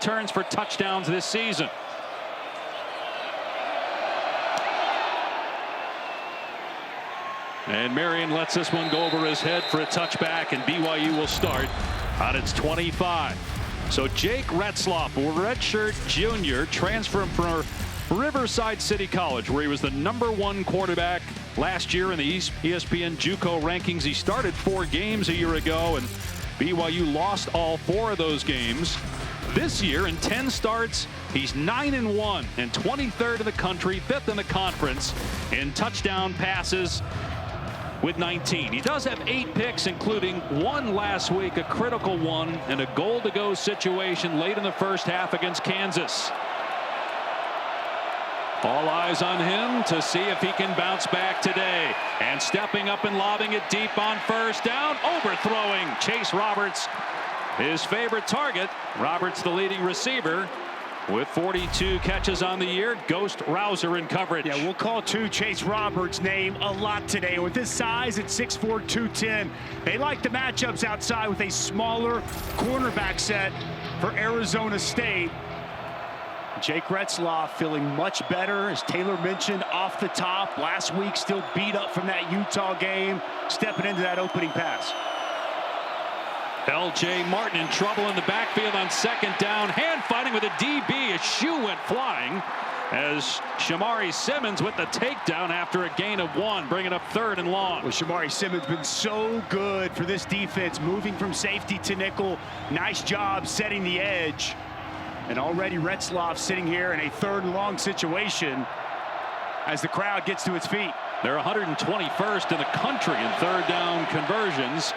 Turns for touchdowns this season. And Marion lets this one go over his head for a touchback, and BYU will start on its 25. So Jake Retzloff, a redshirt junior, transferred from Riverside City College, where he was the #1 quarterback last year in the ESPN JUCO rankings. He started 4 games a year ago, and BYU lost all 4 of those games. This year, in 10 starts, he's 9-1 and 23rd in the country, 5th in the conference in touchdown passes with 19. He does have 8 picks, including 1 last week, a critical one, and a goal-to-go situation late in the first half against Kansas. All eyes on him to see if he can bounce back today. And stepping up and lobbing it deep on first down, overthrowing Chase Roberts, his favorite target. Roberts, the leading receiver, with 42 catches on the year. Ghost Rouser in coverage. Yeah, we'll call Chase Roberts' name a lot today. With his size at 6'4", 210, they like the matchups outside with a smaller cornerback set for Arizona State. Jake Retzloff feeling much better, as Taylor mentioned, off the top. Last week, still beat up from that Utah game, stepping into that opening pass. L.J. Martin in trouble in the backfield on second down. Hand fighting with a DB. His shoe went flying as Shamari Simmons with the takedown after a gain of 1, bringing up 3rd and long. Well, Shamari Simmons been so good for this defense, moving from safety to nickel. Nice job setting the edge. And already Retzloff sitting here in a 3rd and long situation as the crowd gets to its feet. They're 121st in the country in 3rd down conversions.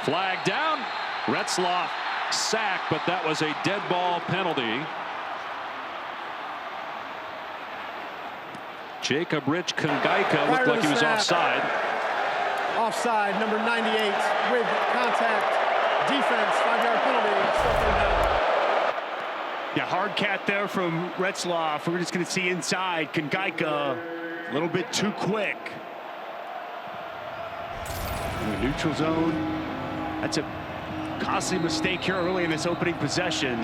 Flag down. Retzloff sacked, but that was a dead ball penalty. Jacob Rich Kungaika looked like he was offside. Offside, number 98 with contact. Defense, 5-yard penalty. Still 3rd down. Yeah, hard cat there from Retzloff. We're just going to see inside. Kungaika a little bit too quick. In the neutral zone. That's a costly mistake here early in this opening possession.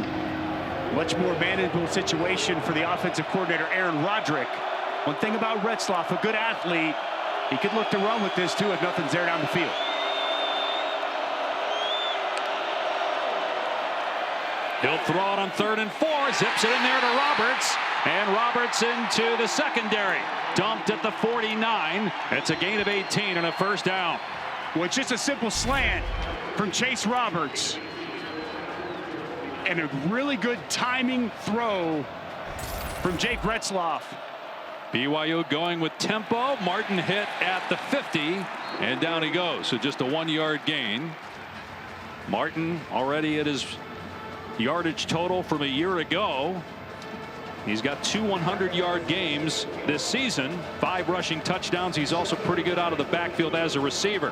Much more manageable situation for the offensive coordinator, Aaron Roderick. One thing about Retzloff, a good athlete, he could look to run with this too if nothing's there down the field. He'll throw it on 3rd and 4, zips it in there to Roberts, and Roberts into the secondary. Dumped at the 49. It's a gain of 18 and a 1st down. Well, it's just a simple slant from Chase Roberts. And a really good timing throw from Jake Retzloff. BYU going with tempo. Martin hit at the 50, and down he goes. So just a 1-yard gain. Martin already at his yardage total from a year ago. He's got 2 100-yard games this season, 5 rushing touchdowns. He's also pretty good out of the backfield as a receiver.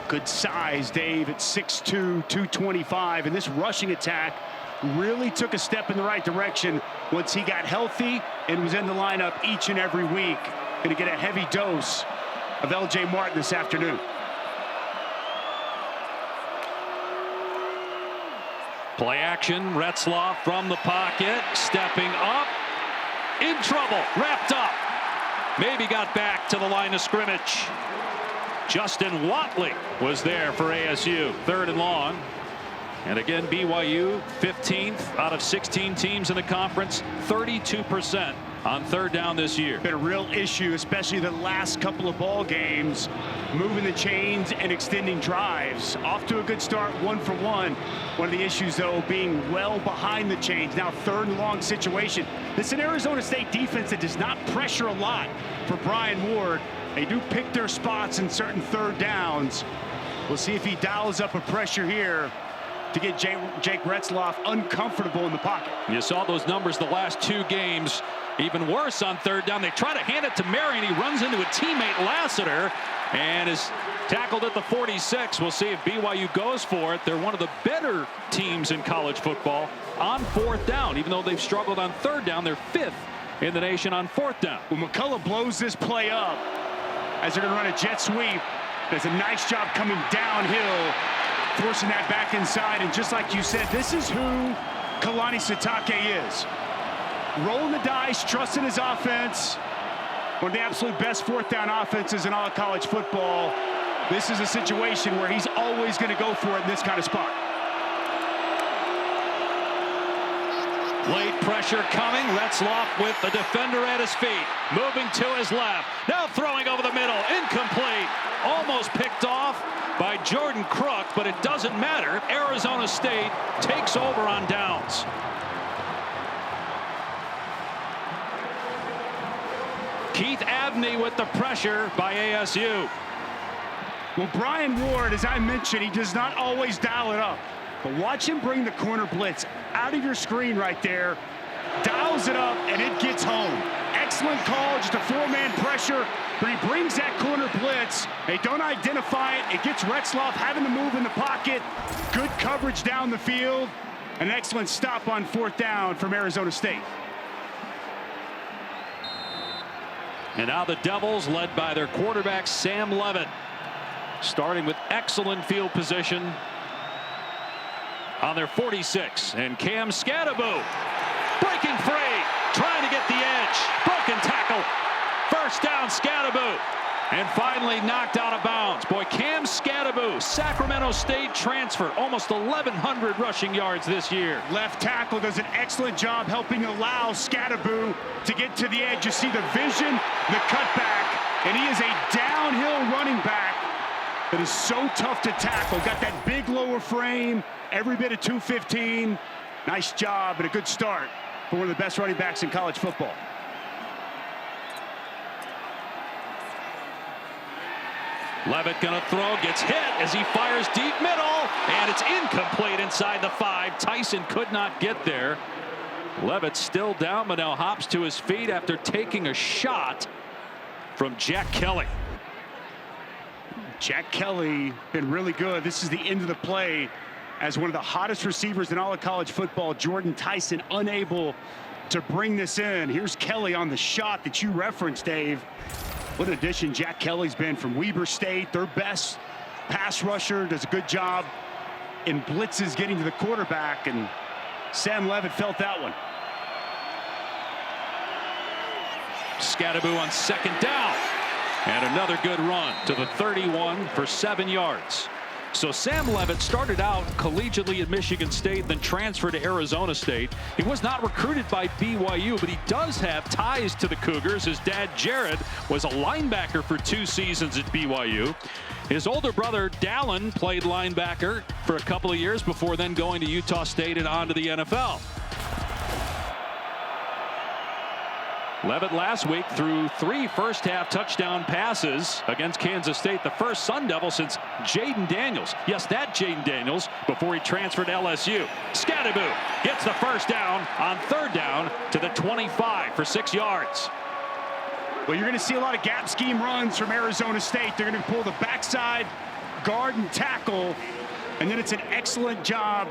Good size, Dave, at 6'2", 225, and this rushing attack really took a step in the right direction once he got healthy and was in the lineup each and every week. Going to get a heavy dose of L.J. Martin this afternoon. Play action, Retzloff from the pocket, stepping up, in trouble, wrapped up. Maybe got back to the line of scrimmage. Justin Watley was there for ASU, 3rd and long. And again, BYU 15th out of 16 teams in the conference, 32% on 3rd down this year. Been a real issue, especially the last couple of ball games, moving the chains and extending drives. Off to a good start, 1 for 1. One of the issues, though, being well behind the chains. Now 3rd and long situation. This is an Arizona State defense that does not pressure a lot for Brian Ward. They do pick their spots in certain 3rd downs. We'll see if he dials up a pressure here to get Jake Retzloff uncomfortable in the pocket. You saw those numbers the last 2 games. Even worse on 3rd down. They try to hand it to Marion. He runs into a teammate, Lassiter, and is tackled at the 46. We'll see if BYU goes for it. They're one of the better teams in college football on 4th down. Even though they've struggled on 3rd down, they're 5th in the nation on 4th down. Well, McCullough blows this play up as they're going to run a jet sweep. Does a nice job coming downhill, forcing that back inside. And just like you said, this is who Kalani Sitake is. Rolling the dice, trusting his offense. One of the absolute best fourth down offenses in all of college football. This is a situation where he's always going to go for it in this kind of spot. Late pressure coming. Retzloff with the defender at his feet. Moving to his left. Now throwing over the middle. Incomplete. Almost picked off by Jordan Crook, but it doesn't matter. Arizona State takes over on downs. Keith Abney with the pressure by ASU. Well, Brian Ward, as I mentioned, he does not always dial it up. But watch him bring the corner blitz out of your screen right there. Dials it up, and it gets home. Excellent call, just a four-man pressure. But he brings that corner blitz. They don't identify it. It gets Retzloff having to move in the pocket. Good coverage down the field. An excellent stop on fourth down from Arizona State. And now the Devils, led by their quarterback, Sam Levitt, starting with excellent field position on their 46. And Cam Scadaboo breaking free, trying to get the edge. Broken tackle. First down, Scadaboo. And finally knocked out of bounds. Boy, Cam Scadaboo, Sacramento State transfer, almost 1,100 rushing yards this year. Left tackle does an excellent job helping allow Scadaboo to get to the edge. You see the vision, the cutback, and he is a downhill running back that is so tough to tackle. Got that big lower frame, every bit of 215. Nice job and a good start for one of the best running backs in college football. Levitt gonna throw, gets hit as he fires deep middle, and it's incomplete inside the 5. Tyson could not get there. Levitt still down, but now hops to his feet after taking a shot from Jack Kelly. Jack Kelly been really good. This is the end of the play as one of the hottest receivers in all of college football. Jordan Tyson unable to bring this in. Here's Kelly on the shot that you referenced, Dave. What an addition Jack Kelly's been from Weber State, their best pass rusher, does a good job in blitzes getting to the quarterback, and Sam Levitt felt that one. Scadaboo on second down, and another good run to the 31 for 7 yards. So Sam Levitt started out collegiately at Michigan State, then transferred to Arizona State. He was not recruited by BYU, but he does have ties to the Cougars. His dad, Jared, was a linebacker for 2 seasons at BYU. His older brother, Dallin, played linebacker for a couple of years before then going to Utah State and on to the NFL. Levitt last week threw 3 first-half touchdown passes against Kansas State, the first Sun Devil since Jaden Daniels. Yes, that Jaden Daniels before he transferred to LSU. Scadaboo gets the first down on third down to the 25 for 6 yards. Well, you're going to see a lot of gap scheme runs from Arizona State. They're going to pull the backside, guard and tackle, and then it's an excellent job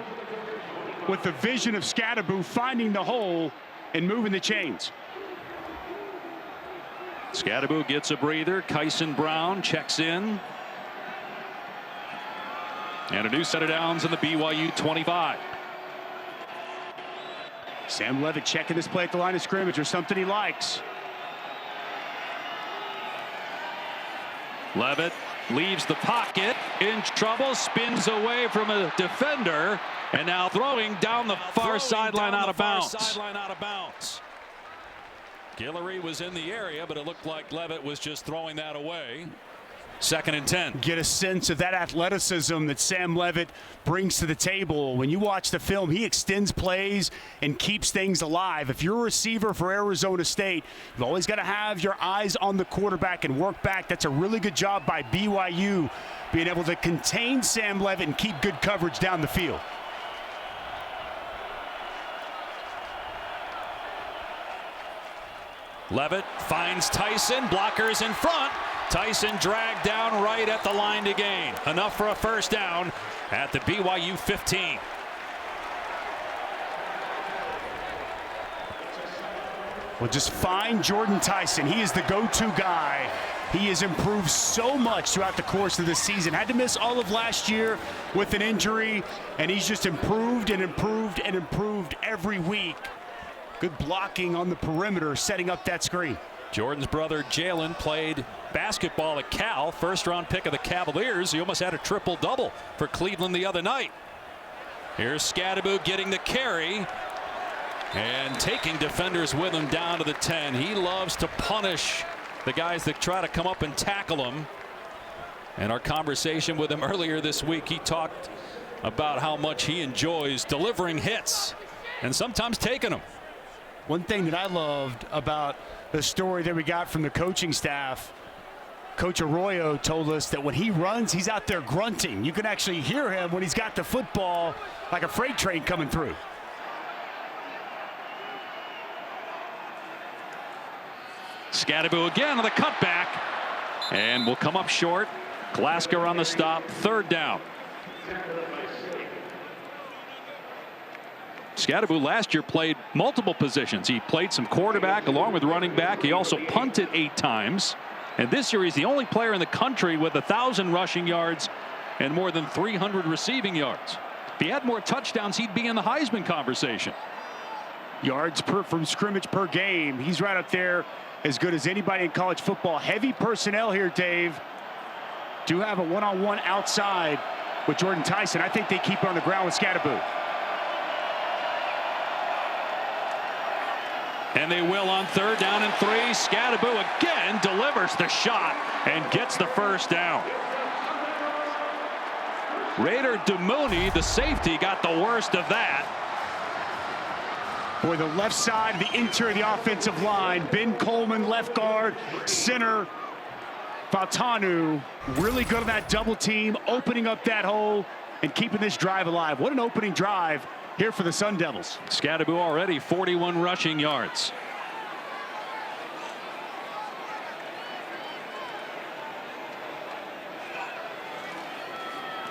with the vision of Scadaboo finding the hole and moving the chains. Scadaboo gets a breather. Kyson Brown checks in. And a new set of downs in the BYU 25. Sam Levitt checking this play at the line of scrimmage, or something he likes. Levitt leaves the pocket, in trouble, spins away from a defender, and now throwing down the far sideline out of bounds. Guillory was in the area, but it looked like Levitt was just throwing that away. 2nd and 10. Get a sense of that athleticism that Sam Levitt brings to the table. When you watch the film, he extends plays and keeps things alive. If you're a receiver for Arizona State, you've always got to have your eyes on the quarterback and work back. That's a really good job by BYU, being able to contain Sam Levitt and keep good coverage down the field. Levitt finds Tyson, blockers in front. Tyson dragged down right at the line to gain. Enough for a first down at the BYU 15. Well, just find Jordan Tyson. He is the go-to guy He has improved so much throughout the course of the season. Had to miss all of last year with an injury, and he's just improved and improved and improved every week. Good blocking on the perimeter, setting up that screen. Jordan's brother Jalen played basketball at Cal, first-round pick of the Cavaliers. He almost had a triple-double for Cleveland the other night. Here's Scadaboo getting the carry and taking defenders with him down to the 10. He loves to punish the guys that try to come up and tackle him. In our conversation with him earlier this week, he talked about how much he enjoys delivering hits and sometimes taking them. One thing that I loved about the story that we got from the coaching staff, Coach Arroyo told us that when he runs, he's out there grunting. You can actually hear him when he's got the football like a freight train coming through. Scadaboo again on the cutback and will come up short. Glasgow on the stop, third down. Scadaboo last year played multiple positions. He played some quarterback along with running back. He also punted 8 times. And this year he's the only player in the country with 1,000 rushing yards and more than 300 receiving yards. If he had more touchdowns, he'd be in the Heisman conversation. Yards from scrimmage per game. He's right up there, as good as anybody in college football. Heavy personnel here, Dave. Do have a one-on-one outside with Jordan Tyson. I think they keep it on the ground with Scadaboo. And they will on third down and 3. Scadaboo again delivers the shot and gets the first down. Raider Demooney, the safety, got the worst of that. Boy, the left side, the interior of the offensive line. Ben Coleman, left guard, center. Fautanu, really good on that double team, opening up that hole and keeping this drive alive. What an opening drive here for the Sun Devils. Scadaboo already 41 rushing yards.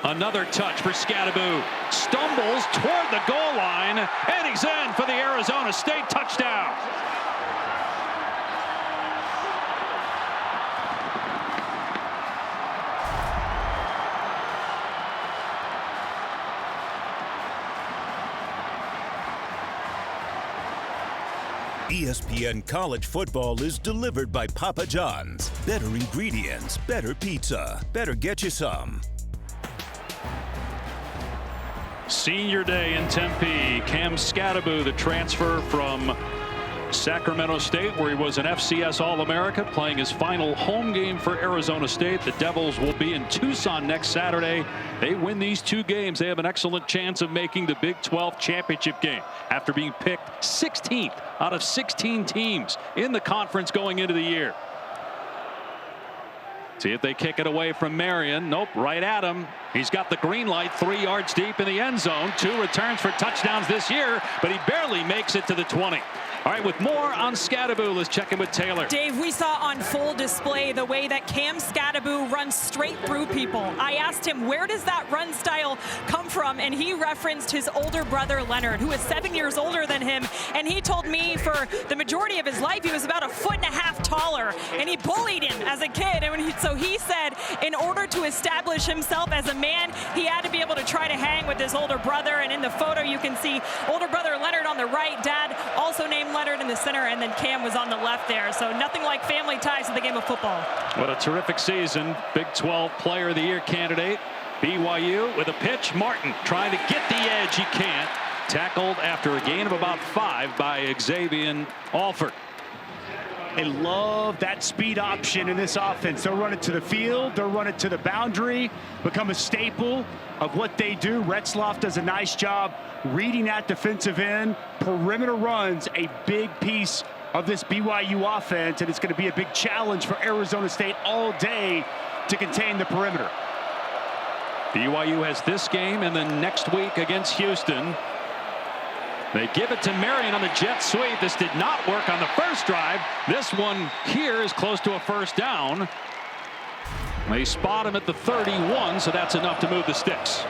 Another touch for Scadaboo. Stumbles toward the goal line, and he's in for the Arizona State touchdown. ESPN College Football is delivered by Papa John's. Better ingredients, better pizza, better get you some. Senior day in Tempe. Cam Scadaboo, the transfer from Sacramento State, where he was an FCS All-America, playing his final home game for Arizona State. The Devils will be in Tucson next Saturday. They win these 2 games, they have an excellent chance of making the Big 12 championship game after being picked 16th out of 16 teams in the conference going into the year. See if they kick it away from Marion. Nope, right at him. He's got the green light, 3 yards deep in the end zone. 2 returns for touchdowns this year, but he barely makes it to the 20. All right, with more on Scadaboo, let's check in with Taylor. Dave, we saw on full display the way that Cam Scadaboo runs straight through people. I asked him, where does that run style come from? And he referenced his older brother, Leonard, who is 7 years older than him. And he told me for the majority of his life, he was about 1.5 feet taller. And he bullied him as a kid. And so he said, in order to establish himself as a man, he had to be able to try to hang with his older brother. And in the photo, you can see older brother Leonard on the right, dad also named Leonard in the center, and then Cam was on the left there. So nothing like family ties to the game of football. What a terrific season. Big 12 Player of the Year candidate. BYU with a pitch. Martin trying to get the edge. He can't. Tackled after a gain of about 5 by Xavier Alford. They love that speed option in this offense. They'll run it to the field. They'll run it to the boundary. Become a staple of what they do. Retzloff does a nice job reading that defensive end. Perimeter runs, a big piece of this BYU offense, and it's going to be a big challenge for Arizona State all day to contain the perimeter. BYU has this game and then next week against Houston. They give it to Marion on the jet sweep. This did not work on the first drive. This one here is close to a first down. They spot him at the 31, so that's enough to move the sticks.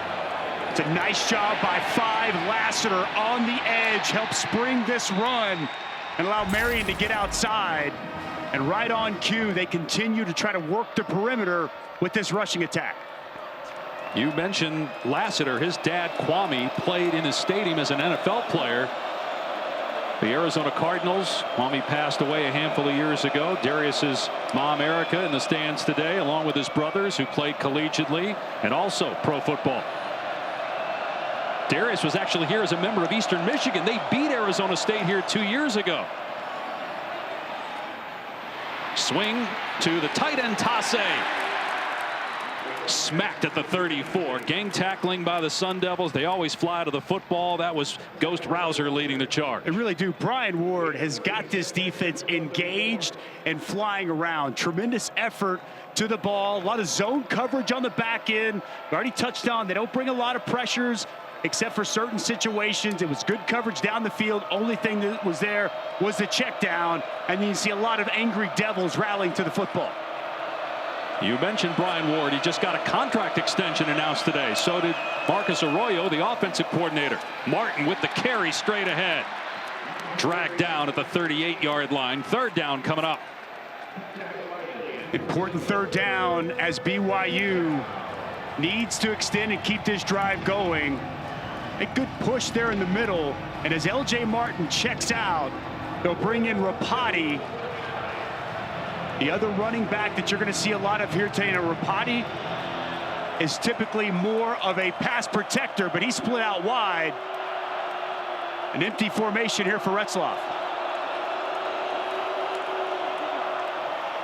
It's a nice job by 5. Lassiter on the edge helps spring this run and allow Marion to get outside. And right on cue, they continue to try to work the perimeter with this rushing attack. You mentioned Lassiter. His dad, Kwame, played in his stadium as an NFL player. The Arizona Cardinals. Kwame passed away a handful of years ago. Darius's mom, Erica, in the stands today, along with his brothers who played collegiately and also pro football. Darius was actually here as a member of Eastern Michigan. They beat Arizona State here 2 years ago. Swing to the tight end, Tasse. Smacked at the 34. Gang tackling by the Sun Devils. They always fly to the football. That was Ghost Rouser leading the charge. They really do. Brian Ward has got this defense engaged and flying around. Tremendous effort to the ball. A lot of zone coverage on the back end. Already touched on. They don't bring a lot of pressures except for certain situations. It was good coverage down the field. Only thing that was there was the check down. And you see a lot of angry Devils rallying to the football. You mentioned Brian Ward. He just got a contract extension announced today. So did Marcus Arroyo, the offensive coordinator. Martin with the carry straight ahead. Dragged down at the 38-yard line. Third down coming up. Important third down as BYU needs to extend and keep this drive going. A good push there in the middle. And as LJ Martin checks out, they'll bring in Rapati. The other running back that you're going to see a lot of here today, Rapati, is typically more of a pass protector, but he's split out wide. An empty formation here for Retzloff.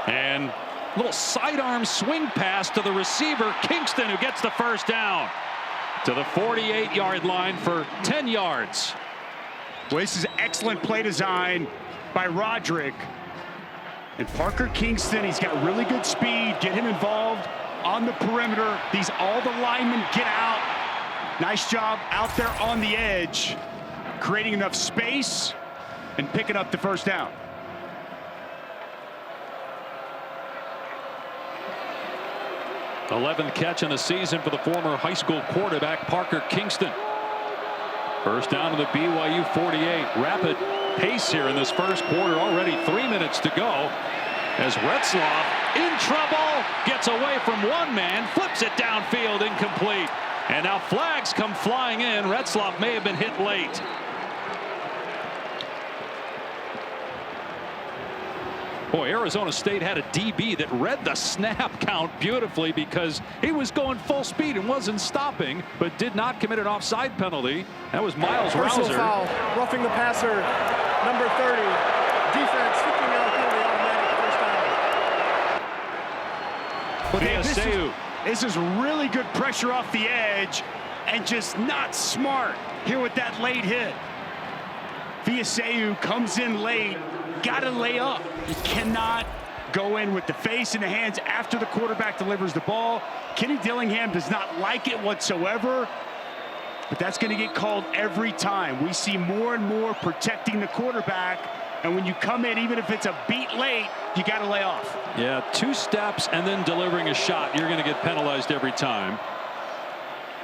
And a little sidearm swing pass to the receiver, Kingston, who gets the first down to the 48-yard line for 10 yards. Well, this is excellent play design by Roderick. And Parker Kingston, he's got really good speed. Get him involved on the perimeter. All the linemen get out. Nice job out there on the edge, creating enough space and picking up the first down. The 11th catch in the season for the former high school quarterback Parker Kingston. First down to the BYU 48. Rapid pace here in this first quarter. Already 3 minutes to go as Retzloff in trouble, gets away from one man, flips it downfield, incomplete. And now flags come flying in. Retzloff may have been hit late. Boy, Arizona State had a DB that read the snap count beautifully because he was going full speed and wasn't stopping, but did not commit an offside penalty. That was Miles Personal Rouser. foul, roughing the passer, number 30. Defense, 15-yard penalty, automatic first down. BYU. This is really good pressure off the edge and just not smart here with that late hit. BYU comes in late. Got to lay up. You cannot go in with the face in the hands after the quarterback delivers the ball. Kenny Dillingham does not like it whatsoever, but that's going to get called every time. We see more and more protecting the quarterback, and when you come in, even if it's a beat late, you got to lay off. Yeah, 2 steps and then delivering a shot. You're going to get penalized every time.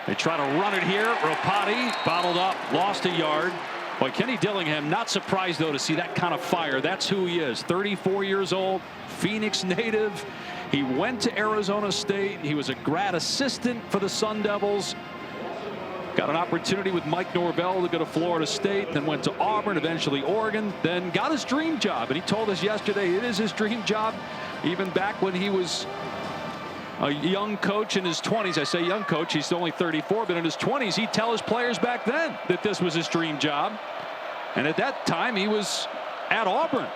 They try to run it here. Rapati bottled up, lost a yard. Boy, Kenny Dillingham, not surprised, though, to see that kind of fire. That's who he is. 34 years old, Phoenix native. He went to Arizona State. He was a grad assistant for the Sun Devils. Got an opportunity with Mike Norvell to go to Florida State, then went to Auburn, eventually Oregon, then got his dream job. And he told us yesterday it is his dream job, even back when he was a young coach in his 20s. I say young coach, he's only 34, but in his 20s, he'd tell his players back then that this was his dream job. And at that time, he was at Auburn.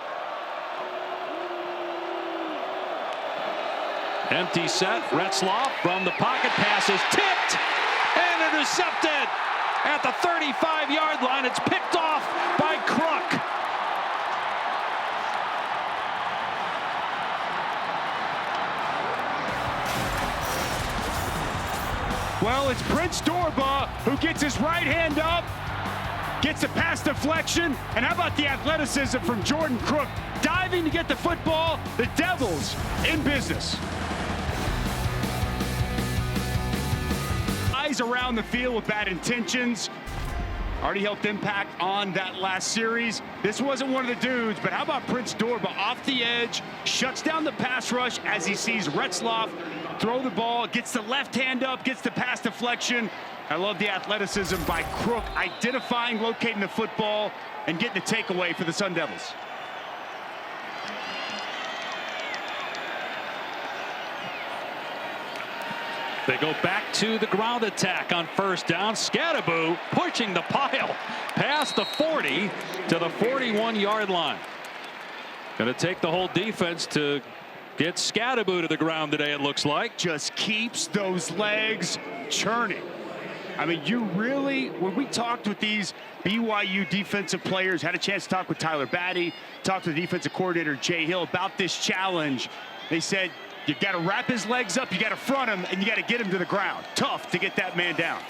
Empty set, Retzloff from the pocket, pass is tipped and intercepted at the 35-yard line. It's picked off by Crook. Well, it's Prince Dorba who gets his right hand up, gets a pass deflection, and how about the athleticism from Jordan Crook diving to get the football? The Devils in business. Eyes around the field with bad intentions. Already helped impact on that last series. This wasn't one of the dudes, but how about Prince Dorba off the edge, shuts down the pass rush as he sees Retzloff throw the ball, gets the left hand up, gets the pass deflection. I love the athleticism by Crook, identifying, locating the football, and getting the takeaway for the Sun Devils. They go back to the ground attack on first down. Scadaboo pushing the pile past the 40 to the 41-yard line. Going to take the whole defense to get Scadaboo to the ground today, it looks like. Just keeps those legs churning. I mean, you really, when we talked with these BYU defensive players, had a chance to talk with Tyler Batty, talked to the defensive coordinator Jay Hill about this challenge. They said, you got to wrap his legs up, you got to front him, and you got to get him to the ground. Tough to get that man down.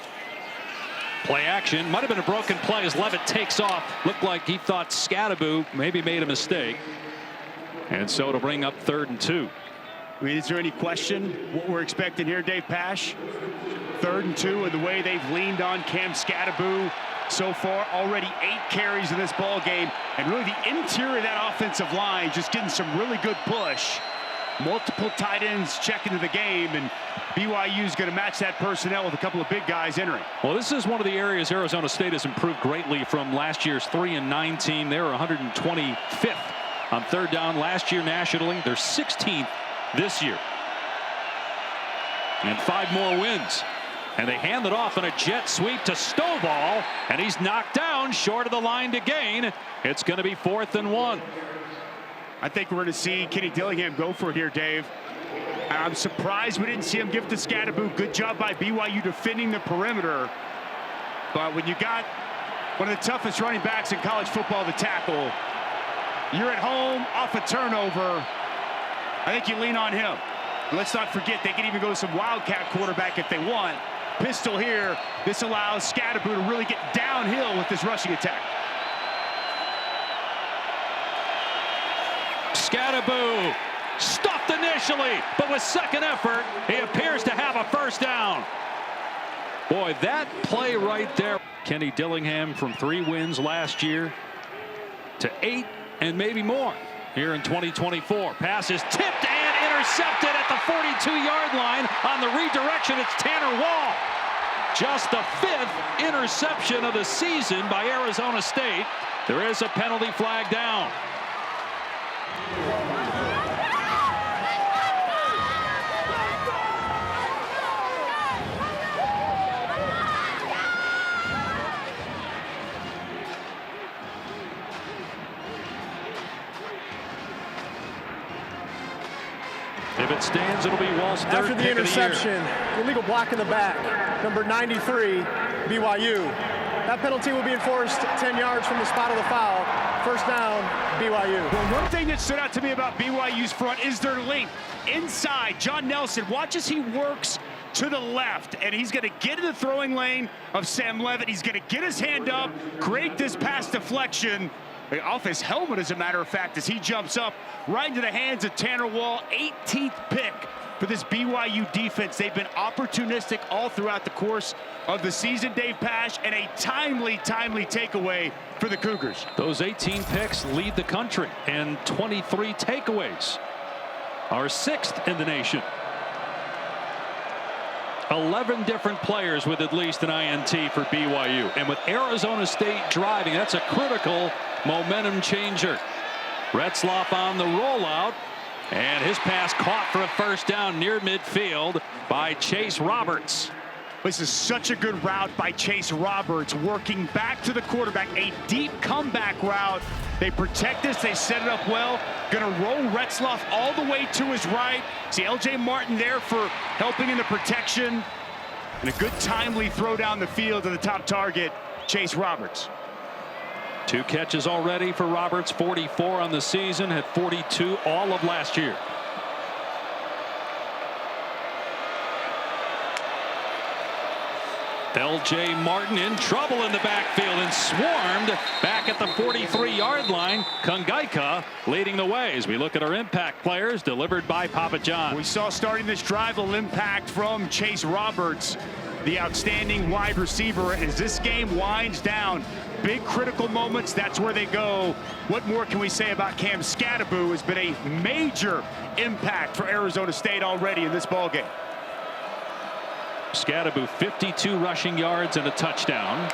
Play action. Might have been a broken play as Levitt takes off. Looked like he thought Scadaboo maybe made a mistake. And so it'll bring up 3rd and 2. I mean, is there any question what we're expecting here, Dave Pasch? 3rd and 2, and the way they've leaned on Cam Scadaboo so far. Already 8 carries in this ball game, and really the interior of that offensive line just getting some really good push. Multiple tight ends check into the game, and BYU is going to match that personnel with a couple of big guys entering. Well, this is one of the areas Arizona State has improved greatly from last year's 3-9 team. They were 125th on 3rd down last year nationally. They're 16th this year. And 5 more wins. And they hand it off in a jet sweep to Stovall, and he's knocked down short of the line to gain. It's going to be 4th and 1. I think we're going to see Kenny Dillingham go for it here, Dave. I'm surprised we didn't see him give it to Scadaboo. Good job by BYU defending the perimeter. But when you got one of the toughest running backs in college football to tackle, you're at home off a turnover, I think you lean on him. And let's not forget, they can even go to some wildcat quarterback if they want. Pistol here. This allows Scadaboo to really get downhill with this rushing attack. Scadaboo stuffed initially, but with second effort, he appears to have a first down. Boy, that play right there. Kenny Dillingham from 3 wins last year to 8 and maybe more here in 2024. Pass is tipped and intercepted at the 42-yard line. On the redirection, it's Tanner Wall. Just the 5th interception of the season by Arizona State. There is a penalty flag down. If it stands, it'll be Wall's 3rd After the pick interception, of the year. illegal block in the back, number 93, BYU. That penalty will be enforced 10 yards from the spot of the foul. First down, BYU. Well, one thing that stood out to me about BYU's front is their length. Inside, John Nelson, watch as he works to the left, and he's going to get in the throwing lane of Sam Levitt. He's going to get his hand up, create this pass deflection off his helmet, as a matter of fact, as he jumps up right into the hands of Tanner Wall. 18th pick for this BYU defense. They've been opportunistic all throughout the course of the season, Dave Pasch, and a timely takeaway for the Cougars. Those 18 picks lead the country, and 23 takeaways are 6th in the nation. 11 different players with at least an INT for BYU, and with Arizona State driving, that's a critical momentum changer. Retzloff on the rollout, and his pass caught for a first down near midfield by Chase Roberts. This is such a good route by Chase Roberts, working back to the quarterback, a deep comeback route. They protect this, they set it up well. Gonna roll Retzloff all the way to his right. See LJ Martin there for helping in the protection. And a good timely throw down the field to the top target, Chase Roberts. 2 catches already for Roberts, 44 on the season, had 42 all of last year. LJ Martin in trouble in the backfield and swarmed back at the 43-yard line. Kungaika leading the way as we look at our impact players delivered by Papa John. We saw starting this drive a little impact from Chase Roberts. the outstanding wide receiver. As this game winds down, big critical moments, that's where they go. What more can we say about Cam Skattebo? Has been a major impact for Arizona State already in this ballgame. Skattebo 52 rushing yards and a touchdown.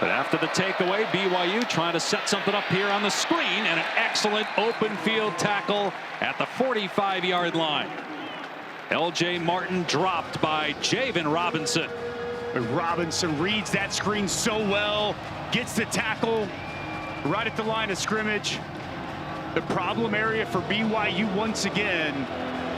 But after the takeaway, BYU trying to set something up here on the screen, and an excellent open field tackle at the 45-yard line. L.J. Martin dropped by Javen Robinson. Robinson reads that screen so well, gets the tackle right at the line of scrimmage. The problem area for BYU once again,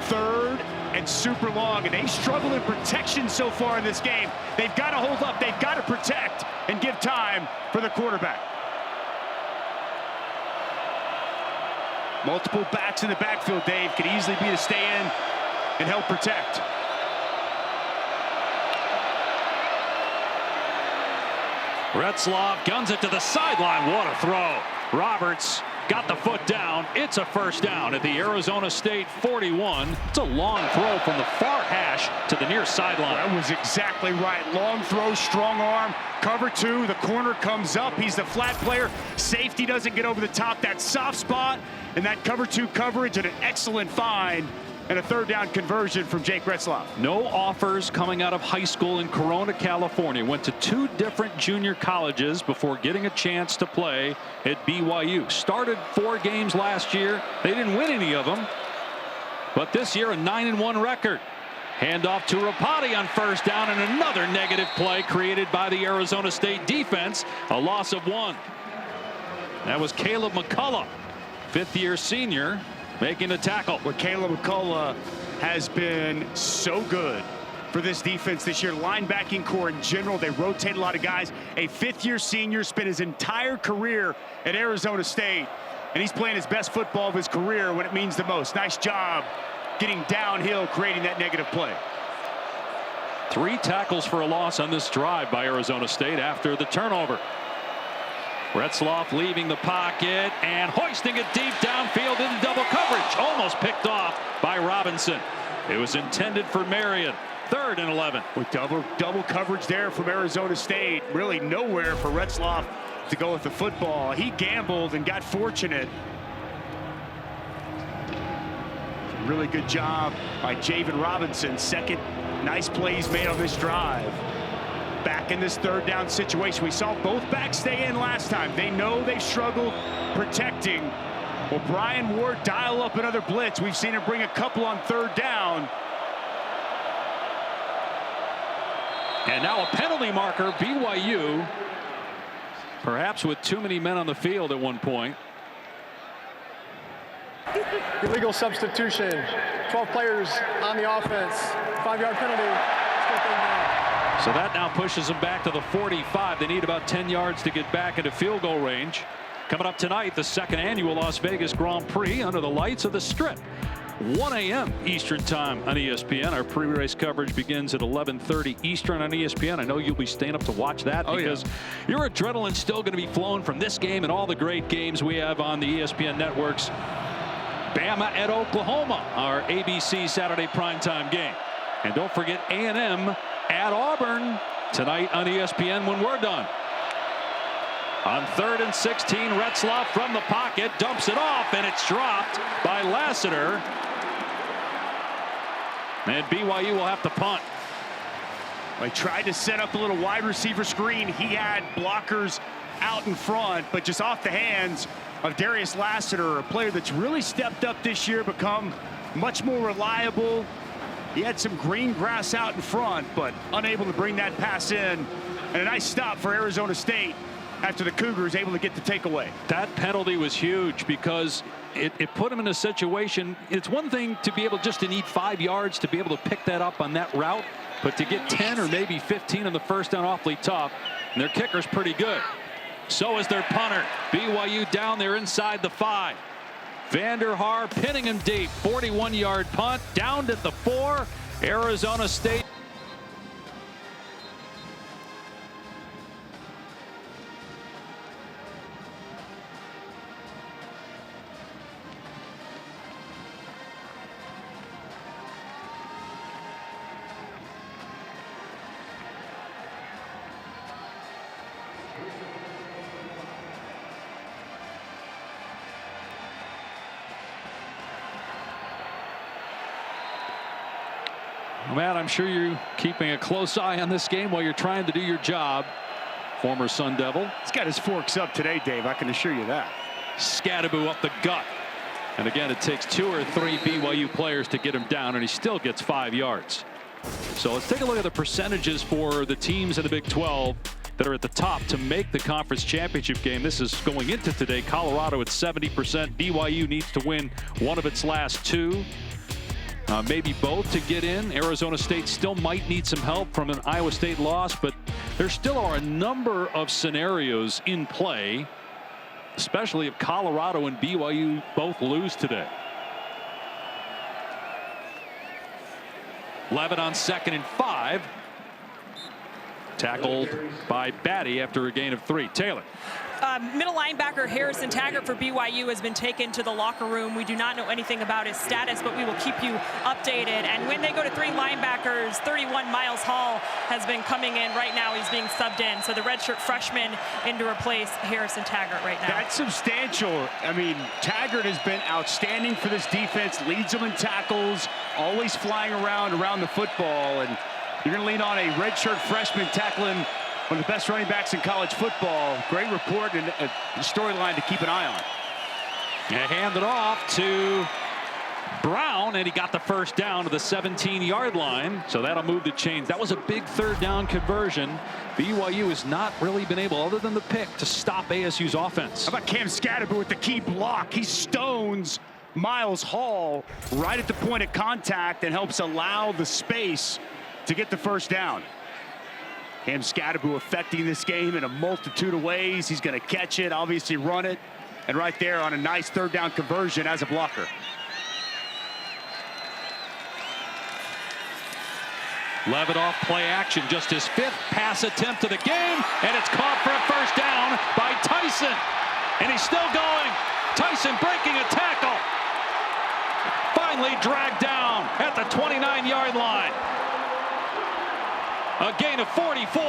third and super long, and they struggle in protection so far in this game. They've got to hold up, they've got to protect and give time for the quarterback. Multiple backs in the backfield, Dave, could easily be to stay in and help protect. Retzlaff guns it to the sideline. What a throw. Roberts got the foot down. It's a first down at the Arizona State 41. It's a long throw from the far hash to the near sideline. That was exactly right. Long throw, strong arm, cover two. The corner comes up. He's the flat player. Safety doesn't get over the top. That soft spot and that cover two coverage, and an excellent find and a third down conversion from Jake Retzlaff. No offers coming out of high school in Corona, California. Went to 2 different junior colleges before getting a chance to play at BYU. Started 4 games last year. They didn't win any of them. But this year, a 9-1 record. Handoff to Rapati on first down, and another negative play created by the Arizona State defense. A loss of 1. That was Caleb McCullough, 5th-year senior, making a tackle. Well, Caleb McCullough has been so good for this defense this year. Linebacking core in general, they rotate a lot of guys. A 5th-year senior, spent his entire career at Arizona State, and he's playing his best football of his career when it means the most. Nice job getting downhill, creating that negative play. 3 tackles for a loss on this drive by Arizona State after the turnover. Retzlaff leaving the pocket and hoisting it deep downfield into double coverage. Almost picked off by Robinson. It was intended for Marion. 3rd and 11. With double coverage there from Arizona State. Really nowhere for Retzlaff to go with the football. He gambled and got fortunate. Really good job by Javen Robinson. Second nice plays made on this drive. Back in this 3rd down situation. We saw both backs stay in last time. They know they struggled protecting. Well, Brian Ward dial up another blitz. We've seen him bring a couple on 3rd down. And now a penalty marker. BYU, perhaps with too many men on the field at one point. Illegal substitution. 12 players on the offense. 5-yard penalty. So that now pushes them back to the 45. They need about 10 yards to get back into field goal range. Coming up tonight, the 2nd annual Las Vegas Grand Prix under the lights of the Strip. 1 a.m. Eastern time on ESPN. Our pre-race coverage begins at 11:30 Eastern on ESPN. I know you'll be staying up to watch that because your adrenaline's still going to be flowing from this game and all the great games we have on the ESPN networks. Bama at Oklahoma, our ABC Saturday primetime game. And don't forget A&M at Auburn tonight on ESPN when we're done. On 3rd and 16, Retzlaff from the pocket dumps it off, and it's dropped by Lassiter. And BYU will have to punt. They tried to set up a little wide receiver screen. He had blockers out in front, but just off the hands of Darius Lassiter, a player that's really stepped up this year, become much more reliable. He had some green grass out in front, but unable to bring that pass in. And a nice stop for Arizona State after the Cougars able to get the takeaway. That penalty was huge because it put him in a situation. It's one thing to be able just to need 5 yards to be able to pick that up on that route, but to get 10 or maybe 15 on the first down, awfully tough. And their kicker's pretty good. So is their punter. BYU down there inside the 5. Vander Haar pinning him deep. 41-yard punt down at the 4. Arizona State. Matt, I'm sure you're keeping a close eye on this game while you're trying to do your job. Former Sun Devil. He's got his forks up today, Dave. I can assure you that. Scadaboo up the gut. And again, it takes 2 or 3 BYU players to get him down, and he still gets 5 yards. So let's take a look at the percentages for the teams in the Big 12 that are at the top to make the conference championship game. This is going into today. Colorado at 70%. BYU needs to win one of its last 2. Maybe both to get in. Arizona State still might need some help from an Iowa State loss, but there still are a number of scenarios in play, especially if Colorado and BYU both lose today. Levitt on 2nd and 5. Tackled by Batty after a gain of 3. Taylor. Middle linebacker Harrison Taggart for BYU has been taken to the locker room. We do not know anything about his status, but we will keep you updated. And when they go to 3 linebackers, 31 Miles Hall has been coming in right now. He's being subbed in. So the redshirt freshman in to replace Harrison Taggart right now. That's substantial. I mean, Taggart has been outstanding for this defense, leads them in tackles, always flying around the football. And you're going to lean on a redshirt freshman tackling one of the best running backs in college football. Great report and a storyline to keep an eye on. And handed off to Brown, and he got the first down to the 17-yard line. So that'll move the chains. That was a big 3rd down conversion. BYU has not really been able, other than the pick, to stop ASU's offense. How about Cam Scadaboo with the key block? He stones Miles Hall right at the point of contact and helps allow the space to get the first down. Cam Scadaboo affecting this game in a multitude of ways. He's going to catch it, obviously run it, and right there on a nice 3rd down conversion as a blocker. Levitt off play action, just his 5th pass attempt of the game, and it's caught for a first down by Tyson. And he's still going. Tyson breaking a tackle. Finally dragged down at the 29-yard line. A gain of 44.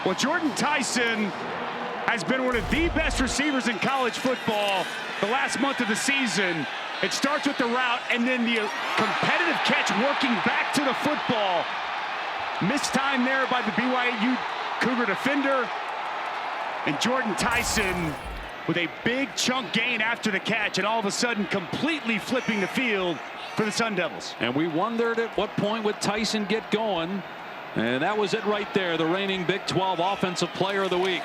Well, Jordan Tyson has been one of the best receivers in college football the last month of the season. It starts with the route and then the competitive catch working back to the football. Missed time there by the BYU Cougar defender. And Jordan Tyson with a big chunk gain after the catch, and all of a sudden completely flipping the field for the Sun Devils. And we wondered at what point would Tyson get going, and that was it right there. The reigning Big 12 Offensive Player of the Week.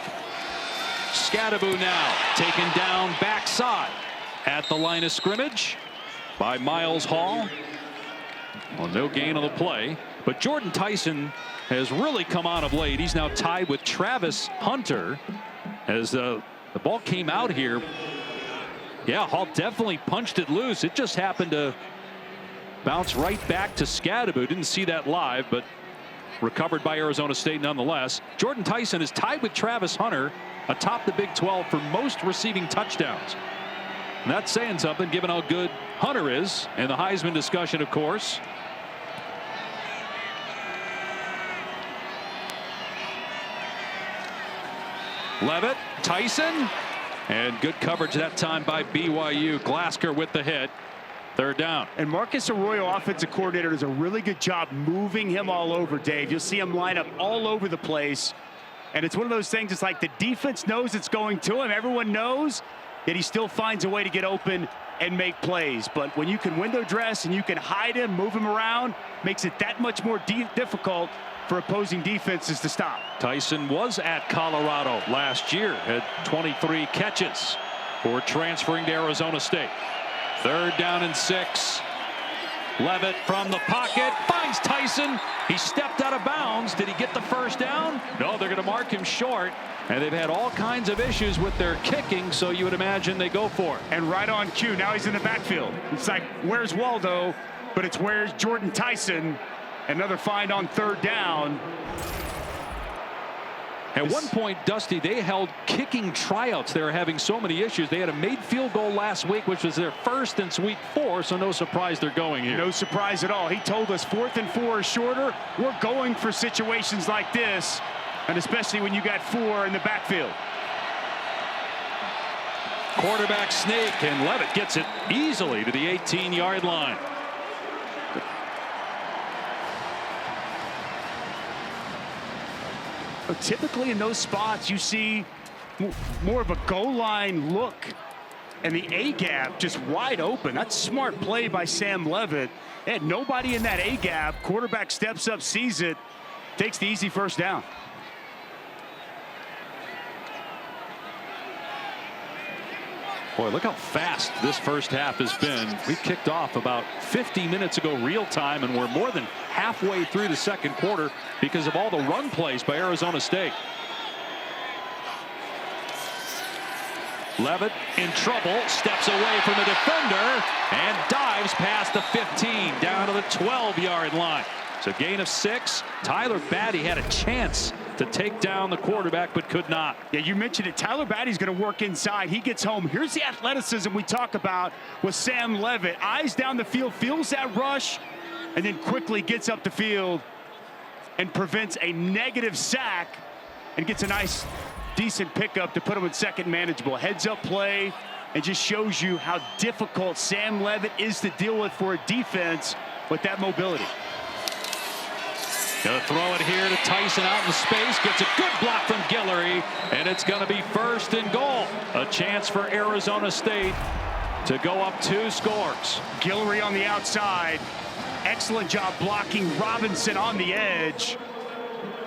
Scadaboo now taken down backside at the line of scrimmage by Miles Hall. Well, no gain on the play, but Jordan Tyson has really come on of late. He's now tied with Travis Hunter as the ball came out here. Yeah, Hall definitely punched it loose. It just happened to bounce right back to Scadaboo. Didn't see that live, but recovered by Arizona State nonetheless. Jordan Tyson is tied with Travis Hunter atop the Big 12 for most receiving touchdowns. And that's saying something given how good Hunter is, and the Heisman discussion, of course. Levitt, Tyson, and good coverage that time by BYU. Glasker with the hit. 3rd down. And Marcus Arroyo, offensive coordinator, does a really good job moving him all over, Dave. You'll see him line up all over the place. And it's one of those things, it's like the defense knows it's going to him. Everyone knows, yet he still finds a way to get open and make plays. But when you can window dress and you can hide him, move him around, makes it that much more difficult for opposing defenses to stop. Tyson was at Colorado last year, had 23 catches for transferring to Arizona State. 3rd down and 6. Levitt from the pocket finds Tyson. He stepped out of bounds. Did he get the first down? No, they're going to mark him short. And they've had all kinds of issues with their kicking, so you would imagine they go for it. And right on cue, now he's in the backfield. It's like, where's Waldo? But it's where's Jordan Tyson. Another find on 3rd down. At one point, Dusty, they held kicking tryouts. They were having so many issues. They had a made field goal last week, which was their first since week 4, so no surprise they're going here. No surprise at all. He told us 4th and 4 is shorter. We're going for situations like this, and especially when you got 4 in the backfield. Quarterback sneak, and Levitt gets it easily to the 18-yard line. Typically in those spots, you see more of a goal line look, and the A-gap just wide open. That's smart play by Sam Levitt. They had nobody in that A-gap. Quarterback steps up, sees it, takes the easy first down. Boy, look how fast this first half has been. We kicked off about 50 minutes ago real time, and we're more than halfway through the second quarter because of all the run plays by Arizona State. Levitt in trouble, steps away from the defender and dives past the 15 down to the 12-yard line. So gain of 6. Tyler Batty had a chance to take down the quarterback but could not. Yeah, you mentioned it. Tyler Batty's going to work inside. He gets home. Here's the athleticism we talk about with Sam Levitt. Eyes down the field, feels that rush, and then quickly gets up the field and prevents a negative sack and gets a nice, decent pickup to put him in second manageable. Heads up play, and just shows you how difficult Sam Levitt is to deal with for a defense with that mobility. Gonna throw it here to Tyson out in space. Gets a good block from Guillory, and it's gonna be first and goal. A chance for Arizona State to go up 2 scores. Guillory on the outside. Excellent job blocking Robinson on the edge.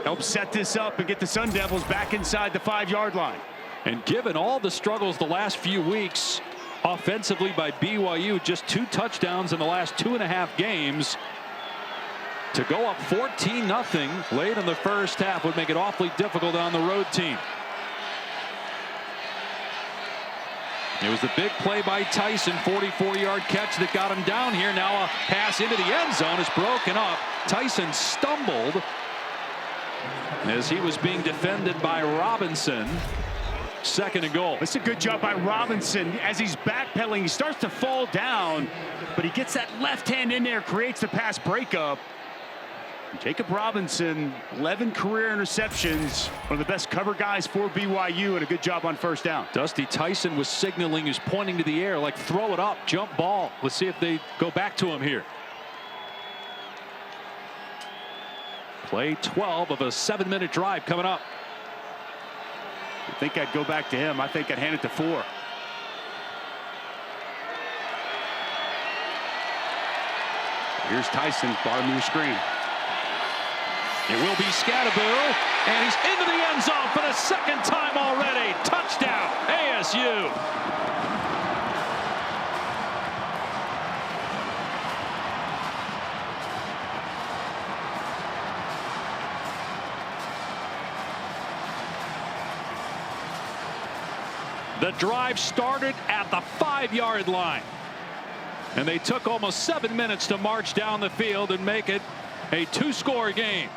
Helps set this up and get the Sun Devils back inside the 5-yard line. And given all the struggles the last few weeks offensively by BYU, just 2 touchdowns in the last 2.5 games, to go up 14-0 late in the first half would make it awfully difficult on the road team. It was the big play by Tyson, 44-yard catch that got him down here. Now a pass into the end zone is broken up. Tyson stumbled as he was being defended by Robinson. Second and goal. It's a good job by Robinson. As he's backpedaling, he starts to fall down, but he gets that left hand in there, creates the pass breakup. Jacob Robinson, 11 career interceptions, one of the best cover guys for BYU, and a good job on first down. Dusty Tyson was signaling, he's pointing to the air like throw it up, jump ball. Let's see if they go back to him here. Play 12 of a 7-minute drive coming up. I think I'd go back to him. I think I'd hand it to 4. Here's Tyson, bottom of your screen. It will be Scadaboo, and he's into the end zone for the second time already. Touchdown, ASU. The drive started at the 5-yard line, and they took almost 7 minutes to march down the field and make it a 2-score game.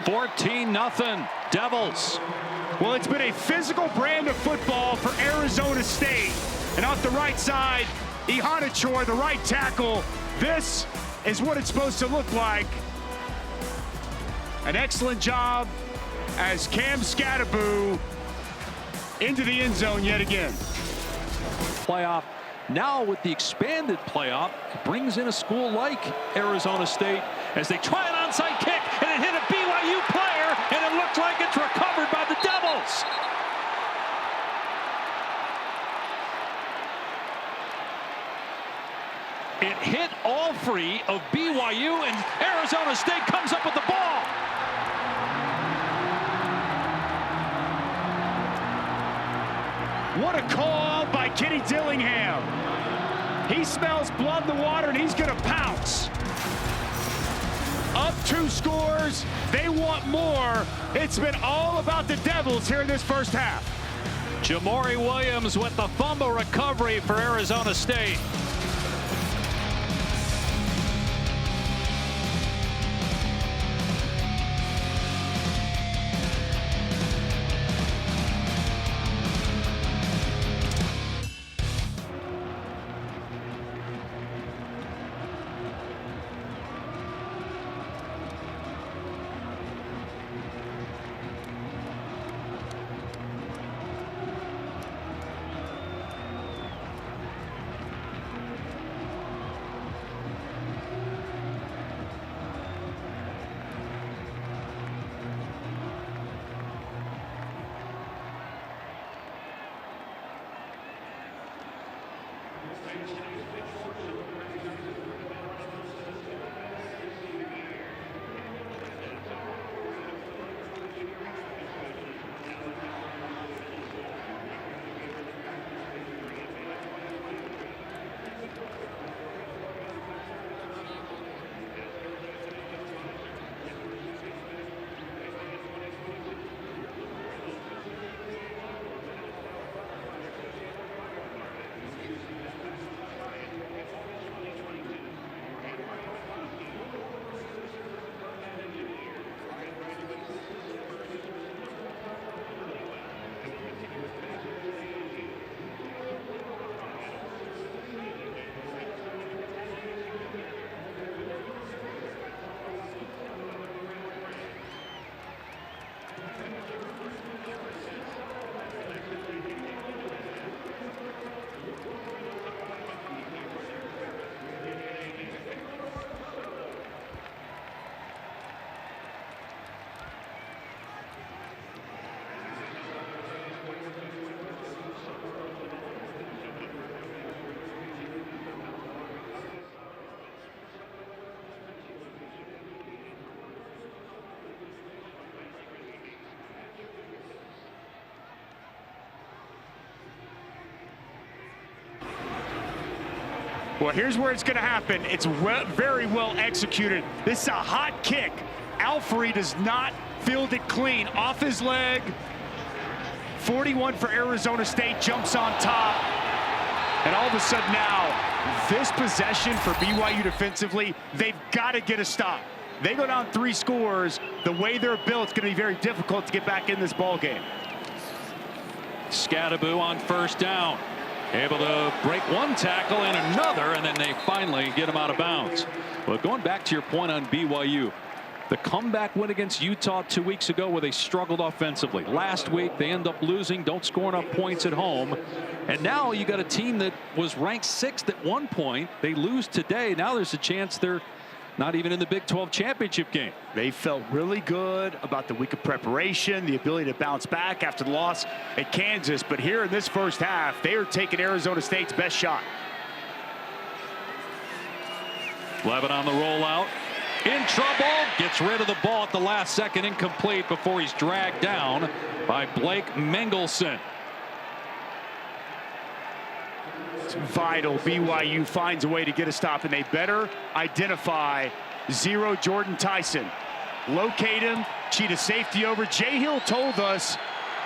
(14-0) Devils. Well, it's been a physical brand of football for Arizona State. And off the right side, Ihanichor, the right tackle. This is what it's supposed to look like. An excellent job as Cam Scadaboo into the end zone yet again. Playoff. Now with the expanded playoff, brings in a school like Arizona State as they try an onside kick, and it hit a BYU player, and it looked like it's recovered by the Devils. It hit all 3 of BYU, and Arizona State comes up with the ball. What a call by Kenny Dillingham. He smells blood in the water, and he's going to pounce. Up 2 scores. They want more. It's been all about the Devils here in this first half. Jamori Williams with the fumble recovery for Arizona State. Well, here's where it's going to happen. It's very well executed. This is a hot kick. Alfrey does not field it clean. Off his leg. 41 for Arizona State, jumps on top. And all of a sudden now, this possession for BYU defensively, they've got to get a stop. They go down 3 scores. The way they're built, it's going to be very difficult to get back in this ball game. Scadaboo on first down. Able to break one tackle and another, and then they finally get him out of bounds. Well, going back to your point on BYU, the comeback win against Utah 2 weeks ago where they struggled offensively. Last week they end up losing, don't score enough points at home. And now you got a team that was ranked 6th at one point. They lose today. Now there's a chance they're not even in the Big 12 championship game. They felt really good about the week of preparation, the ability to bounce back after the loss at Kansas. But here in this first half, they are taking Arizona State's best shot. Levin on the rollout. In trouble. Gets rid of the ball at the last second. Incomplete before he's dragged down by Blake Mengelson. It's vital. BYU finds a way to get a stop, and they better identify 0 Jordan Tyson. Locate him, cheat a safety over. Jay Hill told us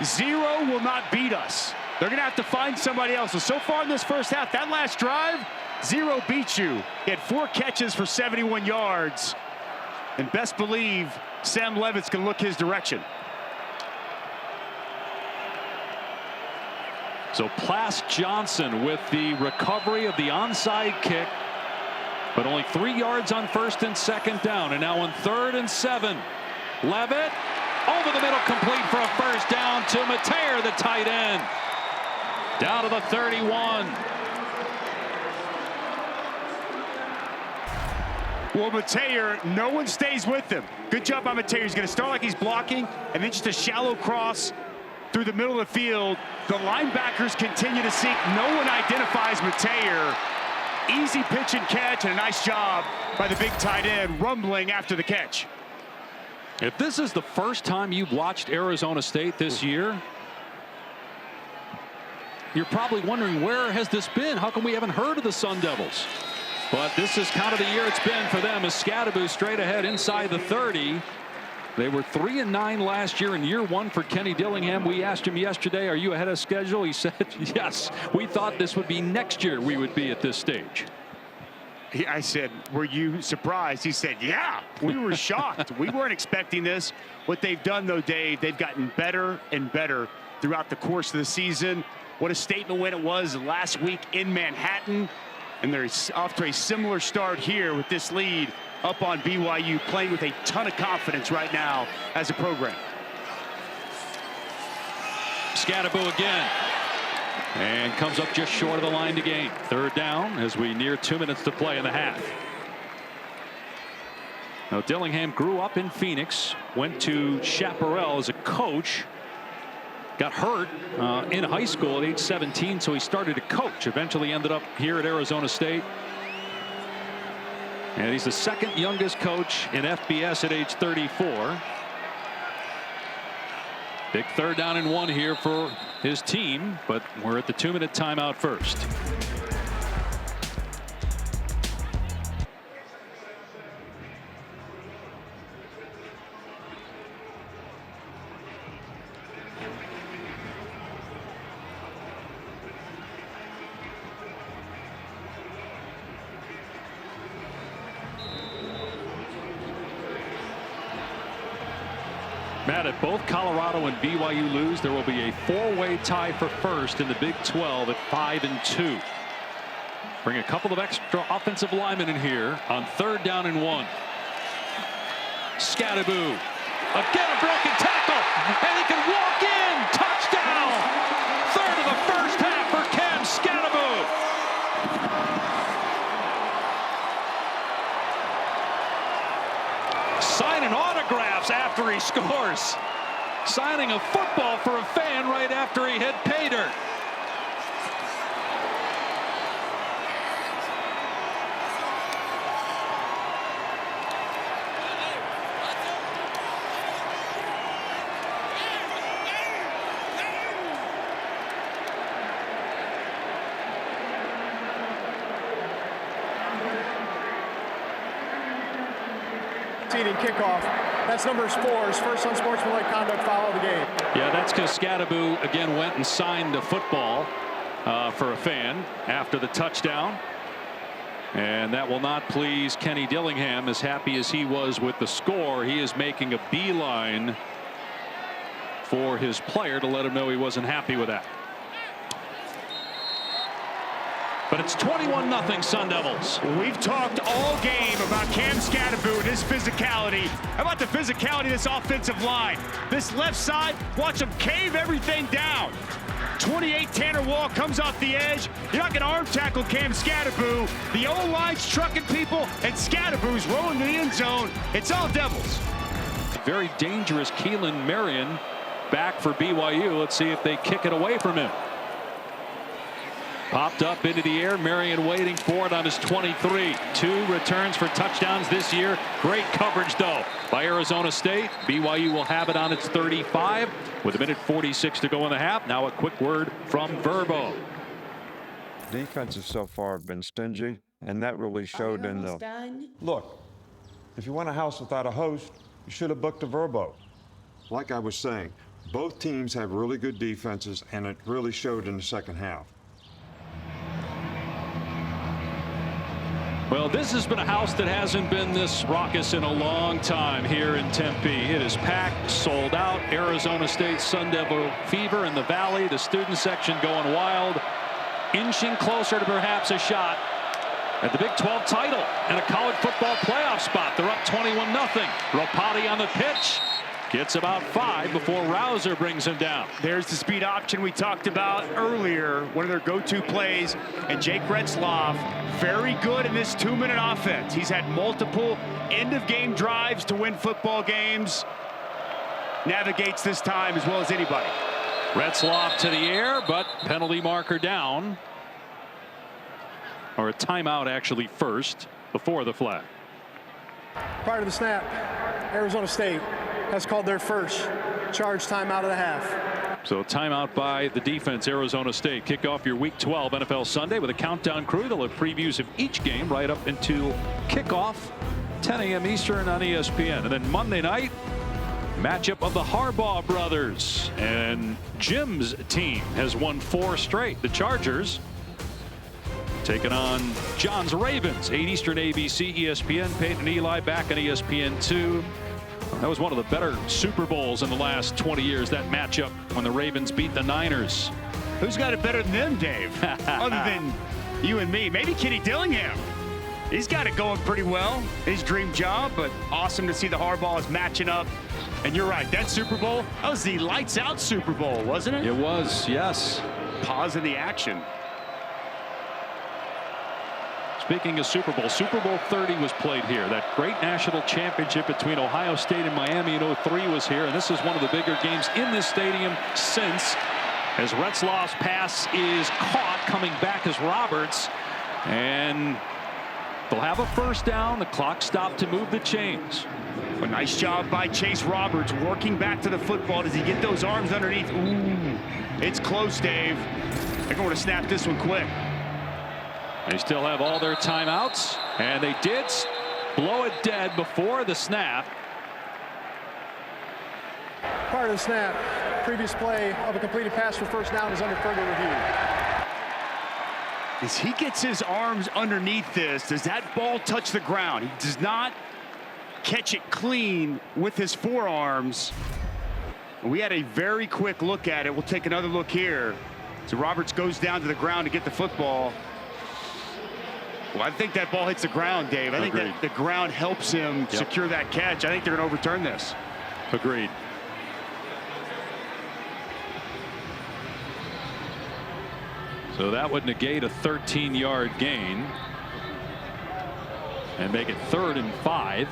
0 will not beat us. They're going to have to find somebody else. So far in this first half, that last drive, 0 beats you. He had 4 catches for 71 yards. And best believe Sam Levitt's going to look his direction. So Plas Johnson with the recovery of the onside kick, but only 3 yards on first and second down, and now on 3rd and 7. Levitt over the middle, complete for a first down to Mateer, the tight end, down to the 31. Well, Mateer, no one stays with him. Good job by Mateer. He's going to start like he's blocking, and then just a shallow cross through the middle of the field. The linebackers continue to seek. No one identifies Mateer. Easy pitch and catch, and a nice job by the big tight end, rumbling after the catch. If this is the first time you've watched Arizona State this year, you're probably wondering, where has this been? How come we haven't heard of the Sun Devils? But this is kind of the year it's been for them, as Scadaboo straight ahead inside the 30. They were 3-9 last year in year 1 for Kenny Dillingham. We asked him yesterday, are you ahead of schedule? He said, yes. We thought this would be next year we would be at this stage. I said, were you surprised? He said, yeah, we were shocked. We weren't expecting this. What they've done, though, Dave, they've gotten better and better throughout the course of the season. What a statement win it was last week in Manhattan. And they're off to a similar start here with this lead up on BYU, playing with a ton of confidence right now as a program. Scadaboo again. And comes up just short of the line to gain. 3rd down as we near 2 minutes to play in the half. Now Dillingham grew up in Phoenix, went to Chaparral as a coach. got hurt in high school at age 17, so he started to coach. Eventually ended up here at Arizona State. And he's the second youngest coach in FBS at age 34. Big 3rd down and 1 here for his team, but we're at the 2-minute timeout first. Matt, if both Colorado and BYU lose, there will be a 4-way tie for first in the Big 12 at 5-2. Bring a couple of extra offensive linemen in here on 3rd down and 1. Scadaboo. Again a broken tackle, and he can walk in. Touchdown. 3rd of the first half for Cam Scadaboo. Signing autographs after he scores. Signing a football for a fan right after he hit pay dirt. Kickoff. That's number 4's first unsportsmanlike conduct foul of the game. Yeah, that's because Scadaboo again went and signed a football for a fan after the touchdown. And that will not please Kenny Dillingham. As happy as he was with the score, he is making a beeline for his player to let him know he wasn't happy with that. But it's 21-0 Sun Devils. We've talked all game about Cam Scadaboo and his physicality. How about the physicality of this offensive line? This left side, watch him cave everything down. 28 Tanner Wall comes off the edge. You're not going to arm tackle Cam Scadaboo. The O-line's trucking people, and Scadaboo's rolling to the end zone. It's all Devils. Very dangerous Keelan Marion back for BYU. Let's see if they kick it away from him. Popped up into the air. Marion waiting for it on his 23. 2 returns for touchdowns this year. Great coverage, though, by Arizona State. BYU will have it on its 35 with 1:46 to go in the half. Now a quick word from Verbo. Defenses so far have been stingy, and that really showed in the... Look, if you want a house without a host, you should have booked a Verbo. Like I was saying, both teams have really good defenses, and it really showed in the second half. Well, this has been a house that hasn't been this raucous in a long time here in Tempe. It is packed, sold out. Arizona State Sun Devil fever in the valley. The student section going wild, inching closer to perhaps a shot at the Big 12 title and a college football playoff spot. They're up 21-0. Ropati on the pitch. Gets about 5 before Rouser brings him down. There's the speed option we talked about earlier, one of their go-to plays. And Jake Retzloff, very good in this 2-minute offense. He's had multiple end-of-game drives to win football games. Navigates this time as well as anybody. Retzloff to the air, but penalty marker down. Or a timeout actually first before the flag. Prior to the snap, Arizona State has called their first charge timeout of the half. So timeout by the defense, Arizona State. Kick off your Week 12 NFL Sunday with a countdown crew. They'll have previews of each game right up until kickoff, 10 a.m. Eastern on ESPN. And then Monday night, matchup of the Harbaugh brothers. And Jim's team has won 4 straight. The Chargers taking on John's Ravens. 8 Eastern, ABC, ESPN. Peyton and Eli back on ESPN2. That was one of the better Super Bowls in the last 20 years, that matchup when the Ravens beat the Niners. Who's got it better than them, Dave? Other than you and me. Maybe Kenny Dillingham. He's got it going pretty well. His dream job, but awesome to see the Harbaughs matching up. And you're right, that Super Bowl, that was the lights out Super Bowl, wasn't it? It was, yes. Pause in the action. speaking of Super Bowl 30 was played here. That great national championship between Ohio State and Miami in '03 was here, and this is one of the bigger games in this stadium since, as Retzloff's pass is caught coming back as Roberts, and they'll have a first down. The clock stopped to move the chains. A nice job by Chase Roberts working back to the football. Does he get those arms underneath? Ooh, it's close, Dave. They're going to snap this one quick. They still have all their timeouts, and they did blow it dead before the snap. Part of the snap, previous play of a completed pass for first down is under further review. As he gets his arms underneath this, does that ball touch the ground? He does not catch it clean with his forearms. We had a very quick look at it. We'll take another look here. So Roberts goes down to the ground to get the football. Well, I think that ball hits the ground, Dave. I think that the ground helps him secure that catch. I think they're going to overturn this. Agreed. So that would negate a 13-yard gain and make it 3rd and 5.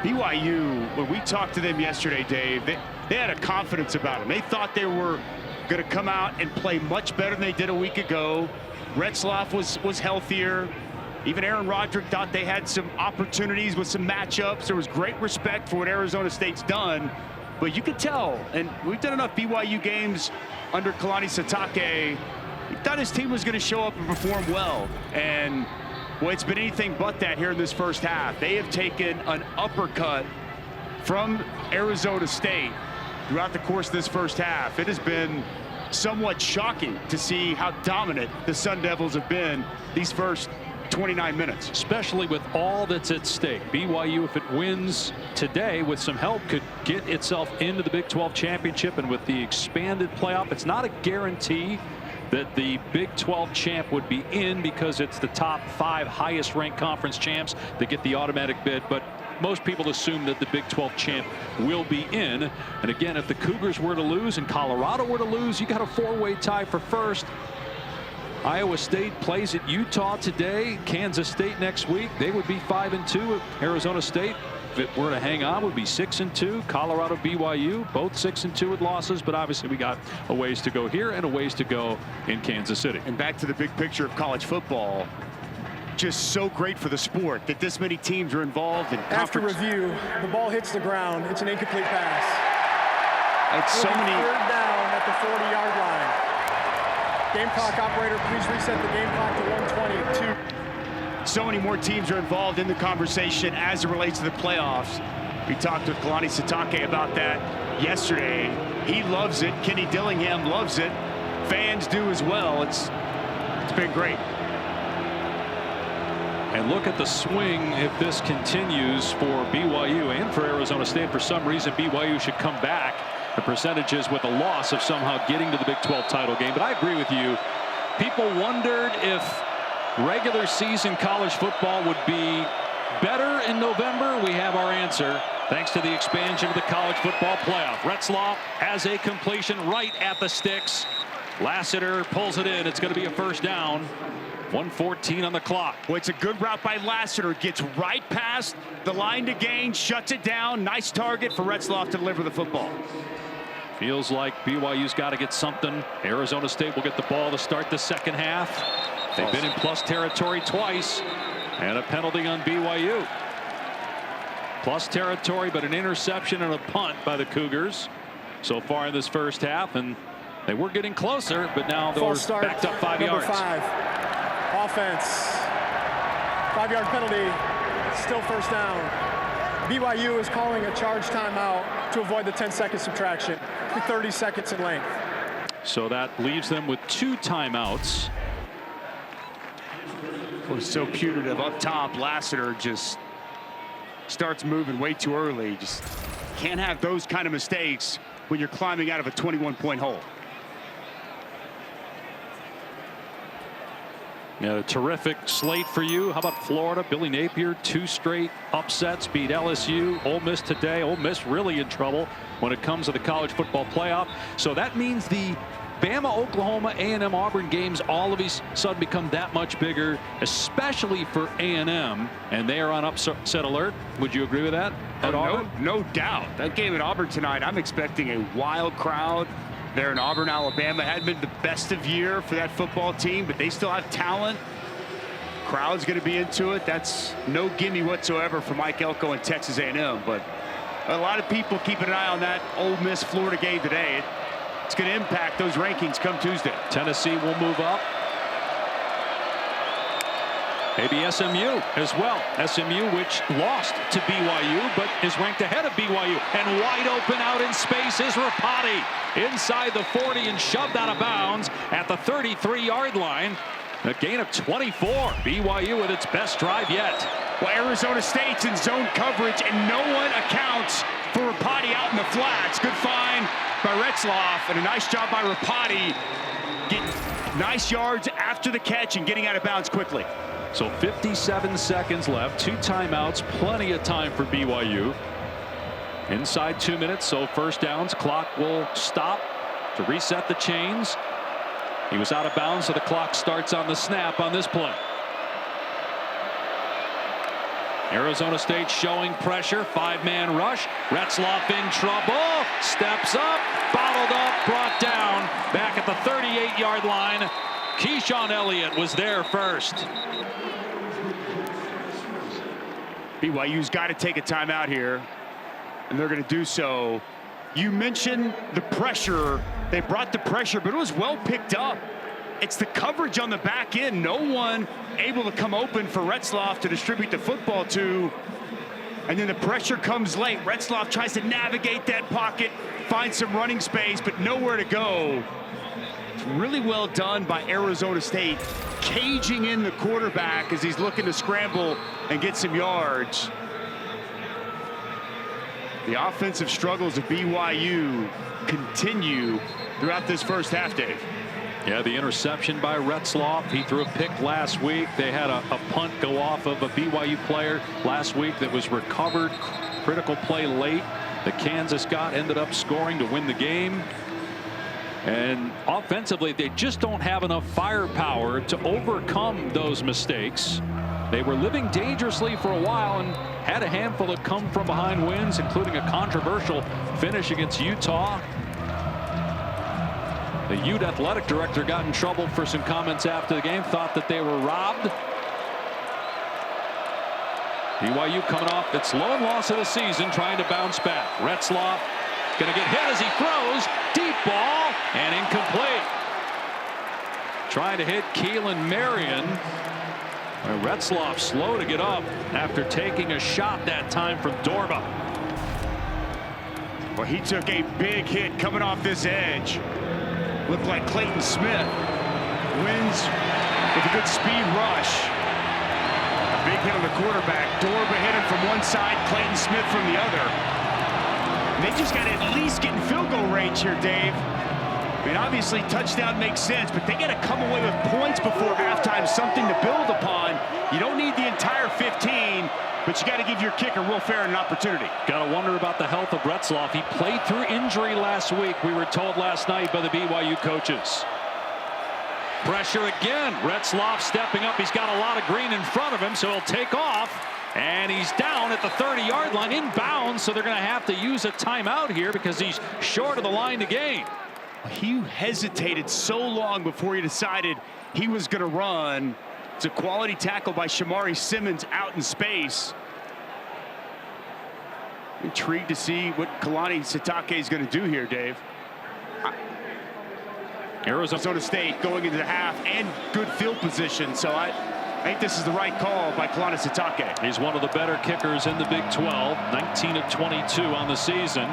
BYU, when we talked to them yesterday, Dave, they had a confidence about them. They thought they were going to come out and play much better than they did a week ago. Retzloff was healthier. Even Aaron Roderick thought they had some opportunities with some matchups. There was great respect for what Arizona State's done. But you could tell, and we've done enough BYU games under Kalani Sitake, he thought his team was going to show up and perform well. And well, it's been anything but that here in this first half. They have taken an uppercut from Arizona State throughout the course of this first half. It has been somewhat shocking to see how dominant the Sun Devils have been these first 29 minutes. Especially with all that's at stake. BYU, if it wins today with some help, could get itself into the Big 12 championship, and with the expanded playoff, it's not a guarantee that the Big 12 champ would be in, because it's the top 5 highest ranked conference champs that get the automatic bid. But most people assume that the Big 12 champ will be in. And again, if the Cougars were to lose and Colorado were to lose, you got a 4-way tie for first. Iowa State plays at Utah today. Kansas State next week. They would be 5-2. Arizona State, if it were to hang on, would be 6-2. Colorado, BYU, both 6-2 with losses, but obviously we got a ways to go here and a ways to go in Kansas City. And back to the big picture of college football, just so great for the sport that this many teams are involved in After conference. review, the ball hits the ground. It's an incomplete pass. It's so many. 3rd down at the 40-yard line. Game clock operator, please reset the game clock to 1:22. So many more teams are involved in the conversation as it relates to the playoffs. We talked with Kalani Sitake about that yesterday. He loves it. Kenny Dillingham loves it. Fans do as well. It's been great. And look at the swing if this continues for BYU and for Arizona State. For some reason, BYU should come back. The percentages with a loss of somehow getting to the Big 12 title game. But I agree with you. People wondered if regular season college football would be better in November. We have our answer thanks to the expansion of the college football playoff. Retzloff has a completion right at the sticks. Lassiter pulls it in. It's going to be a first down. 1:14 on the clock. Well, it's a good route by Lassiter. Gets right past the line to gain, shuts it down. Nice target for Retzloff to deliver the football. Feels like BYU's got to get something. Arizona State will get the ball to start the second half. They've been in plus territory twice, and a penalty on BYU. Plus territory, but an interception and a punt by the Cougars so far in this first half, and they were getting closer, but now they're backed up 5 yards. Number 5, offense, 5-yard penalty, still first down. BYU is calling a charge timeout to avoid the 10-second subtraction, 30 seconds in length. So that leaves them with 2 timeouts. It was so punitive up top. Lassiter just starts moving way too early. Just can't have those kind of mistakes when you're climbing out of a 21-point hole. A terrific slate for you. How about Florida? Billy Napier, 2 straight upsets, beat LSU. Ole Miss today. Ole Miss really in trouble when it comes to the college football playoff. So that means the Bama, Oklahoma, A&M, Auburn games all of a sudden become that much bigger, especially for A&M, and they are on upset alert. Would you agree with that? No doubt. That game at Auburn tonight, I'm expecting a wild crowd there in Auburn, Alabama. Hadn't been the best of year for that football team, but they still have talent. Crowd's going to be into it. That's no gimme whatsoever for Mike Elko and Texas A&M, but a lot of people keeping an eye on that Ole Miss Florida game today. It's going to impact those rankings come Tuesday. Tennessee will move up. Maybe SMU as well. SMU, which lost to BYU, but is ranked ahead of BYU. And wide open out in space is Rapati. Inside the 40 and shoved out of bounds at the 33-yard line. A gain of 24. BYU with its best drive yet. Well, Arizona State's in zone coverage, and no one accounts for Rapati out in the flats. Good find by Retzloff, and a nice job by Rapati getting nice yards after the catch and getting out of bounds quickly. So 57 seconds left, 2 timeouts, plenty of time for BYU. Inside 2 minutes, so first downs. Clock will stop to reset the chains. He was out of bounds, so the clock starts on the snap on this play. Arizona State showing pressure, 5-man rush. Retzloff in trouble, steps up, bottled up, brought down, back at the 38-yard line. Keyshawn Elliott was there first. BYU's got to take a timeout here, and they're going to do so. You mentioned the pressure. They brought the pressure, but it was well picked up. It's the coverage on the back end. No one able to come open for Retzloff to distribute the football to. And then the pressure comes late. Retzloff tries to navigate that pocket, find some running space, but nowhere to go. It's really well done by Arizona State, caging in the quarterback as he's looking to scramble and get some yards. The offensive struggles of BYU continue throughout this first half, Dave. Yeah, the interception by Retzloff. He threw a pick last week. They had a punt go off of a BYU player last week that was recovered. Critical play late. The Kansas got ended up scoring to win the game. And offensively, they just don't have enough firepower to overcome those mistakes. They were living dangerously for a while and had a handful of come from behind wins, including a controversial finish against Utah. The Ute athletic director got in trouble for some comments after the game, thought that they were robbed. BYU coming off its lone loss of the season, trying to bounce back. Retzloff going to get hit as he throws. Deep ball and incomplete. Trying to hit Keelan Marion. Retzloff slow to get up after taking a shot that time from Dorba. Well, he took a big hit coming off this edge. Looked like Clayton Smith wins with a good speed rush. A big hit on the quarterback. Dorba hit him from one side, Clayton Smith from the other. And they just got to at least get in field goal range here, Dave. I mean, obviously, touchdown makes sense, but they got to come away with points before halftime, something to build upon. You don't need the entire 15, but you got to give your kicker, Will Ferrin, an opportunity. Got to wonder about the health of Retzloff. He played through injury last week, we were told last night by the BYU coaches. Pressure again. Retzloff stepping up. He's got a lot of green in front of him, so he'll take off. And he's down at the 30-yard line, inbounds, so they're going to have to use a timeout here because he's short of the line to gain. He hesitated so long before he decided he was going to run. It's a quality tackle by Shamari Simmons out in space. Intrigued to see what Kalani Sitake is going to do here, Dave. Arizona State going into the half and good field position, so I think this is the right call by Kalani Sitake. He's one of the better kickers in the Big 12, 19 of 22 on the season.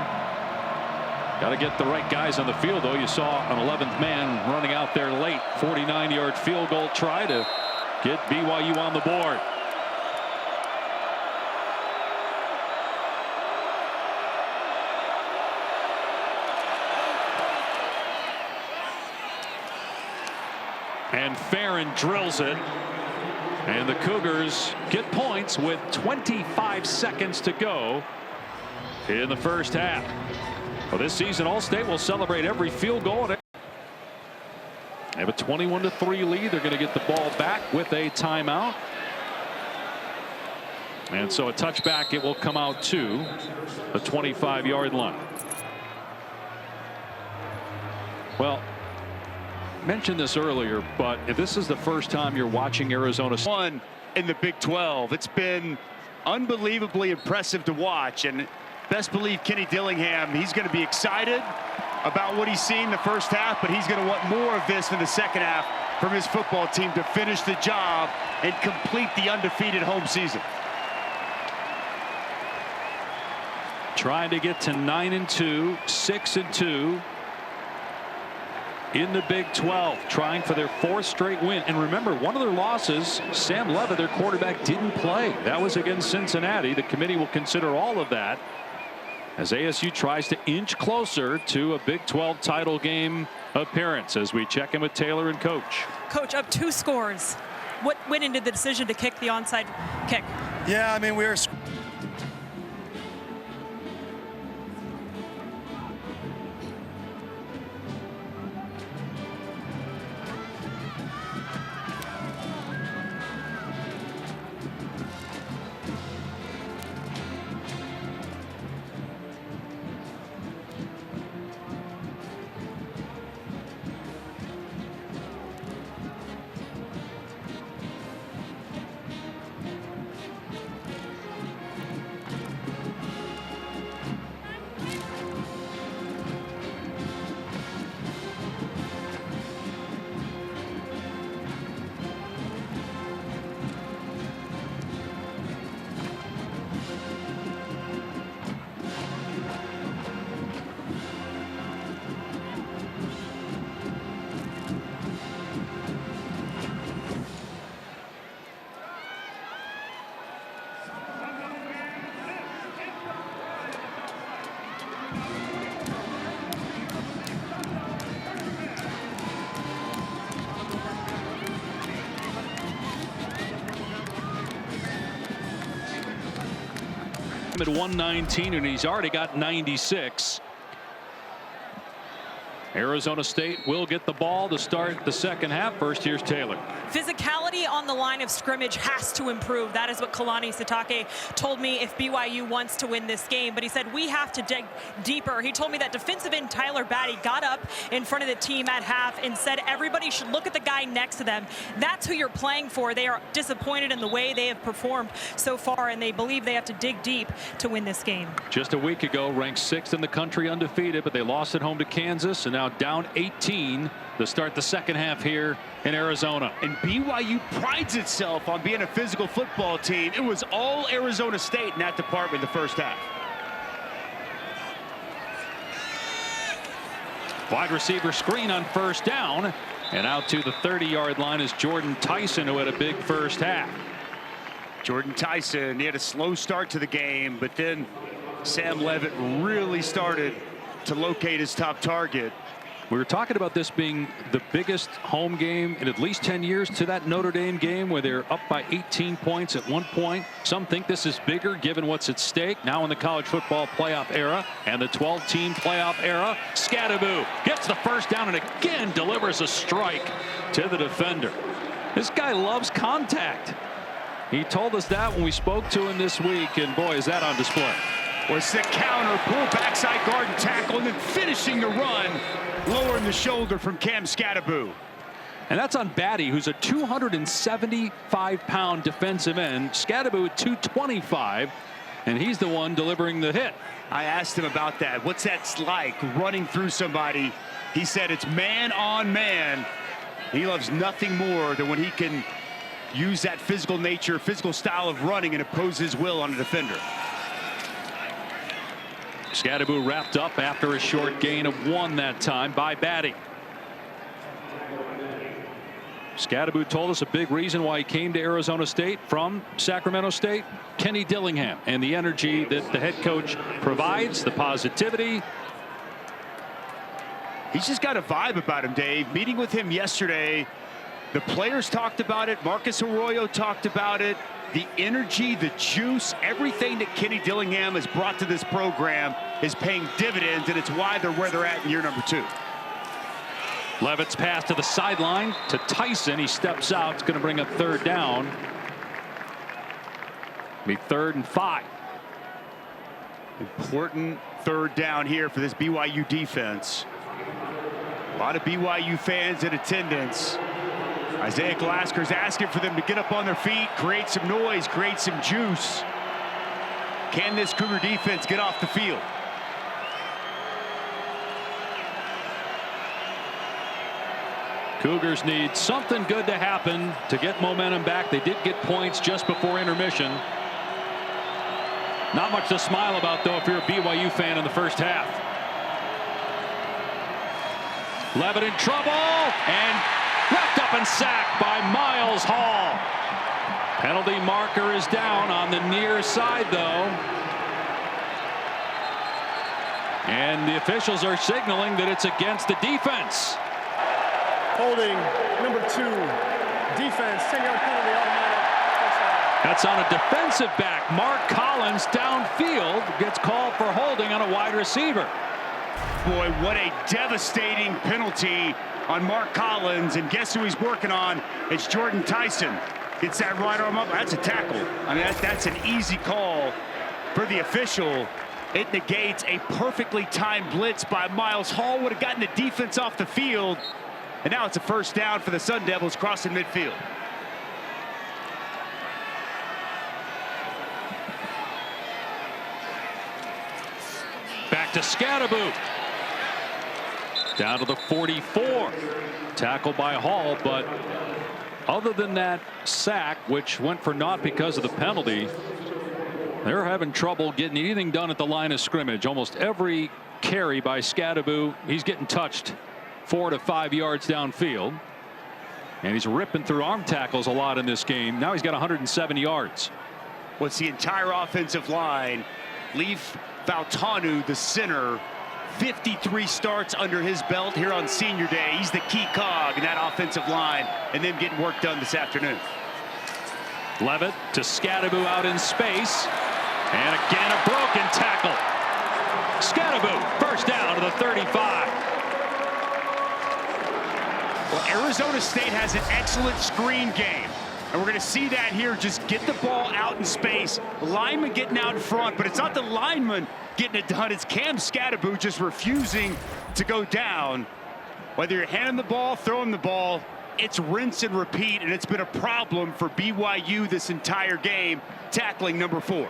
Got to get the right guys on the field, though. You saw an 11th man running out there late. 49-yard field goal try to get BYU on the board. And Farron drills it. And the Cougars get points with 25 seconds to go in the first half. Well, this season, All-State will celebrate every field goal. They have a 21-3 lead. They're going to get the ball back with a timeout. And so a touchback, it will come out to the 25-yard line. Well, mentioned this earlier, but if this is the first time you're watching Arizona One in the Big 12, it's been unbelievably impressive to watch, and best believe Kenny Dillingham, he's going to be excited about what he's seen the first half, but he's going to want more of this in the second half from his football team to finish the job and complete the undefeated home season. Trying to get to 9-2, 6-2 in the Big 12, trying for their 4th straight win. And remember, one of their losses, Sam Levitt, their quarterback, didn't play. That was against Cincinnati. The committee will consider all of that as ASU tries to inch closer to a Big 12 title game appearance. As we check in with Taylor and Coach. Coach, up 2 scores. What went into the decision to kick the onside kick? Yeah, I mean, we were. At 119, and he's already got 96. Arizona State will get the ball to start the second half. First, here's Taylor. Physicality on the line of scrimmage has to improve. That is what Kalani Sitake told me if BYU wants to win this game. But he said we have to dig deeper. He told me that defensive end Tyler Batty got up in front of the team at half and said everybody should look at the guy next to them. That's who you're playing for. They are disappointed in the way they have performed so far, and they believe they have to dig deep to win this game. Just a week ago, ranked 6th in the country, undefeated, but they lost at home to Kansas, and now down 18 to start the second half here in Arizona. And BYU prides itself on being a physical football team. It was all Arizona State in that department the first half. Wide receiver screen on first down, and out to the 30-yard line is Jordan Tyson, who had a big first half. Jordan Tyson, he had a slow start to the game, but then Sam Levitt really started to locate his top target. We were talking about this being the biggest home game in at least 10 years to that Notre Dame game where they're up by 18 points at one point. Some think this is bigger given what's at stake now in the college football playoff era and the 12-team playoff era. Scadaboo gets the first down and again delivers a strike to the defender. This guy loves contact. He told us that when we spoke to him this week, and boy, is that on display. Was the counter, pull backside guard and tackle, and then finishing the run, lowering the shoulder from Cam Scadaboo. And that's on Batty, who's a 275-pound defensive end. Scadaboo at 225, and he's the one delivering the hit. I asked him about that. What's that like, running through somebody? He said it's man on man. He loves nothing more than when he can use that physical nature, physical style of running and impose his will on a defender. Scadaboo wrapped up after a short gain of 1 that time by Batty. Scadaboo told us a big reason why he came to Arizona State from Sacramento State. Kenny Dillingham and the energy that the head coach provides, the positivity. He's just got a vibe about him, Dave. Meeting with him yesterday, The players talked about it. Marcus Arroyo talked about it. The energy, the juice, everything that Kenny Dillingham has brought to this program is paying dividends, and it's why they're where they're at in year number 2. Levitt's pass to the sideline to Tyson. He steps out. It's going to bring up 3rd down. Be 3rd and 5. Important 3rd down here for this BYU defense. A lot of BYU fans in attendance. Isaiah Glasker's asking for them to get up on their feet, create some noise, create some juice. Can this Cougar defense get off the field? Cougars need something good to happen to get momentum back. They did get points just before intermission. Not much to smile about, though, if you're a BYU fan in the first half. Levitt in trouble, and wrapped up and sacked by Miles Hall. Penalty marker is down on the near side, though. And the officials are signaling that it's against the defense. Holding number 2, defense, 10-yard penalty, automatic. That's on a defensive back. Mark Collins downfield gets called for holding on a wide receiver. Boy, what a devastating penalty on Mark Collins, and guess who he's working on? It's Jordan Tyson. Gets that right arm up. That's a tackle. I mean, that's an easy call for the official. It negates a perfectly timed blitz by Miles Hall. Would have gotten the defense off the field, and now it's a 1st down for the Sun Devils crossing midfield. Back to Scadaboo. Down to the 44. Tackled by Hall, but other than that sack, which went for naught because of the penalty, they're having trouble getting anything done at the line of scrimmage. Almost every carry by Scadaboo, he's getting touched 4 to 5 yards downfield. And he's ripping through arm tackles a lot in this game. Now he's got 107 yards. What's the entire offensive line? Leaf Fautanu, the center, 53 starts under his belt here on senior day. He's the key cog in that offensive line, and them getting work done this afternoon. Levitt to Scadaboo out in space, and again a broken tackle. Scadaboo 1st down to the 35. Well, Arizona State has an excellent screen game, and we're going to see that here. Just get the ball out in space. Lineman getting out in front, but it's not the lineman getting it done. It's Cam Scadaboo just refusing to go down. Whether you're handing the ball, throwing the ball, it's rinse and repeat, and it's been a problem for BYU this entire game, tackling number 4.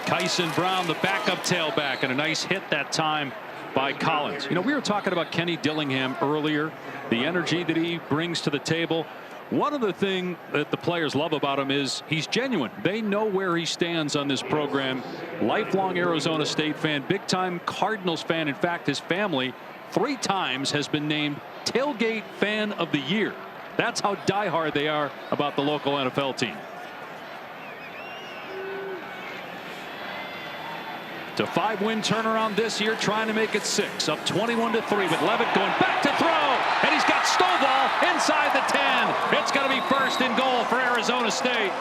Kyson Brown, the backup tailback, and a nice hit that time by Collins. You know, we were talking about Kenny Dillingham earlier, the energy that he brings to the table. One of the things that the players love about him is he's genuine. They know where he stands on this program. Lifelong Arizona State fan, big-time Cardinals fan. In fact, his family 3 times has been named Tailgate Fan of the Year. That's how diehard they are about the local NFL team. To 5-win turnaround this year, trying to make it 6, up 21-3, but Levitt going back to throw, and he's got Stovall inside the 10. It's going to be 1st and goal for Arizona State.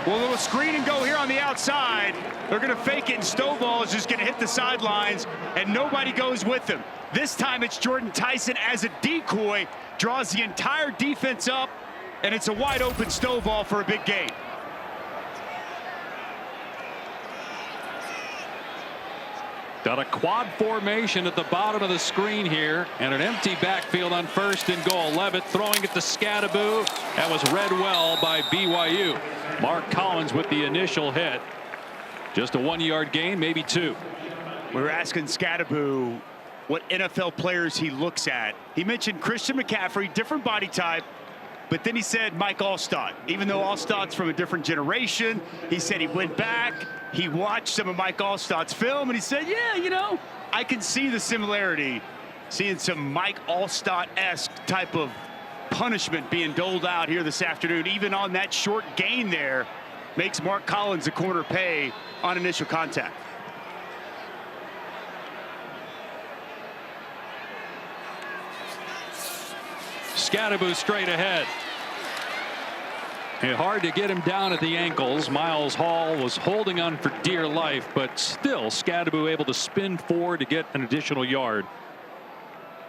Well, a little screen and go here on the outside. They're going to fake it, and Stovall is just going to hit the sidelines, and nobody goes with him. This time it's Jordan Tyson as a decoy, draws the entire defense up, and it's a wide open Stovall for a big gain. Got a quad formation at the bottom of the screen here, and an empty backfield on 1st and goal. Levitt throwing it to Scadaboo. That was read well by BYU. Mark Collins with the initial hit. Just a 1-yard gain, maybe 2. We were asking Scadaboo what NFL players he looks at. He mentioned Christian McCaffrey, different body type, but then he said Mike Allstott. Even though Allstott's from a different generation, he said he went back, he watched some of Mike Allstott's film, and he said, yeah, you know, I can see the similarity, seeing some Mike Allstott-esque type of punishment being doled out here this afternoon, even on that short gain there, makes Mark Collins, the corner, pay on initial contact. Scadaboo straight ahead. Hard to get him down at the ankles. Miles Hall was holding on for dear life, but still Scadaboo able to spin forward to get an additional yard.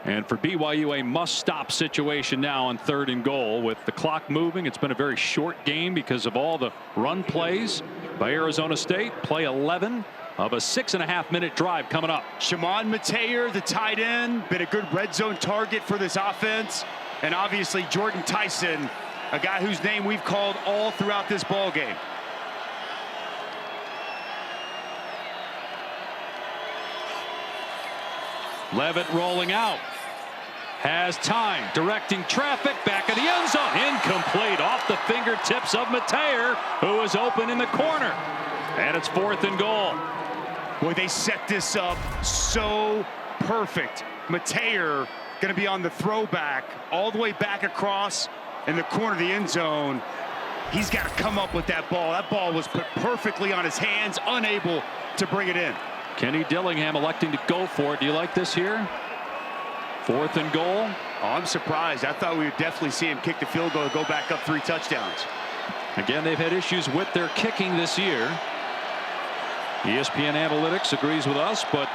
And for BYU, a must-stop situation now on 3rd and goal with the clock moving. It's been a very short game because of all the run plays by Arizona State. Play 11 of a 6.5-minute drive coming up. Shimon Mateer, the tight end, been a good red zone target for this offense. And obviously Jordan Tyson, a guy whose name we've called all throughout this ball game. Levitt rolling out. Has time, directing traffic back of the end zone. Incomplete, off the fingertips of Mateer, who is open in the corner. And it's 4th and goal. Boy, they set this up so perfect. Mateer going to be on the throwback all the way back across in the corner of the end zone. He's got to come up with that ball. That ball was put perfectly on his hands, unable to bring it in. Kenny Dillingham electing to go for it. Do you like this here? 4th and goal. Oh, I'm surprised. I thought we would definitely see him kick the field goal and go back up 3 touchdowns. Again, they've had issues with their kicking this year. ESPN Analytics agrees with us, but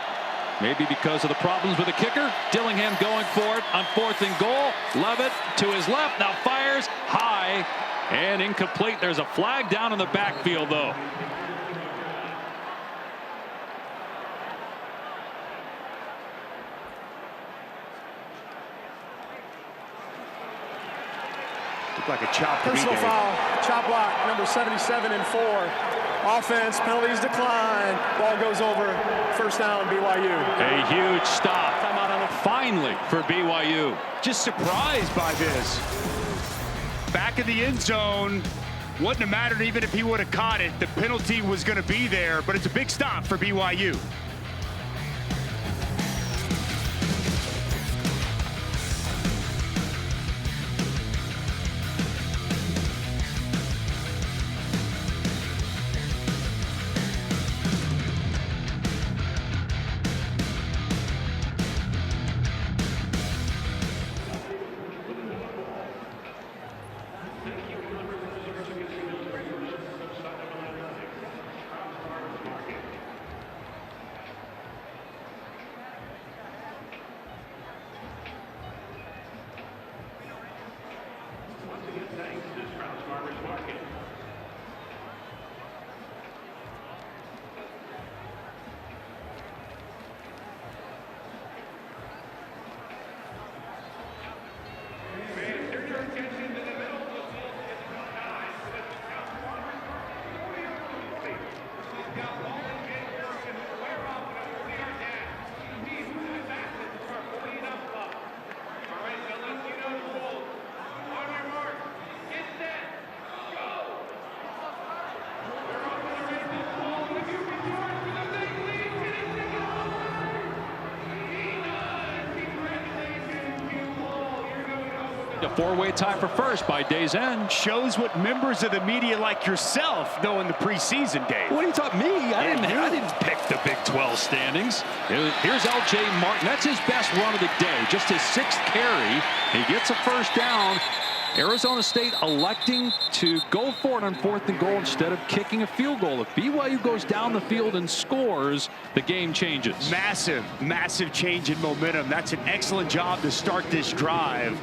maybe because of the problems with the kicker. Dillingham going for it on 4th and goal. Levitt to his left, now fires high and incomplete. There's a flag down in the backfield, though. Looked like a chop. Personal foul, chop block, number 77 and 4. Offense, penalties decline. Ball goes over. 1st down, BYU. A huge stop. Finally for BYU. Just surprised by this. Back in the end zone. Wouldn't have mattered even if he would have caught it. The penalty was going to be there, but it's a big stop for BYU. A 4-way tie for first by day's end. Shows what members of the media like yourself know in the preseason, Dave. What are you talking me? I didn't pick the Big 12 standings. Here's L.J. Martin. That's his best run of the day. Just his 6th carry. He gets a 1st down. Arizona State electing to go for it on 4th and goal instead of kicking a field goal. If BYU goes down the field and scores, the game changes. Massive change in momentum. That's an excellent job to start this drive.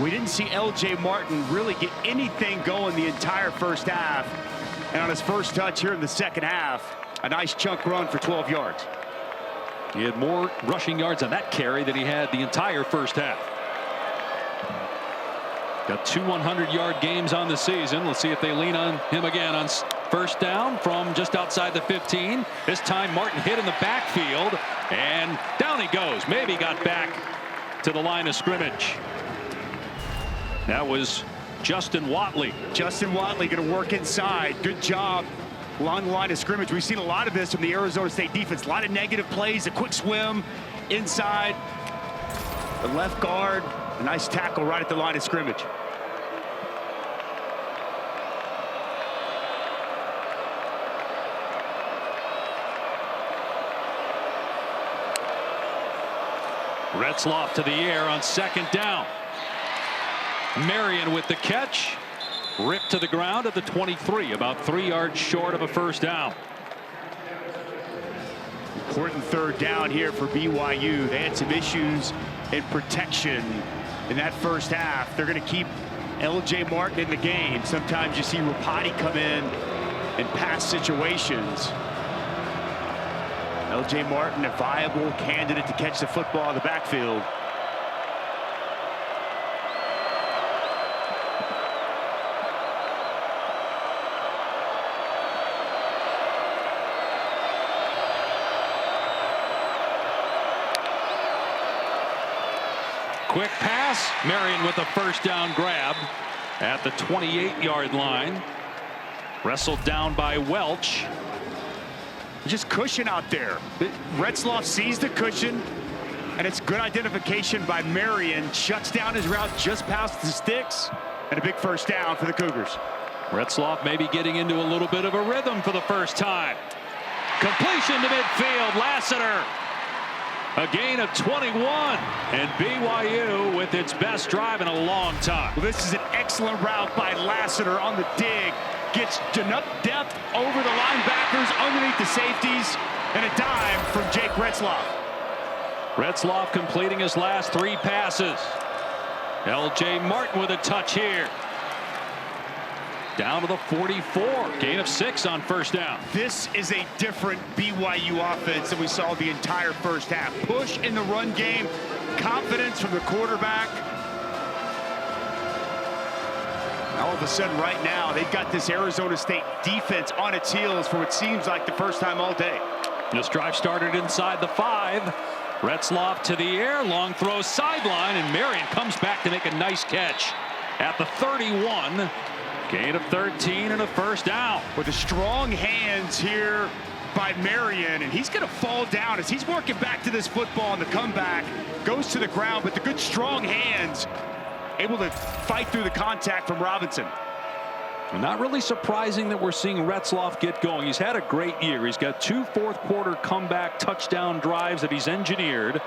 We didn't see L.J. Martin really get anything going the entire 1st half. And on his first touch here in the 2nd half, a nice chunk run for 12 yards. He had more rushing yards on that carry than he had the entire 1st half. Got 2 100-yard games on the season. Let's see if they lean on him again on 1st down from just outside the 15. This time Martin hit in the backfield, and down he goes. Maybe got back to the line of scrimmage. That was Justin Watley. Justin Watley going to work inside. Good job along the line of scrimmage. We've seen a lot of this from the Arizona State defense. A lot of negative plays, a quick swim inside. The left guard A nice tackle right at the line of scrimmage. Retzloff to the air on second down. Marion with the catch. Ripped to the ground at the 23, about 3 yards short of a first down. Important third down here for BYU. They had some issues in protection in that first half. They're going to keep LJ Martin in the game. Sometimes you see Rapati come in pass situations. LJ Martin, a viable candidate to catch the football in the backfield. Quick pass. Marion with a first down grab at the 28-yard line. Wrestled down by Welch. Just cushion out there. Retzloff sees the cushion, and it's good identification by Marion. Shuts down his route just past the sticks, and a big first down for the Cougars. Retzloff maybe getting into a little bit of a rhythm for the first time. Completion to midfield. Lassiter. A gain of 21, and BYU with its best drive in a long time. Well, this is an excellent route by Lassiter on the dig. Gets enough depth over the linebackers, underneath the safeties, and a dime from Jake Retzloff. Retzloff completing his last 3 passes. LJ Martin with a touch here. Down to the 44. Gain of 6 on first down. This is a different BYU offense than we saw the entire first half. Push in the run game, confidence from the quarterback. All of a sudden right now, they've got this Arizona State defense on its heels for what seems like the first time all day. This drive started inside the 5. Retzloff to the air, long throw sideline, and Marion comes back to make a nice catch at the 31. Gain of 13 and a first down. With the strong hands here by Marion, and he's going to fall down as he's working back to this football on the comeback. Goes to the ground, but the good strong hands able to fight through the contact from Robinson. Not really surprising that we're seeing Retzloff get going. He's had a great year. He's got 2 fourth-quarter comeback touchdown drives that he's engineered.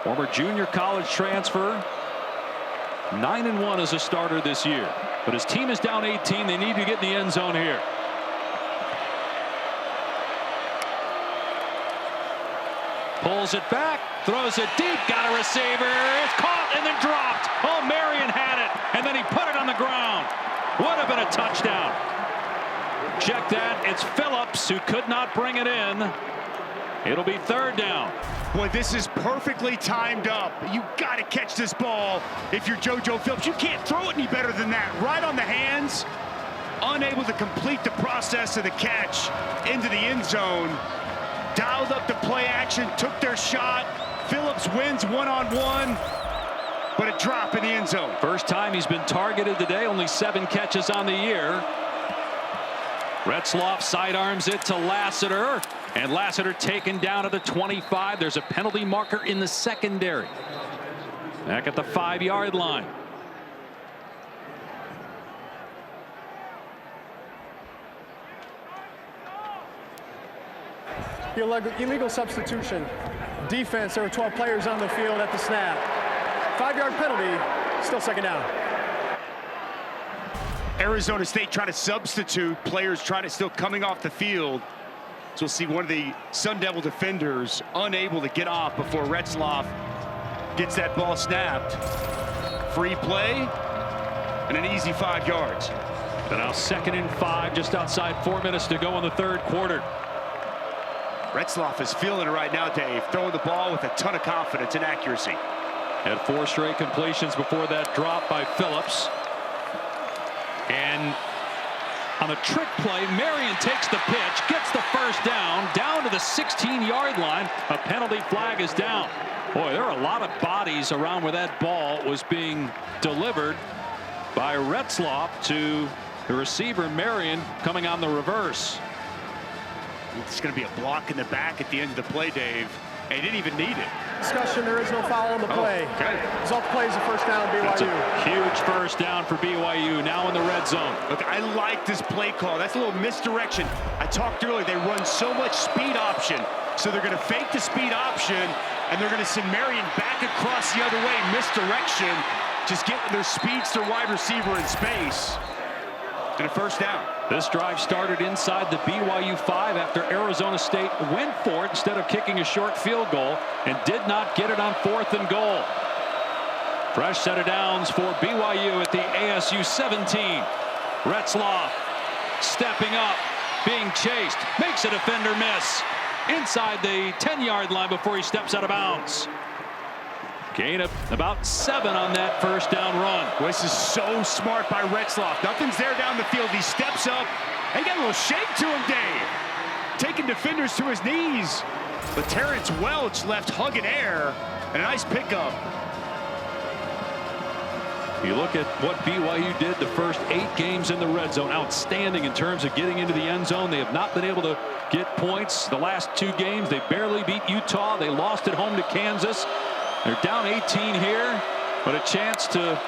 Former junior college transfer. 9-1 as a starter this year. But his team is down 18. They need to get in the end zone here. Pulls it back, throws it deep, got a receiver. It's caught and then dropped. Oh, Marion had it, and then he put it on the ground. Would have been a touchdown. Check that. It's Phillips who could not bring it in. It'll be third down. Boy, this is perfectly timed up. You got to catch this ball if you're JoJo Phillips. You can't throw it any better than that. Right on the hands. Unable to complete the process of the catch into the end zone. Dialed up the play action, took their shot. Phillips wins one-on-one, but a drop in the end zone. First time he's been targeted today. Only 7 catches on the year. Retzloff sidearms it to Lassiter, and Lassiter taken down at the 25. There's a penalty marker in the secondary. Back at the 5-yard line. Illegal substitution. Defense, there were 12 players on the field at the snap. 5-yard penalty, still second down. Arizona State trying to substitute, players trying to still coming off the field. So we'll see one of the Sun Devil defenders unable to get off before Retzloff gets that ball snapped. Free play and an easy 5 yards. But now 2nd and 5, just outside 4 minutes to go in the third quarter. Retzloff is feeling it right now, Dave. Throwing the ball with a ton of confidence and accuracy. Had 4 straight completions before that drop by Phillips. And on the trick play, Marion takes the pitch, gets the first down to the 16-yard line. A penalty flag is down. Boy, there are a lot of bodies around where that ball was being delivered by Retzloff to the receiver, Marion, coming on the reverse. It's going to be a block in the back at the end of the play, Dave. He didn't even need it. Discussion, there is no foul on the play. Okay. Result of the play is a first down, BYU. That's a huge first down for BYU, now in the red zone. Look, I like this play call. That's a little misdirection. I talked earlier, they run so much speed option. So they're going to fake the speed option, and they're going to send Marion back across the other way. Misdirection. Just get their speedster wide receiver in space. And a first down. This drive started inside the BYU 5 after Arizona State went for it instead of kicking a short field goal and did not get it on 4th and goal. Fresh set of downs for BYU at the ASU 17. Retzloff stepping up, being chased, makes a defender miss inside the 10-yard line before he steps out of bounds. Gain of about 7 on that first down run. Well, this is so smart by Retzloff. Nothing's there down the field. He steps up and got a little shake to him, Dave. Taking defenders to his knees. But Terrence Welch left hugging air, and a nice pickup. You look at what BYU did the first 8 games in the red zone. Outstanding in terms of getting into the end zone. They have not been able to get points the last 2 games. They barely beat Utah. They lost at home to Kansas. They're down 18 here, but a chance to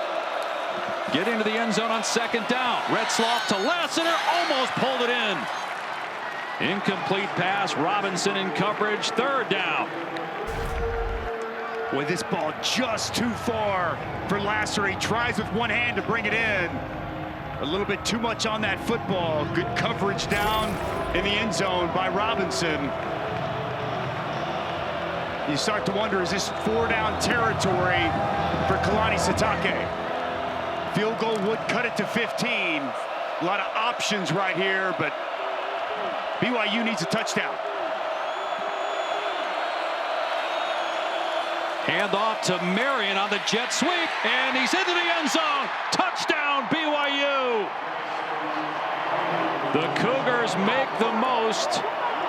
get into the end zone on 2nd down. Retzloff to Lassiter, almost pulled it in. Incomplete pass, Robinson in coverage, 3rd down. With this ball just too far for Lassiter. He tries with one hand to bring it in. A little bit too much on that football. Good coverage down in the end zone by Robinson. You start to wonder, is this 4-down territory for Kalani Sitake? Field goal would cut it to 15. A lot of options right here, but BYU needs a touchdown. Hand off to Marion on the jet sweep, and he's into the end zone. Touchdown, BYU. The Cougars make the most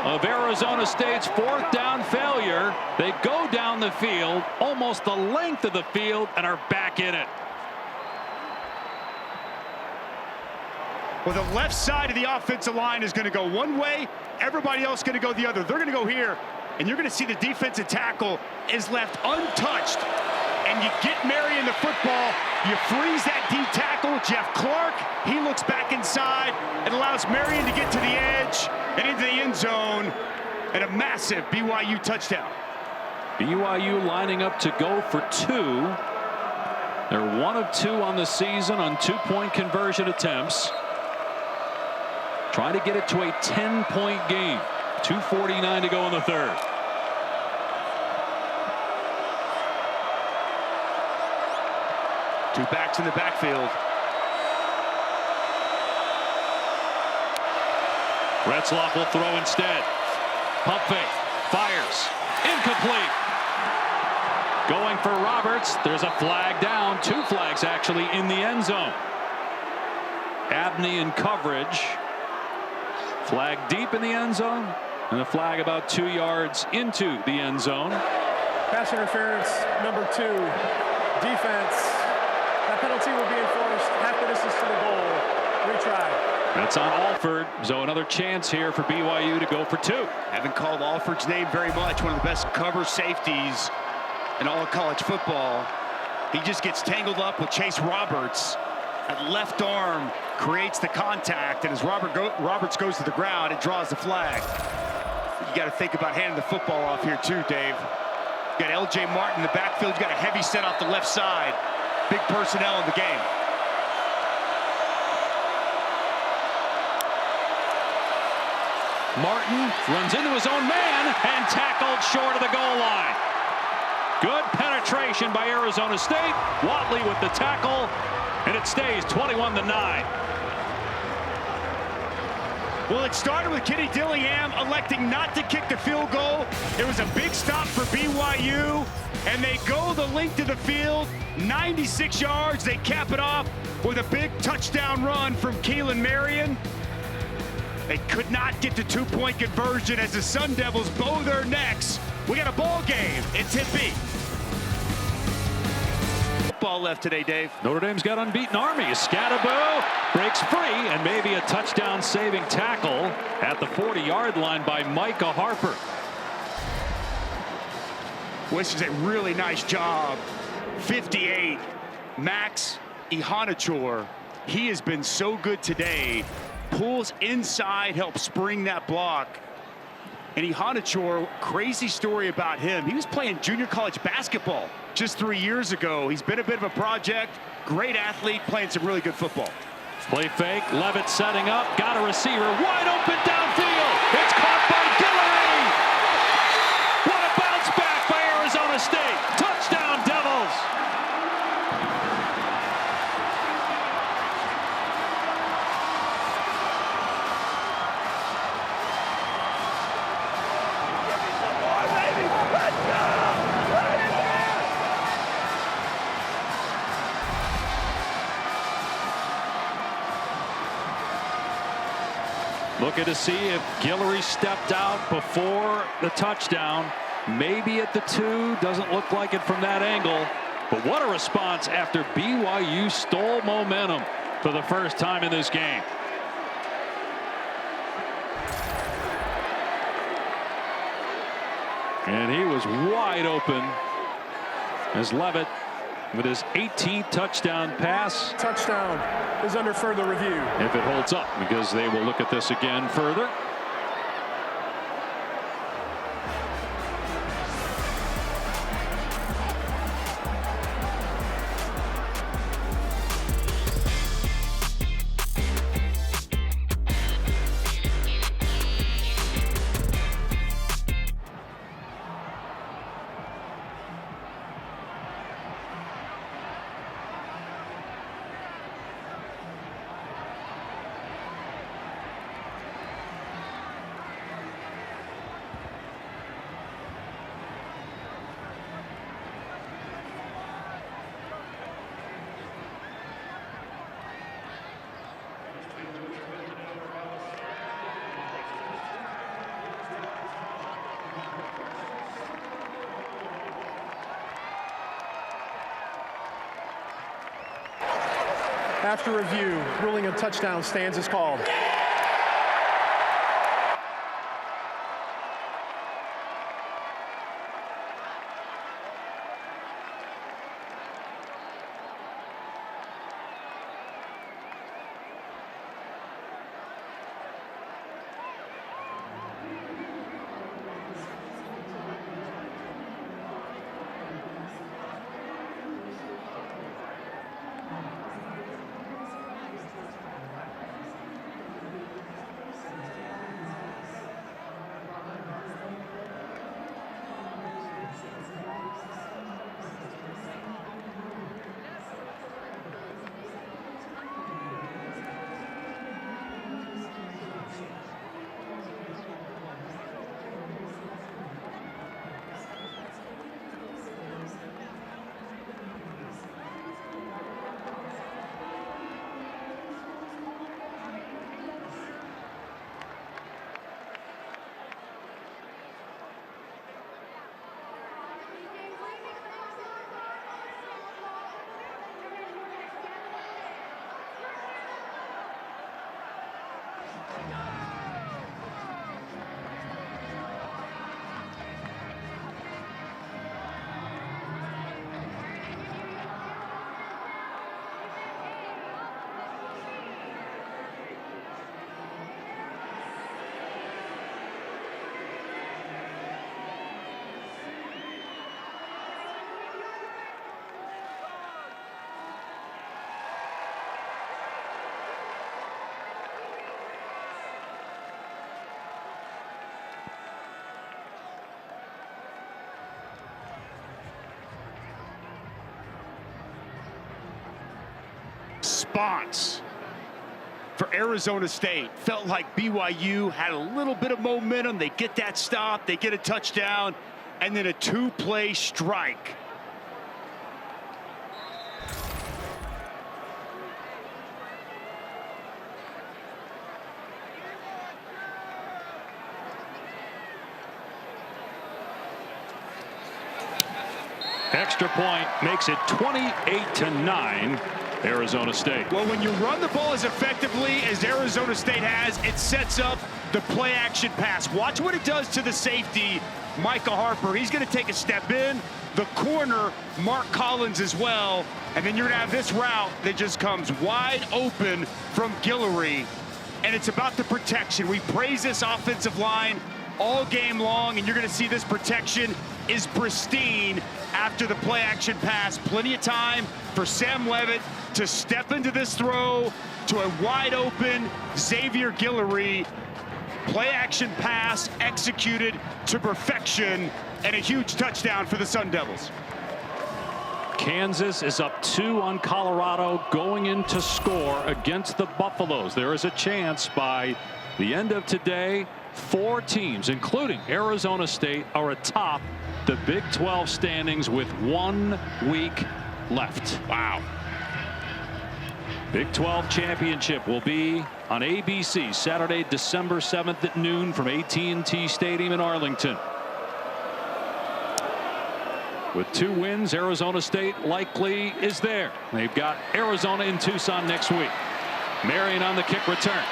of Arizona State's 4th down failure. They go down the field, almost the length of the field, and are back in it. Well, the left side of the offensive line is going to go one way. Everybody else going to go the other. They're going to go here, and you're going to see the defensive tackle is left untouched. And you get Marion the football. You freeze that D tackle, Jeff Clark. He looks back inside. It allows Marion to get to the edge and into the end zone. And a massive BYU touchdown. BYU lining up to go for 2. They're 1 of 2 on the season on 2-point conversion attempts. Trying to get it to a 10-point game. 2:49 to go in the 3rd. Two backs in the backfield. Retzloff will throw instead. Pump fake. Fires. Incomplete. Going for Roberts. There's a flag down. 2 flags actually in the end zone. Abney in coverage. Flag deep in the end zone. And a flag about 2 yards into the end zone. Pass interference, number 2. Defense. That penalty will be enforced. Half the distance to the goal. Retry. That's on Alford. So another chance here for BYU to go for 2. Haven't called Alford's name very much. One of the best cover safeties in all of college football. He just gets tangled up with Chase Roberts. That left arm creates the contact, and as Roberts goes to the ground, it draws the flag. You got to think about handing the football off here too, Dave. You got L.J. Martin in the backfield. You got a heavy set off the left side. Big personnel in the game. Martin runs into his own man and tackled short of the goal line. Good penetration by Arizona State. Watley with the tackle, and it stays 21-9. Well, it started with Kenny Dillingham electing not to kick the field goal. It was a big stop for BYU, and they go the length of the field, 96 yards. They cap it off with a big touchdown run from Keelan Marion. They could not get the 2-point conversion as the Sun Devils bow their necks. We got a ball game. It's hit B. Ball left today, Dave. Notre Dame's got unbeaten Army. Scadaboo breaks free, and maybe a touchdown saving tackle at the 40-yard line by Micah Harper. This is a really nice job. 58, Max Ihanachor. He has been so good today. Pulls inside, helps spring that block. And Ihanachor, crazy story about him. He was playing junior college basketball just 3 years ago. He's been a bit of a project. Great athlete, playing some really good football. Play fake, Levitt setting up, got a receiver, wide open downfield. It's caught by Guillory. What a bounce back by Arizona State. Touchdown, Devils. Looking to see if Guillory stepped out before the touchdown. Maybe at the 2. Doesn't look like it from that angle. But what a response after BYU stole momentum for the first time in this game. And he was wide open as Levitt with his 18th touchdown pass. Touchdown is under further review. If it holds up, because they will look at this again further. After review, ruling a touchdown stands as called. Response for Arizona State. Felt like BYU had a little bit of momentum. They get that stop, they get a touchdown, and then a 2-play strike. Extra point makes it 28-9. Arizona State. Well, when you run the ball as effectively as Arizona State has, it sets up the play action pass. Watch what it does to the safety, Micah Harper. He's going to take a step in. The corner, Mark Collins as well. And then you're going to have this route that just comes wide open from Guillory. And it's about the protection. We praise this offensive line all game long, and you're going to see this protection is pristine after the play action pass. Plenty of time for Sam Levitt to step into this throw to a wide open Xavier Guillory. Play action pass executed to perfection, and a huge touchdown for the Sun Devils. Kansas is up 2 on Colorado going into score against the Buffaloes. There is a chance by the end of today, 4 teams, including Arizona State, are atop the Big 12 standings with 1 week left. Wow. Big 12 championship will be on ABC Saturday, December 7th at noon from AT&T Stadium in Arlington. With 2 wins, Arizona State likely is there. They've got Arizona in Tucson next week. Marion on the kick return.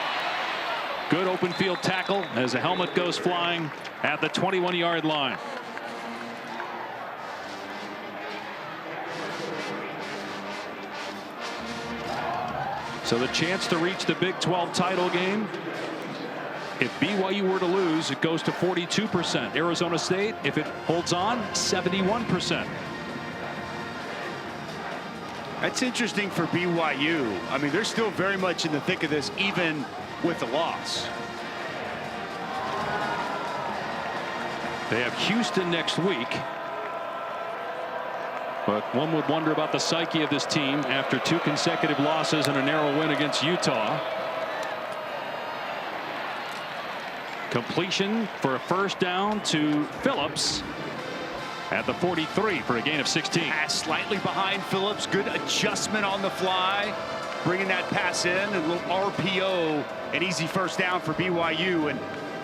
Good open field tackle as a helmet goes flying at the 21-yard line. So the chance to reach the Big 12 title game. If BYU were to lose, it goes to 42%. Arizona State, if it holds on, 71%. That's interesting for BYU. I mean, they're still very much in the thick of this, even with the loss. They have Houston next week. But one would wonder about the psyche of this team after 2 consecutive losses and a narrow win against Utah. Completion for a first down to Phillips at the 43 for a gain of 16. Pass slightly behind Phillips. Good adjustment on the fly. Bringing that pass in. A little RPO. An easy first down for BYU. And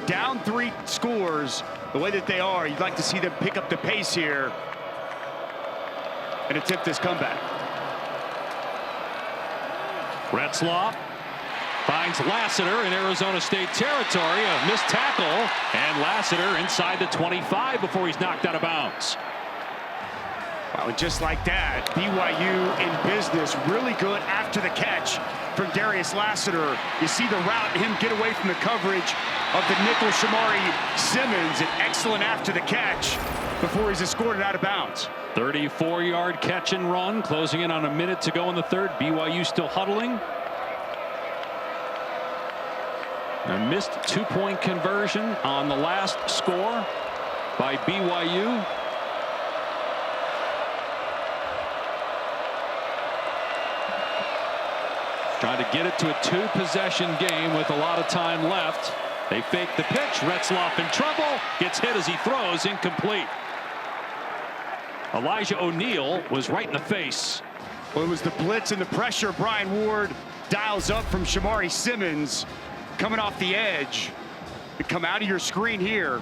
down 3 scores the way that they are, you'd like to see them pick up the pace here and attempt this comeback. Retzlaff finds Lassiter in Arizona State territory. A missed tackle, and Lassiter inside the 25 before he's knocked out of bounds. Wow, and just like that, BYU in business. Really good after the catch from Darius Lassiter. You see the route, him get away from the coverage of the nickel Shamari Simmons. An excellent after the catch before he's escorted out of bounds. 34-yard catch and run, closing in on a minute to go in the third. BYU still huddling. A missed 2-point conversion on the last score by BYU. Trying to get it to a 2-possession game with a lot of time left. They fake the pitch. Retzlaff in trouble. Gets hit as he throws. Incomplete. Elijah O'Neal was right in the face. Well, it was the blitz and the pressure. Brian Ward dials up from Shamari Simmons coming off the edge. To come out of your screen here.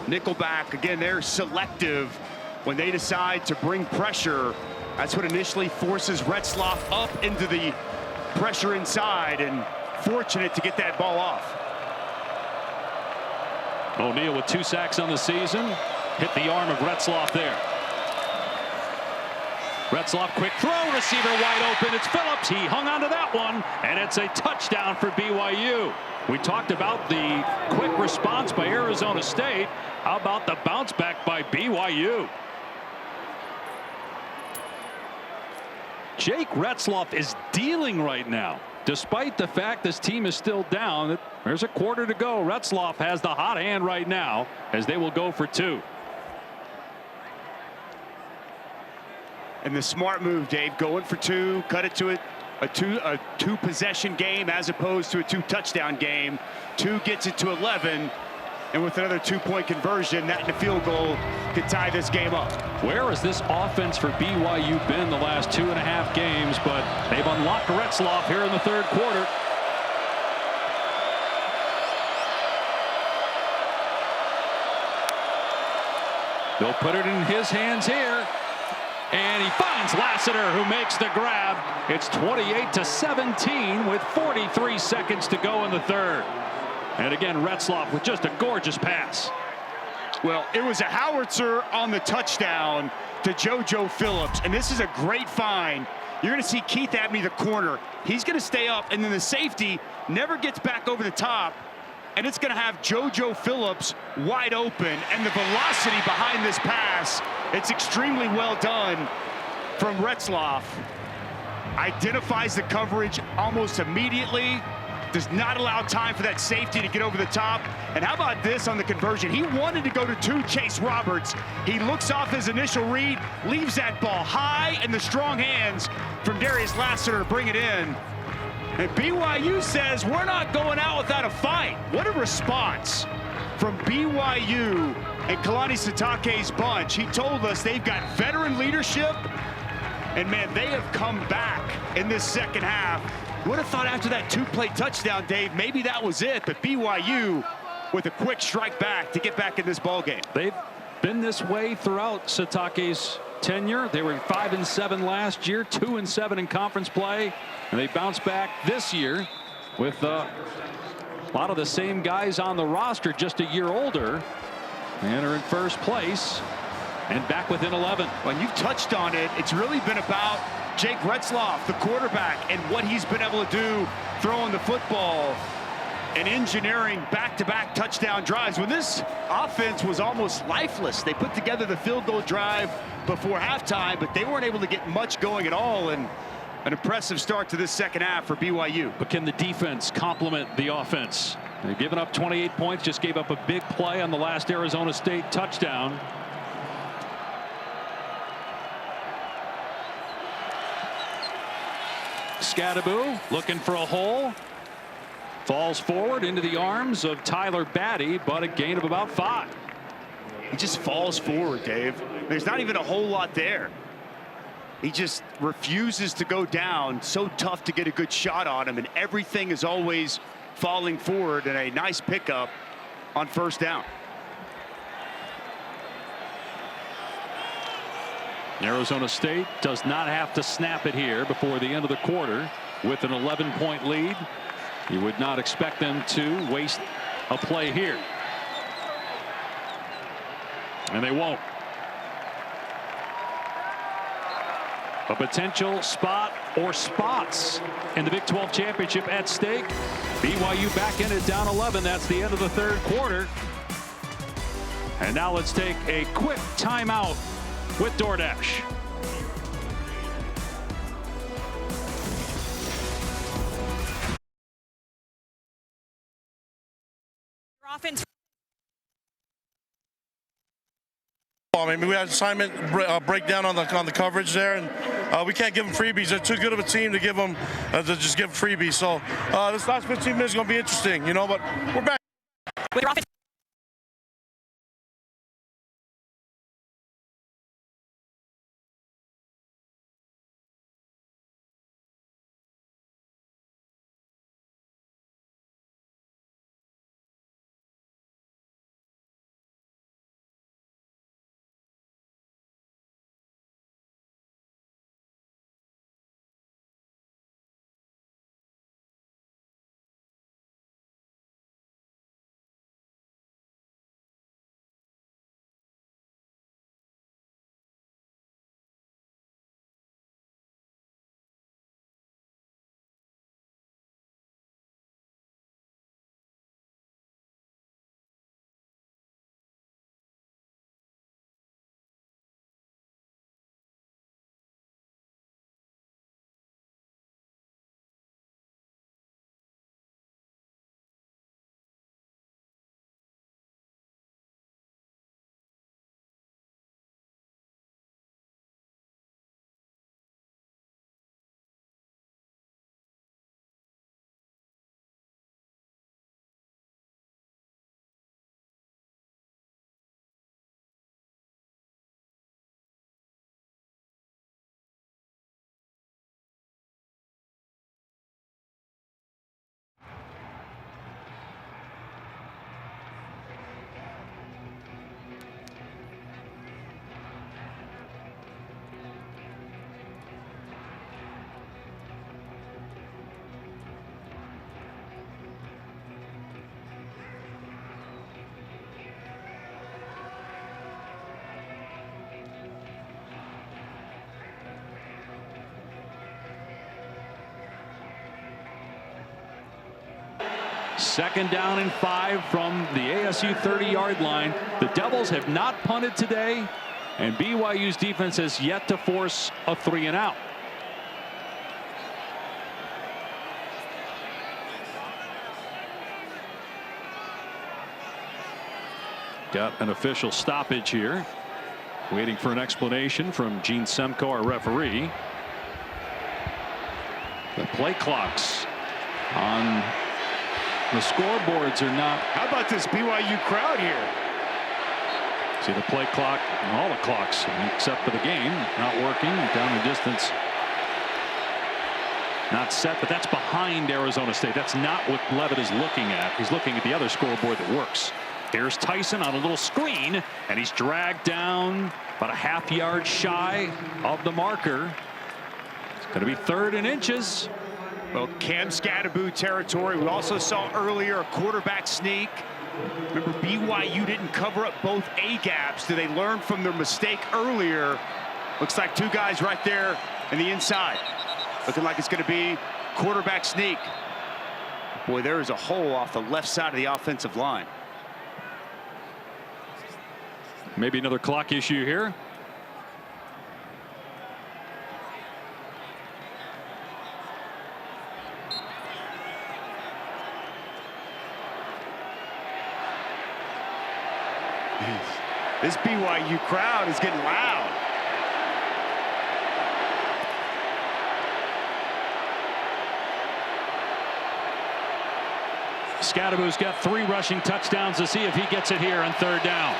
Nickelback, again, they're selective when they decide to bring pressure. That's what initially forces Retzlaff up into the pressure inside, and fortunate to get that ball off. O'Neal with 2 sacks on the season. Hit the arm of Retzlaff there. Retzlaff, quick throw, receiver wide open. It's Phillips. He hung on to that one, and it's a touchdown for BYU. We talked about the quick response by Arizona State. How about the bounce back by BYU? Jake Retzlaff is dealing right now. Despite the fact this team is still down, there's a quarter to go. Retzlaff has the hot hand right now as they will go for 2. And the smart move, Dave, going for 2, cut it to a 2-possession game as opposed to a 2-touchdown game. 2 gets it to 11. And with another 2-point conversion, that and a field goal could tie this game up. Where has this offense for BYU been the last 2.5 games? But they've unlocked Retzlaff here in the third quarter. They'll put it in his hands here. And he finds Lassiter, who makes the grab. It's 28-17 with 43 seconds to go in the third. And again, Retzloff with just a gorgeous pass. Well, it was a howitzer on the touchdown to JoJo Phillips, and this is a great find. You're going to see Keith Abney, the corner. He's going to stay up, and then the safety never gets back over the top, and it's going to have JoJo Phillips wide open, and the velocity behind this pass, it's extremely well done from Retzloff. Identifies the coverage almost immediately, does not allow time for that safety to get over the top. And how about this on the conversion? He wanted to go to 2 Chase Roberts. He looks off his initial read, leaves that ball high in the strong hands from Darius Lassiter to bring it in. And BYU says, we're not going out without a fight. What a response from BYU and Kalani Sitake's bunch. He told us they've got veteran leadership, and man, they have come back in this second half. Would have thought after that 2-play touchdown, Dave, maybe that was it, but BYU with a quick strike back to get back in this ball game. They've been this way throughout Sitake's tenure. They were 5-7 last year, 2-7 in conference play, and they bounced back this year with a lot of the same guys on the roster, just a year older, and are in first place and back within 11. When you've touched on it, it's really been about Jake Retzloff, the quarterback, and what he's been able to do throwing the football and engineering back-to-back touchdown drives. When this offense was almost lifeless, they put together the field goal drive before halftime, but they weren't able to get much going at all, and an impressive start to this second half for BYU. But can the defense complement the offense? They've given up 28 points, just gave up a big play on the last Arizona State touchdown. Scadaboo looking for a hole. Falls forward into the arms of Tyler Batty, but a gain of about 5. He just falls forward, Dave. There's not even a whole lot there. He just refuses to go down. So tough to get a good shot on him, and everything is always falling forward, and a nice pickup on first down. Arizona State does not have to snap it here before the end of the quarter with an 11-point lead. You would not expect them to waste a play here. And they won't. A potential spot or spots in the Big 12 championship at stake. BYU back in it, down 11. That's the end of the third quarter. And now let's take a quick timeout with DoorDash. Offense. I mean, we had assignment breakdown on the coverage there, and we can't give them freebies. They're too good of a team to give them to just give freebies. So this last 15 minutes is going to be interesting, you know. But we're back. With your offense. 2nd down and 5 from the ASU 30-yard line. The Devils have not punted today, and BYU's defense has yet to force a 3-and-out. Got an official stoppage here. Waiting for an explanation from Gene Semko, our referee. The play clocks on the scoreboards are not. How about this BYU crowd here? See the play clock, all the clocks except for the game not working. Down the distance. Not set, but that's behind Arizona State. That's not what Levitt is looking at. He's looking at the other scoreboard that works. Here's Tyson on a little screen, and he's dragged down about a half-yard shy of the marker. It's going to be 3rd and inches. Well, Cam Scadaboo territory. We also saw earlier a quarterback sneak. Remember, BYU didn't cover up both A-gaps. Did they learn from their mistake earlier? Looks like 2 guys right there in the inside. Looking like it's going to be quarterback sneak. Boy, there is a hole off the left side of the offensive line. Maybe another clock issue here. This BYU crowd is getting loud. Scadaboo's got 3 rushing touchdowns to see if he gets it here on 3rd down.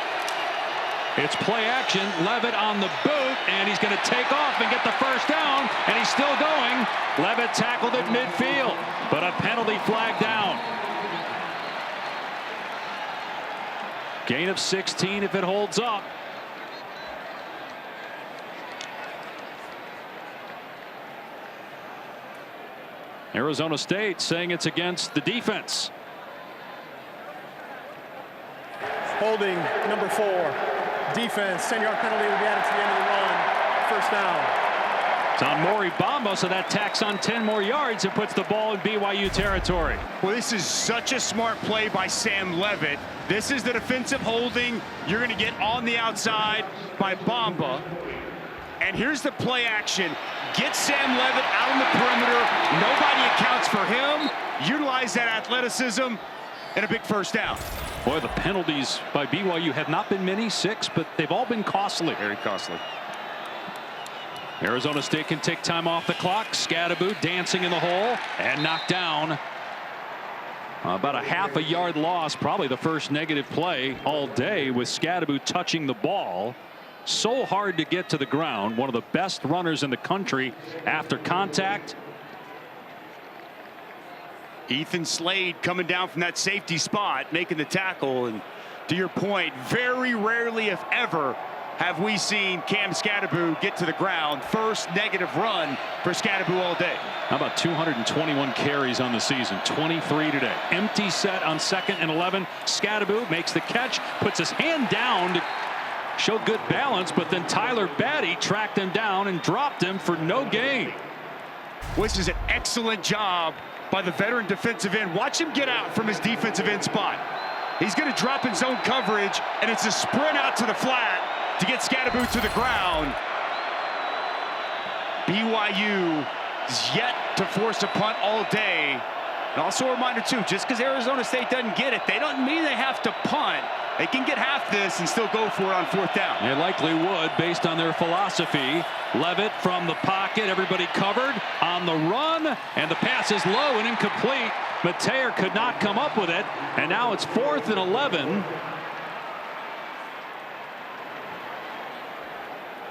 It's play action. Levitt on the boot, and he's going to take off and get the 1st down, and he's still going. Levitt tackled at midfield, but a penalty flag down. Gain of 16 if it holds up. Arizona State saying it's against the defense. Holding number 4. Defense, 10-yard penalty will be added to the end of the run. 1st down. It's on Maury Bamba, so that tacks on 10 more yards and puts the ball in BYU territory. Well, this is such a smart play by Sam Levitt. This is the defensive holding. You're going to get on the outside by Bamba. And here's the play action. Get Sam Levitt out on the perimeter. Nobody accounts for him. Utilize that athleticism and a big 1st down. Boy, the penalties by BYU have not been many, 6, but they've all been costly. Very costly. Arizona State can take time off the clock. Scadaboo dancing in the hole and knocked down. About a half-a-yard loss, probably the first negative play all day with Scadaboo touching the ball. So hard to get to the ground. One of the best runners in the country after contact. Ethan Slade coming down from that safety spot, making the tackle. And to your point, very rarely, if ever, have we seen Cam Scadaboo get to the ground. First negative run for Scadaboo all day. How about 221 carries on the season? 23 today. Empty set on 2nd and 11. Scadaboo makes the catch, puts his hand down to show good balance, but then Tyler Batty tracked him down and dropped him for no gain. Which is an excellent job by the veteran defensive end. Watch him get out from his defensive end spot. He's going to drop in zone coverage, and it's a sprint out to the flat to get Scadaboo to the ground. BYU is yet to force a punt all day. And also a reminder, too, just because Arizona State doesn't get it, they don't mean they have to punt. They can get half this and still go for it on 4th down. They likely would, based on their philosophy. Levitt from the pocket, everybody covered on the run, and the pass is low and incomplete. Mateer could not come up with it, and now it's 4th and 11.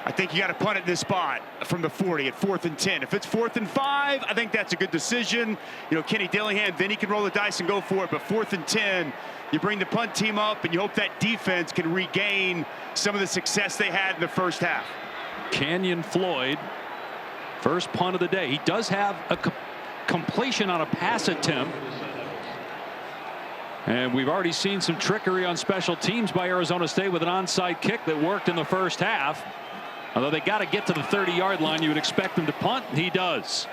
I think you got to punt at this spot from the 40 at 4th and 10. If it's 4th and 5, I think that's a good decision. You know, Kenny Dillingham, then he can roll the dice and go for it. But 4th and 10, you bring the punt team up, and you hope that defense can regain some of the success they had in the first half. Canyon Floyd, first punt of the day. He does have a completion on a pass attempt. And we've already seen some trickery on special teams by Arizona State with an onside kick that worked in the first half. Although they got to get to the 30-yard line, you would expect him to punt. He does.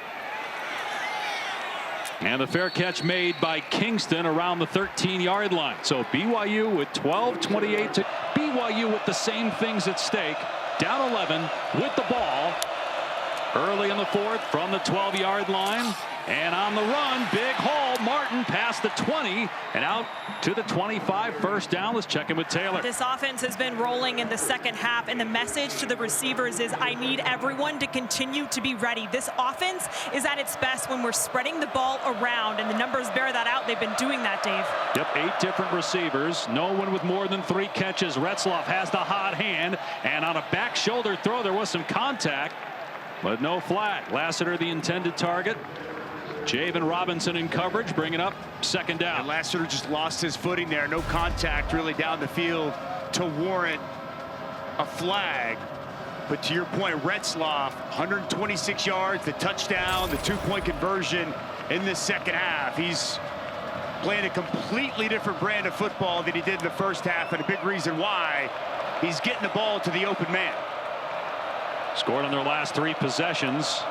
And the fair catch made by Kingston around the 13-yard line. So BYU with 12:28 to BYU with the same things at stake. Down 11 with the ball early in the fourth from the 12-yard line. And on the run, big haul. Martin past the 20 and out to the 25. First down. Let's check in with Taylor. This offense has been rolling in the second half, and the message to the receivers is I need everyone to continue to be ready. This offense is at its best when we're spreading the ball around, and the numbers bear that out. They've been doing that, Dave. Yep, 8 different receivers. No one with more than 3 catches. Retzloff has the hot hand, and on a back shoulder throw, there was some contact, but no flag. Lassiter, the intended target. Javen Robinson in coverage, bringing up second down. And Lassiter just lost his footing there. No contact really down the field to warrant a flag. But to your point, Retzloff, 126 yards, the touchdown, the 2-point conversion in this second half. He's playing a completely different brand of football than he did in the first half, and a big reason why he's getting the ball to the open man. Scored on their last 3 possessions.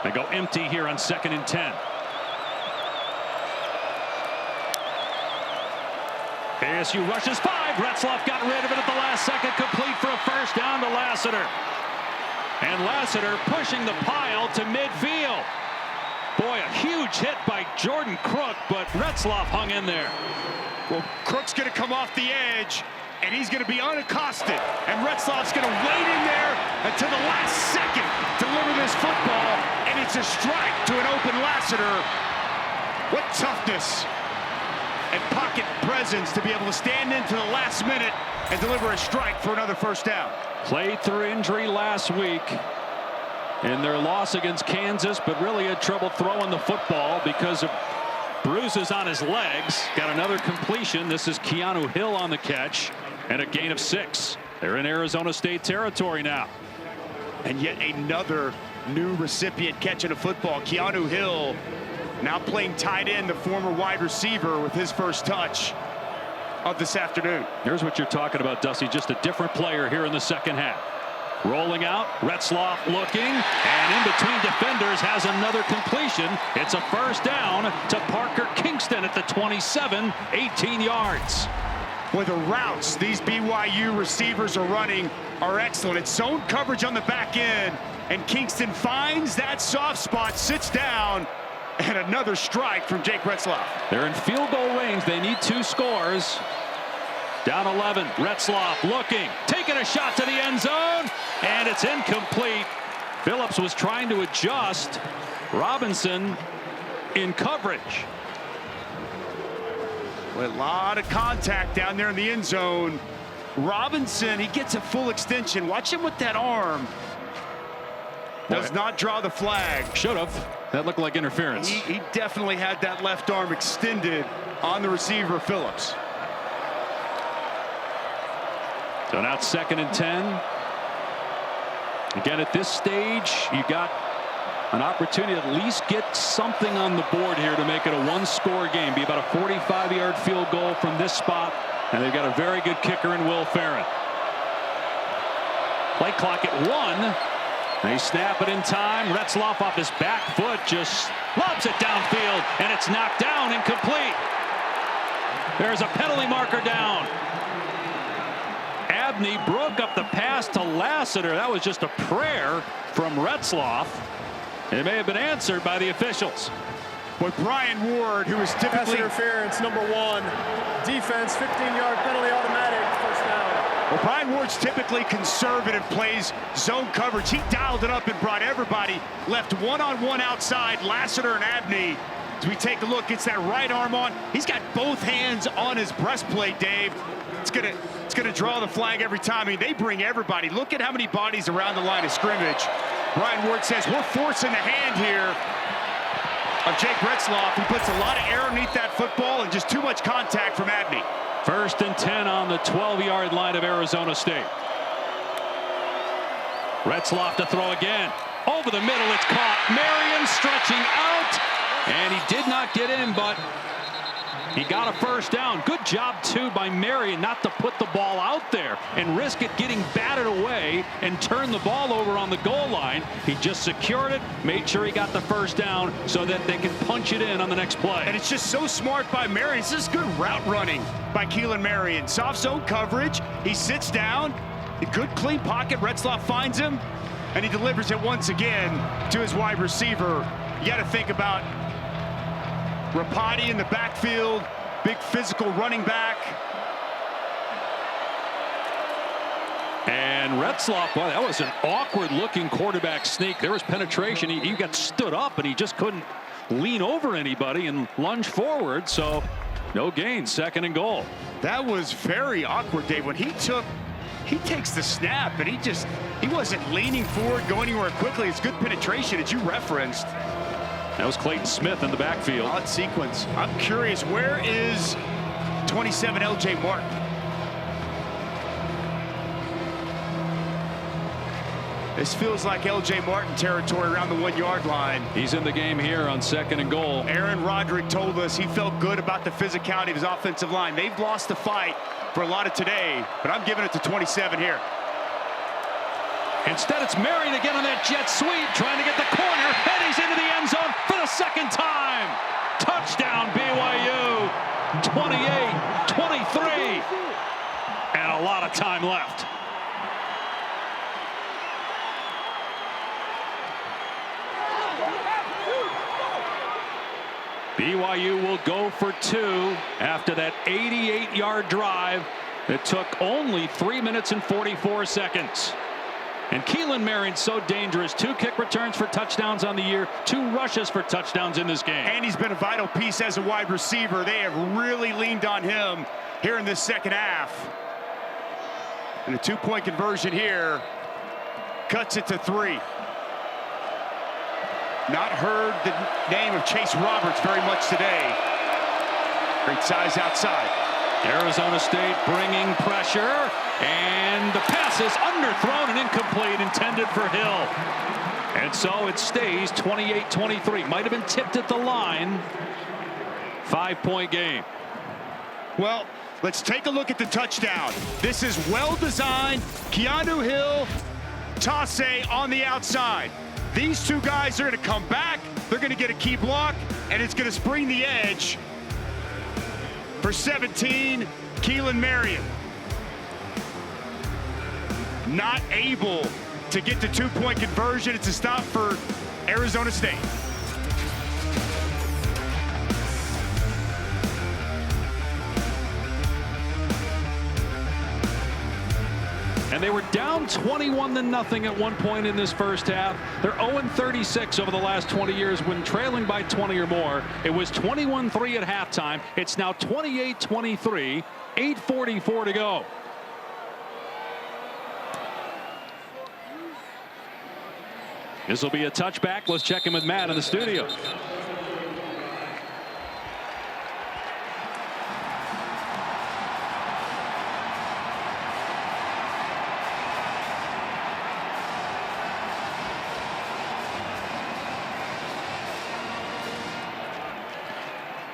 They go empty here on 2nd and 10. ASU rushes 5. Retzloff got rid of it at the last second, complete for a first down to Lassiter. And Lassiter pushing the pile to midfield. Boy, a huge hit by Jordan Crook, but Retzloff hung in there. Well, Crook's going to come off the edge, and he's going to be unaccosted. And Retzloff's going to wait in there until the last second to deliver this football, and it's a strike to an open Lassiter. What toughness and pocket presence to be able to stand into the last minute and deliver a strike for another first down. Played through injury last week in their loss against Kansas, but really had trouble throwing the football because of bruises on his legs. Got another completion. This is Keanu Hill on the catch, and a gain of 6. They're in Arizona State territory now. And yet another new recipient catching a football. Keanu Hill now playing tight end, the former wide receiver, with his first touch of this afternoon. Here's what you're talking about, Dusty. Just a different player here in the second half. Rolling out, Retzloff looking, and in between defenders has another completion. It's a first down to Parker Kingston at the 27, 18 yards. Boy, the routes these BYU receivers are running are excellent. It's zone coverage on the back end, and Kingston finds that soft spot, sits down, and another strike from Jake Retzloff. They're in field goal range. They need 2 scores. Down 11, Retzloff looking, taking a shot to the end zone, and it's incomplete. Phillips was trying to adjust. Robinson in coverage. Well, a lot of contact down there in the end zone. Robinson, he gets a full extension. Watch him with that arm. Does not draw the flag. Should have. That looked like interference. He definitely had that left arm extended on the receiver, Phillips. So now it's 2nd and 10. Again, at this stage, you got an opportunity to at least get something on the board here to make it a 1-score game. Be about a 45-yard field goal from this spot, and they've got a very good kicker in Will Farron. Play clock at 1. They snap it in time. Retzloff off his back foot just lobs it downfield, and it's knocked down, incomplete. There's a penalty marker down. Abney broke up the pass to Lassiter. That was just a prayer from Retzloff. It may have been answered by the officials. But Brian Ward, who is typically... Pass interference, number 1. Defense, 15-yard penalty, automatic, first down. Well, Brian Ward's typically conservative, plays zone coverage. He dialed it up and brought everybody, left one-on-one outside, Lassiter and Abney. As we take a look, gets that right arm on. He's got both hands on his breastplate, Dave. It's gonna draw the flag every time. I mean, they bring everybody. Look at how many bodies around the line of scrimmage. Brian Ward says, we're forcing the hand here of Jake Retzloff. He puts a lot of air underneath that football and just too much contact from Abney. 1st and 10 on the 12-yard line of Arizona State. Retzloff to throw again. Over the middle, it's caught. Marion stretching out, and he did not get in, but He got a first down. Good job, too, by Marion not to put the ball out there and risk it getting batted away and turn the ball over on the goal line. He just secured it, made sure he got the first down so that they can punch it in on the next play. And it's just so smart by Marion. It's just good route running by Keelan Marion. Soft zone coverage. He sits down. A good, clean pocket. Retzloff finds him, and he delivers it once again to his wide receiver. You got to think about Rapati in the backfield, big physical running back. And Retzloff, well, that was an awkward-looking quarterback sneak. There was penetration. He got stood up, and he just couldn't lean over anybody and lunge forward, so no gain, 2nd and goal. That was very awkward, Dave. When he takes the snap, and he wasn't leaning forward, going anywhere quickly. It's good penetration, as you referenced. That was Clayton Smith in the backfield. Odd sequence. I'm curious, where is 27 L.J. Martin? This feels like L.J. Martin territory around the 1-yard line. He's in the game here on 2nd and goal. Aaron Roderick told us he felt good about the physicality of his offensive line. They've lost the fight for a lot of today, but I'm giving it to 27 here. Instead, it's Marion again on that jet sweep, trying to get the corner, and he's into the end zone for the 2nd time. Touchdown, BYU. 28-23. And a lot of time left. BYU will go for 2 after that 88-yard drive that took only 3 minutes and 44 seconds. And Keelan Marion so dangerous. 2 kick returns for touchdowns on the year, 2 rushes for touchdowns in this game. And he's been a vital piece as a wide receiver. They have really leaned on him here in this 2nd half. And a 2-point conversion here cuts it to 3. Not heard the name of Chase Roberts very much today. Great size outside. Arizona State bringing pressure, and the pass is underthrown and incomplete, intended for Hill. And so it stays 28-23. Might have been tipped at the line. 5-point game. Well, let's take a look at the touchdown. This is well designed. Keanu Hill, Tasse on the outside. These 2 guys are going to come back. They're going to get a key block, and it's going to spring the edge for 17, Keelan Marion. Not able to get the 2-point conversion. It's a stop for Arizona State. And they were down 21-0 at one point in this first half. They're 0-36 over the last 20 years when trailing by 20 or more. It was 21-3 at halftime. It's now 28-23, 8:44 to go. This will be a touchback. Let's check in with Matt in the studio.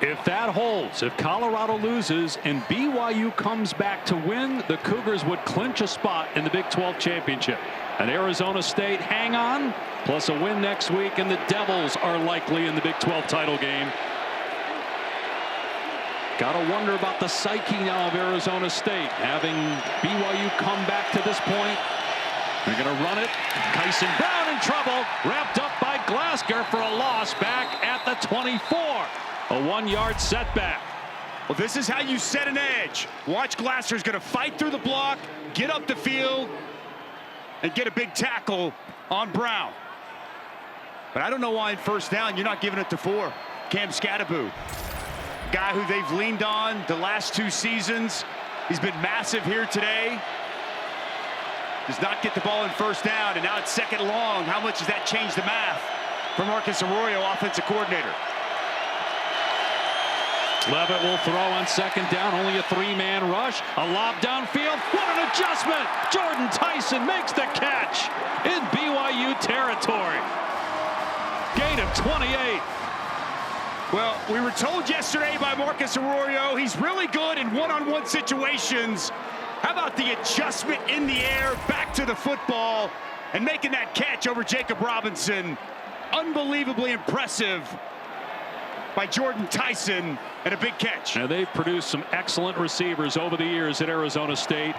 If that holds, if Colorado loses and BYU comes back to win, the Cougars would clinch a spot in the Big 12 championship. And Arizona State hang on, plus a win next week, and the Devils are likely in the Big 12 title game. Gotta wonder about the psyche now of Arizona State, having BYU come back to this point. They're gonna run it. Kyson Brown in trouble, wrapped up by Glasgow for a loss back at the 24. A 1-yard setback. Well, this is how you set an edge. Watch Glasser's going to fight through the block, get up the field, and get a big tackle on Brown. But I don't know why in 1st down you're not giving it to 4. Cam Scattaboo, guy who they've leaned on the last 2 seasons. He's been massive here today. Does not get the ball in 1st down, and now it's 2nd long. How much does that change the math for Marcus Arroyo, offensive coordinator? Levitt will throw on 2nd down, only a 3-man rush. A lob downfield. What an adjustment! Jordan Tyson makes the catch in BYU territory. Gain of 28. Well, we were told yesterday by Marcus Arroyo he's really good in one-on-one situations. How about the adjustment in the air, back to the football, and making that catch over Jacob Robinson? Unbelievably impressive by Jordan Tyson, and a big catch. Now, they've produced some excellent receivers over the years at Arizona State.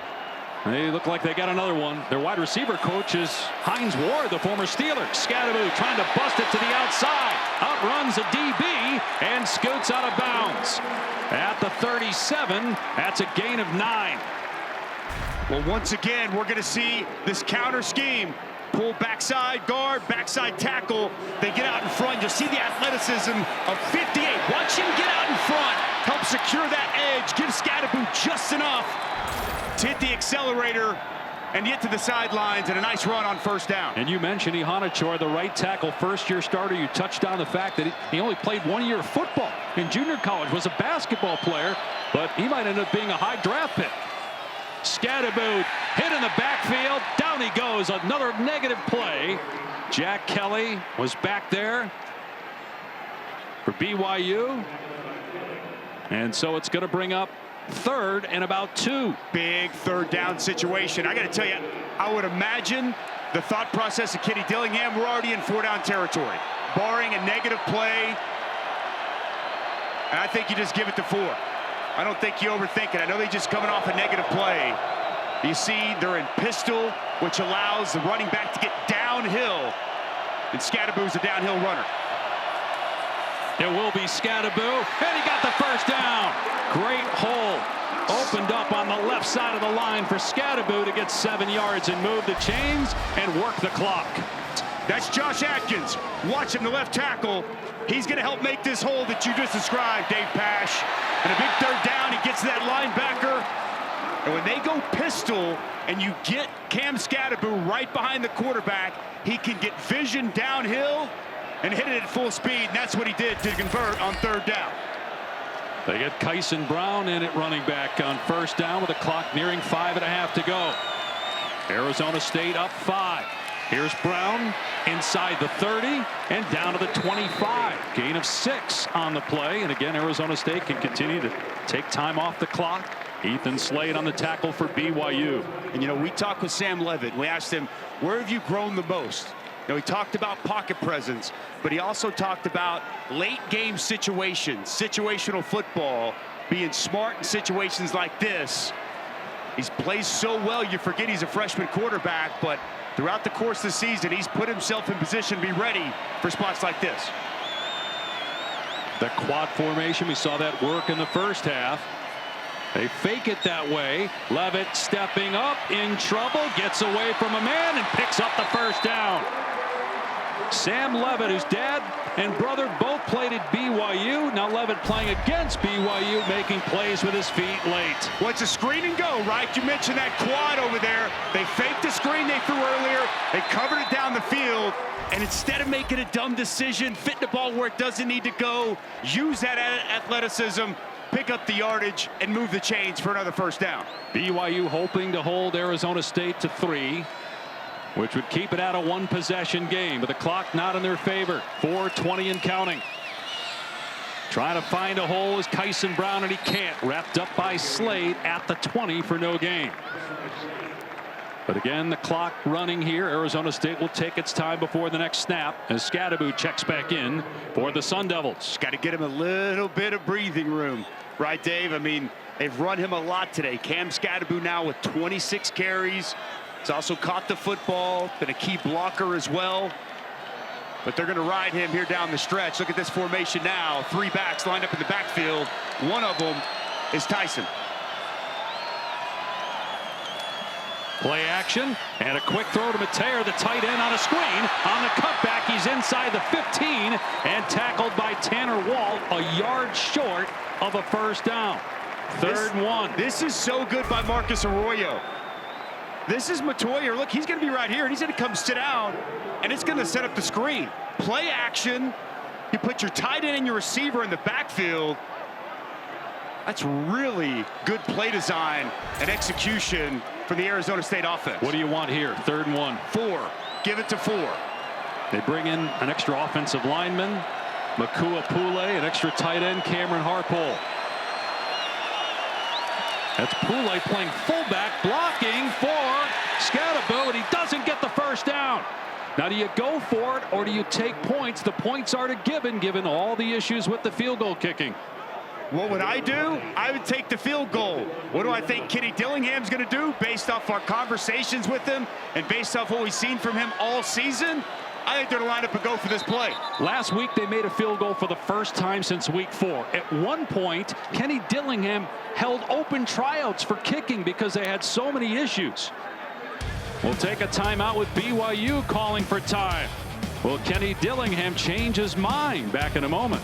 They look like they got another one. Their wide receiver coach is Hines Ward, the former Steeler. Scadaboo trying to bust it to the outside. Outruns a DB and scoots out of bounds. At the 37, that's a gain of 9. Well, once again, we're going to see this counter scheme. Pull backside guard, backside tackle. They get out in front. You'll see the athleticism of 58. Watch him get out in front. Help secure that edge. Give Scadaboo just enough to hit the accelerator and get to the sidelines, and a nice run on first down. And you mentioned Ihanachor, the right tackle, first-year starter. You touched on the fact that he only played 1 year of football in junior college, was a basketball player, but he might end up being a high draft pick. Scadaboo hit in the backfield. Down he goes. Another negative play. Jack Kelly was back there for BYU. And so it's going to bring up 3rd and about 2. Big third down situation. I got to tell you, I would imagine the thought process of Kenny Dillingham, we're already in 4-down territory, barring a negative play. And I think you just give it to 4. I don't think you overthink it. I know they're just coming off a negative play. You see they're in pistol, which allows the running back to get downhill. And Scadaboo's a downhill runner. It will be Scadaboo, and he got the first down. Great hole opened up on the left side of the line for Scadaboo to get 7 yards and move the chains and work the clock. That's Josh Atkins. Watch him, the left tackle. He's going to help make this hole that you just described, Dave Pash. And a big third down, he gets to that linebacker. And when they go pistol and you get Cam Scadaboo right behind the quarterback, he can get vision downhill and hit it at full speed. And that's what he did to convert on 3rd down. They get Kyson Brown in at running back on first down with the clock nearing 5.5 to go. Arizona State up 5. Here's Brown inside the 30 and down to the 25. Gain of 6 on the play. And again, Arizona State can continue to take time off the clock. Ethan Slade on the tackle for BYU. And you know, we talked with Sam Levitt. We asked him, where have you grown the most? You know, he talked about pocket presence, but he also talked about late game situations, situational football, being smart in situations like this. He's plays so well, you forget he's a freshman quarterback, but throughout the course of the season, he's put himself in position to be ready for spots like this. The quad formation, we saw that work in the first half. They fake it that way. Levitt stepping up, in trouble, gets away from a man and picks up the first down. Sam Levitt, whose dad and brother both played at BYU. Now Levitt playing against BYU, making plays with his feet late. Well, it's a screen and go, right? You mentioned that quad over there. They faked the screen they threw earlier. They covered it down the field. And instead of making a dumb decision, fit the ball where it doesn't need to go, use that athleticism, pick up the yardage, and move the chains for another first down. BYU hoping to hold Arizona State to 3, which would keep it at a 1-possession game, but the clock not in their favor. 4:20 and counting. Trying to find a hole is Kyson Brown, and he can't. Wrapped up by Slade at the 20 for no gain. But again, the clock running here. Arizona State will take its time before the next snap as Scadaboo checks back in for the Sun Devils. Got to get him a little bit of breathing room. Right, Dave? I mean, they've run him a lot today. Cam Scadaboo now with 26 carries. He's also caught the football, been a key blocker as well. But they're going to ride him here down the stretch. Look at this formation now. 3 backs lined up in the backfield. One of them is Tyson. Play action and a quick throw to Mateer, the tight end, on a screen. On the cutback, he's inside the 15 and tackled by Tanner Walt, a yard short of a first down. Third and 1. This is so good by Marcus Arroyo. This is Mateer. Look, he's going to be right here, and he's going to come sit down, and it's going to set up the screen. Play action. You put your tight end and your receiver in the backfield. That's really good play design and execution for the Arizona State offense. What do you want here? Third and 1. 4. Give it to 4. They bring in an extra offensive lineman. Makua Pule, an extra tight end, Cameron Harpole. That's Pule playing fullback, blocking for Scadaboo, and he doesn't get the first down. Now, do you go for it or do you take points? The points are given all the issues with the field goal kicking. What would I do? I would take the field goal. What do I think Kenny Dillingham's going to do based off our conversations with him and based off what we've seen from him all season? I think they're going to line up and go for this play. Last week, they made a field goal for the first time since week 4. At one point, Kenny Dillingham held open tryouts for kicking because they had so many issues. We'll take a timeout with BYU calling for time. Will Kenny Dillingham change his mind? Back in a moment.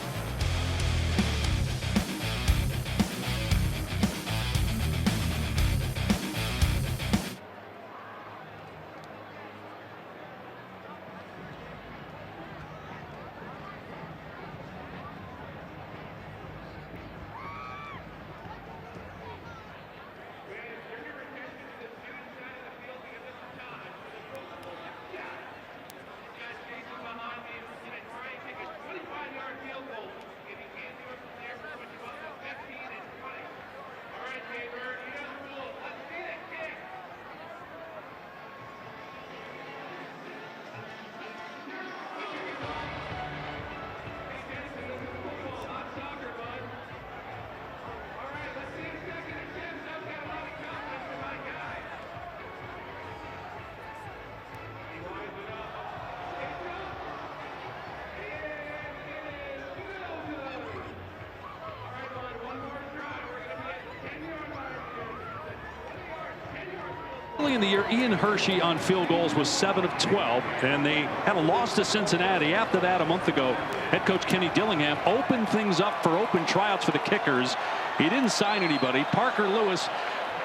Early in the year, Ian Hershey on field goals was 7 of 12, and they had a loss to Cincinnati. After that, a month ago, head coach Kenny Dillingham opened things up for open tryouts for the kickers. He didn't sign anybody. Parker Lewis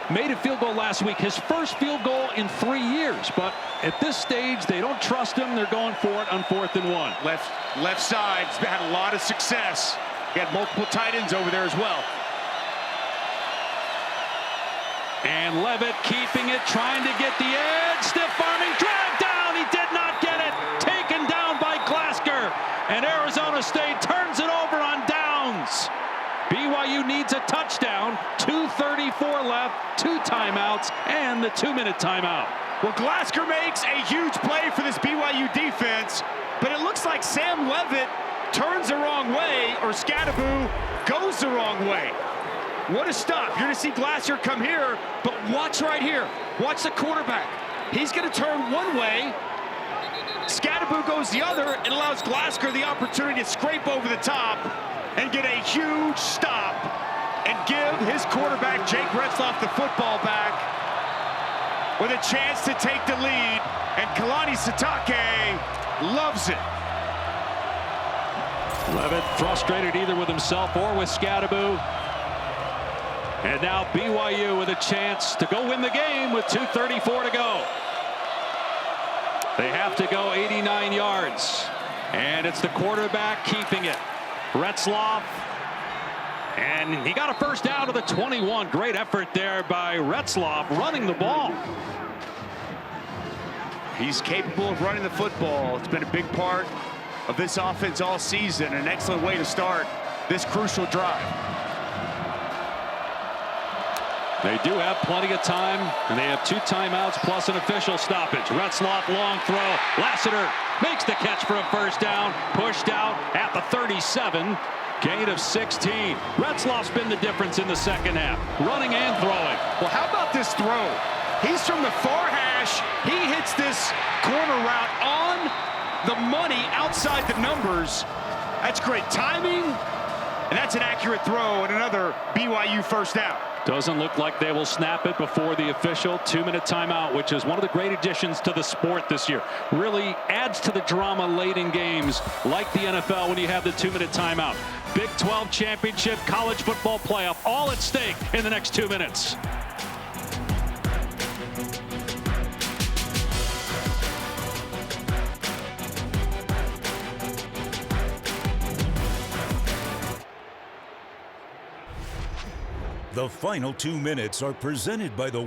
made a field goal last week, his first field goal in 3 years. But at this stage, they don't trust him. They're going for it on 4th and 1. Left side's had a lot of success. Got multiple tight ends over there as well. And Levitt keeping it, trying to get the edge. Stiff arming, dragged down. He did not get it. Taken down by Glasgow. And Arizona State turns it over on downs. BYU needs a touchdown. 2:34 left, 2 timeouts, and the 2-minute timeout. Well, Glasgow makes a huge play for this BYU defense, but it looks like Sam Levitt turns the wrong way, or Scadaboo goes the wrong way. What a stop. You're going to see Glasser come here, but watch right here. Watch the quarterback. He's going to turn one way. Scadaboo goes the other. It allows Glasser the opportunity to scrape over the top and get a huge stop and give his quarterback, Jake Retzloff, the football back with a chance to take the lead. And Kalani Sitake loves it. Levitt frustrated either with himself or with Scadaboo. And now BYU with a chance to go win the game with 2:34 to go. They have to go 89 yards. And it's the quarterback keeping it. Retzloff. And he got a first down to the 21. Great effort there by Retzloff running the ball. He's capable of running the football. It's been a big part of this offense all season. An excellent way to start this crucial drive. They do have plenty of time, and they have 2 timeouts plus an official stoppage. Retzloff, long throw. Lassiter makes the catch for a first down. Pushed out at the 37. Gain of 16. Retzloff's been the difference in the second half, running and throwing. Well, how about this throw? He's from the far hash. He hits this corner route on the money outside the numbers. That's great timing, and that's an accurate throw and another BYU first down. Doesn't look like they will snap it before the official 2-minute timeout, which is one of the great additions to the sport this year. Really adds to the drama late in games like the NFL when you have the 2-minute timeout. Big 12 championship, college football playoff, all at stake in the next 2 minutes. The final 2 minutes are presented by the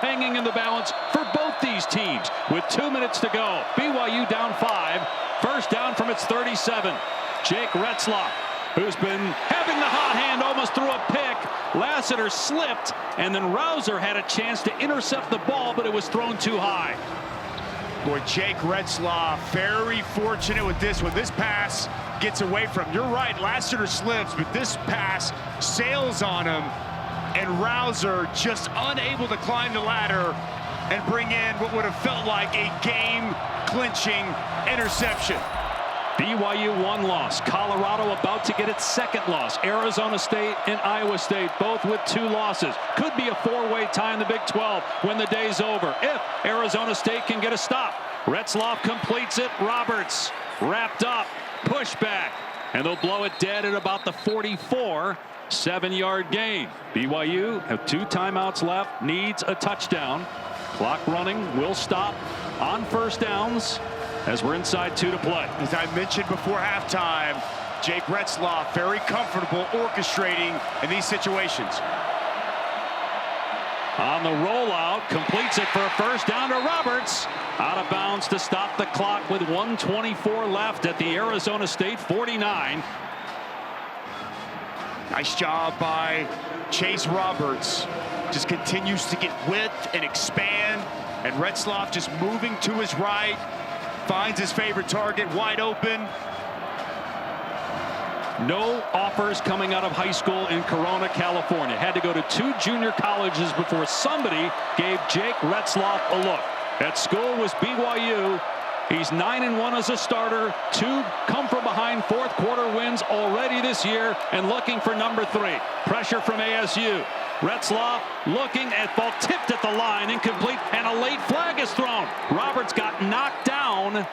hanging in the balance for both these teams with 2 minutes to go. BYU down 5. First down from its 37. Jake Retzloff, who's been having the hot hand, almost threw a pick. Lassiter slipped, and then Rouser had a chance to intercept the ball, but it was thrown too high. Boy, Jake Retzloff, very fortunate with this one. This pass gets away from, you're right, Lassiter slips, but this pass sails on him, and Rouser just unable to climb the ladder and bring in what would have felt like a game-clinching interception. BYU 1 loss. Colorado about to get its 2nd loss. Arizona State and Iowa State both with 2 losses. Could be a 4-way tie in the Big 12 when the day's over, if Arizona State can get a stop. Retzloff completes it. Roberts wrapped up. Pushback. And they'll blow it dead at about the 44. 7-yard gain. BYU have 2 timeouts left. Needs a touchdown. Clock running. Will stop on first downs as we're inside 2 to play. As I mentioned before halftime, Jake Retzloff very comfortable orchestrating in these situations. On the rollout, completes it for a first down to Roberts. Out of bounds to stop the clock with 1:24 left at the Arizona State 49. Nice job by Chase Roberts. Just continues to get width and expand. And Retzloff just moving to his right. Finds his favorite target wide open. No offers coming out of high school in Corona, California. Had to go to 2 junior colleges before somebody gave Jake Retzloff a look. At school was BYU. He's 9-1 as a starter. 2 come from behind 4th quarter wins already this year, and looking for number 3. Pressure from ASU. Retzloff looking at ball tipped at the line, incomplete, and a late flag is thrown. Roberts got knocked down.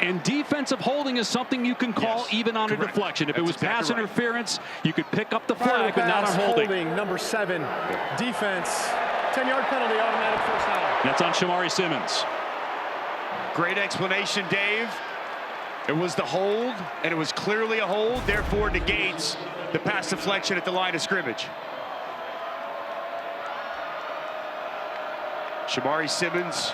And defensive holding is something you can call even on a deflection. If it was pass interference, you could pick up the flag, but not on holding. Number 7, defense. 10-yard penalty, automatic first down. That's on Shamari Simmons. Great explanation, Dave. It was the hold, and it was clearly a hold, therefore negates the pass deflection at the line of scrimmage. Shamari Simmons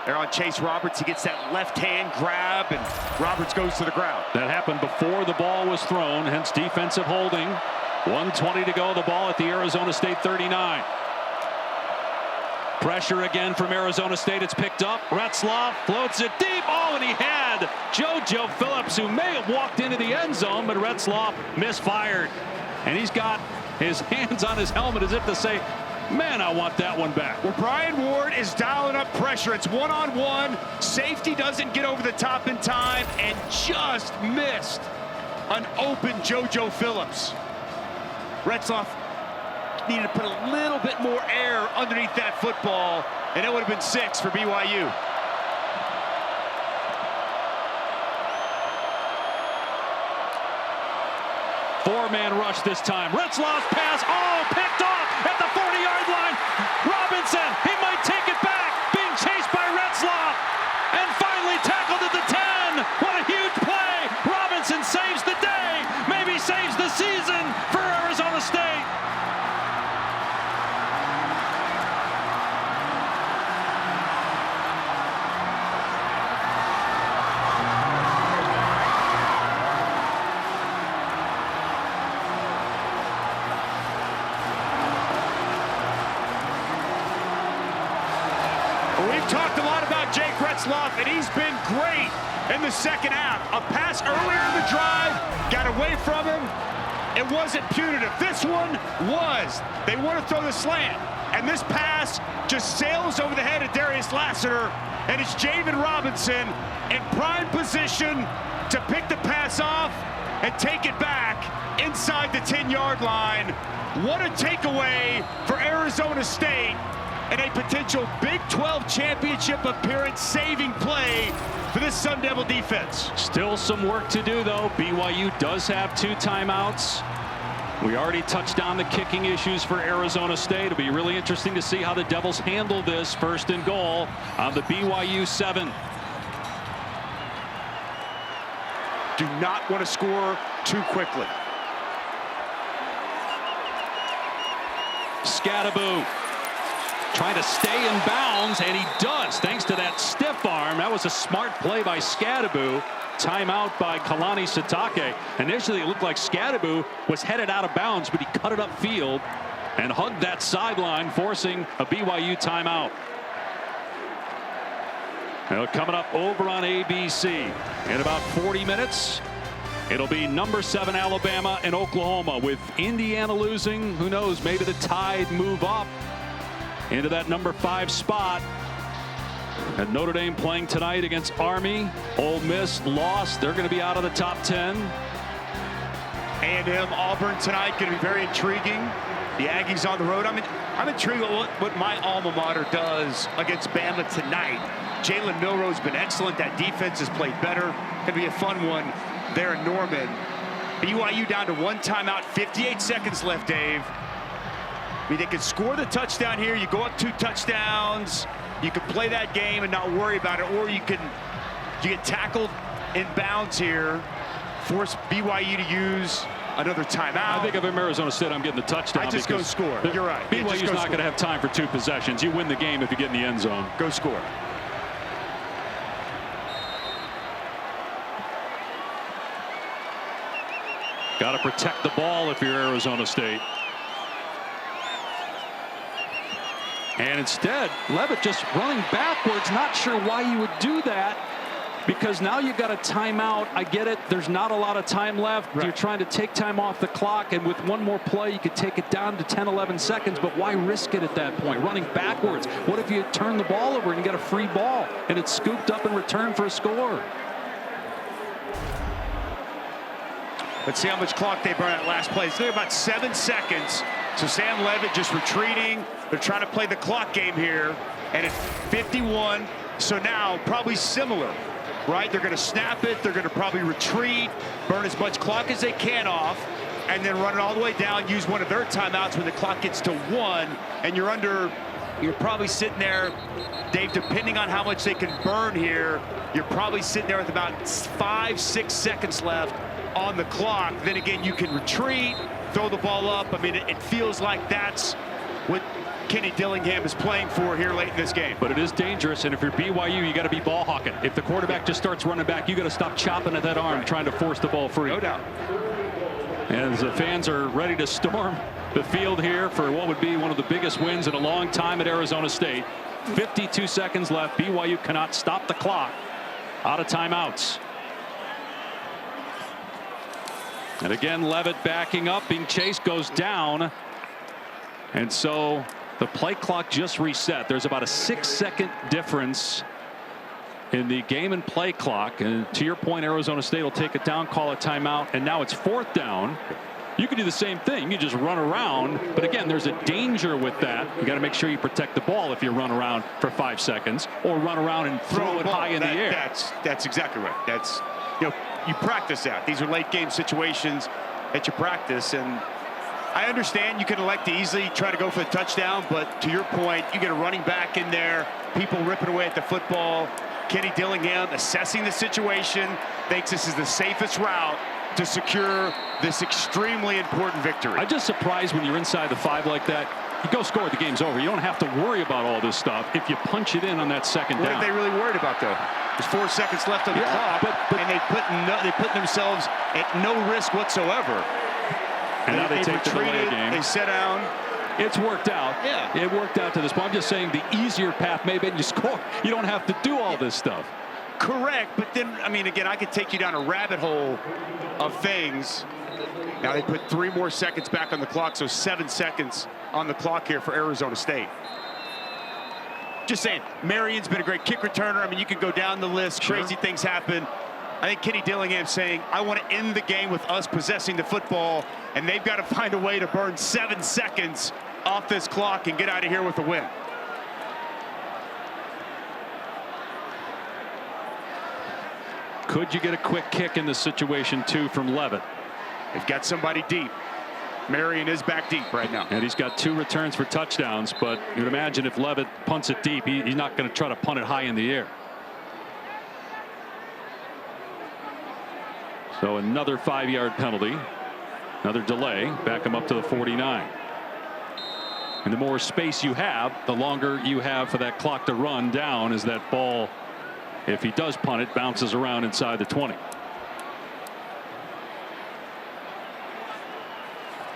there on Chase Roberts. He gets that left hand grab, and Roberts goes to the ground. That happened before the ball was thrown, hence defensive holding. 1:20 to go, the ball at the Arizona State 39. Pressure again from Arizona State. It's picked up. Retzloff floats it deep. Oh, and he had JoJo Phillips, who may have walked into the end zone, but Retzloff misfired. And he's got his hands on his helmet as if to say, man, I want that one back. Well, Brian Ward is dialing up pressure. It's one-on-one. Safety doesn't get over the top in time and just missed an open JoJo Phillips. Retzloff needed to put a little bit more air underneath that football, and it would have been 6 for BYU. Four-man rush this time. Retzloff's pass, picked off at the 40-yard line. Robinson, he might take it back, being chased by Retzloff, and finally tackled at the 10. What a huge play. Robinson saves the day, maybe saves the season for Arizona State. We've talked a lot about Jake Retzloff, and he's been great in the second half. A pass earlier in the drive, got away from him. It wasn't punitive. This one was. They want to throw the slant, and this pass just sails over the head of Darius Lassiter, and it's Javen Robinson in prime position to pick the pass off and take it back inside the 10-yard line. What a takeaway for Arizona State, and a potential Big 12 championship appearance saving play for this Sun Devil defense. Still some work to do, though. BYU does have 2 timeouts. We already touched on the kicking issues for Arizona State. It'll be really interesting to see how the Devils handle this 1st and goal on the BYU 7. Do not want to score too quickly. Scadaboo trying to stay in bounds, and he does, thanks to that stiff arm. That was a smart play by Scadaboo. Timeout by Kalani Sitake. Initially, it looked like Scadaboo was headed out of bounds, but he cut it upfield and hugged that sideline, forcing a BYU timeout. Now, coming up over on ABC in about 40 minutes, it'll be number 7 Alabama and Oklahoma. With Indiana losing, who knows, maybe the Tide move up into that number 5 spot. And Notre Dame playing tonight against Army. Ole Miss lost. They're going to be out of the top 10. A&M Auburn tonight going to be very intriguing. The Aggies on the road. I'm intrigued with what my alma mater does against Bama tonight. Jalen Milroe's been excellent. That defense has played better. Going to be a fun one there in Norman. BYU down to 1 timeout, 58 seconds left, Dave. I mean, they could score the touchdown here. You go up 2 touchdowns. You can play that game and not worry about it, or you get tackled in bounds here, force BYU to use another timeout. I think if I'm Arizona State, I'm getting the touchdown. I just go score. You're right. BYU's not going to have time for 2 possessions. You win the game if you get in the end zone. Go score. Got to protect the ball if you're Arizona State. And instead, Levitt just running backwards. Not sure why you would do that, because now you've got a timeout. I get it. There's not a lot of time left. Right. You're trying to take time off the clock, and with one more play, you could take it down to 10, 11 seconds. But why risk it at that point? Running backwards. What if you turn the ball over and you get a free ball, and it's scooped up in return for a score? Let's see how much clock they burn at last play. It's about 7 seconds. So Sam Levitt just retreating. They're trying to play the clock game here. And at 51, so now probably similar, right? They're going to snap it. They're going to probably retreat, burn as much clock as they can off, and then run it all the way down, use one of their timeouts when the clock gets to 1, and you're probably sitting there, Dave, depending on how much they can burn here, you're probably sitting there with about 5-6 seconds left on the clock. Then again, you can retreat, throw the ball up. I mean, it feels like that's what Kenny Dillingham is playing for here late in this game. But it is dangerous, and if you're BYU, you got to be ball hawking. If the quarterback just starts running back, you got to stop chopping at that arm, trying to force the ball free. No doubt. And the fans are ready to storm the field here for what would be one of the biggest wins in a long time at Arizona State. 52 seconds left. BYU cannot stop the clock. Out of timeouts. And again, Levitt backing up, being chased, goes down. And so the play clock just reset. There's about a 6-second difference in the game and play clock. And to your point, Arizona State will take it down, call a timeout, and now it's 4th down. You can do the same thing. You just run around. But again, there's a danger with that. You got to make sure you protect the ball if you run around for 5 seconds, or run around and throw it high in the air. That's exactly right. That's, you practice that. These are late game situations that you practice, and I understand you can elect to easily try to go for the touchdown, but to your point, you get a running back in there, people ripping away at the football. Kenny Dillingham assessing the situation, thinks this is the safest route to secure this extremely important victory. I'm just surprised when you're inside the 5 like that. You go score, the game's over. You don't have to worry about all this stuff if you punch it in on that second down. What are they really worried about, though? There's 4 seconds left on the clock, and they put themselves at no risk whatsoever. And now they take the delay game. They sit down. It's worked out. Yeah. It worked out to this point. I'm just saying the easier path may have been you score. You don't have to do all this stuff. Correct, but then, I mean, again, I could take you down a rabbit hole of things. Now they put 3 more seconds back on the clock, so 7 seconds on the clock here for Arizona State. Just saying, Marion's been a great kick returner. I mean, you can go down the list. Sure. Crazy things happen. I think Kenny Dillingham saying, I want to end the game with us possessing the football, and they've got to find a way to burn 7 seconds off this clock and get out of here with a win. Could you get a quick kick in this situation, too, from Levitt? They've got somebody deep. Marion is back deep right now. And he's got 2 returns for touchdowns, but you'd imagine if Levitt punts it deep, he's not going to try to punt it high in the air. So another 5-yard penalty. Another delay. Back him up to the 49. And the more space you have, the longer you have for that clock to run down as that ball, if he does punt it, bounces around inside the 20.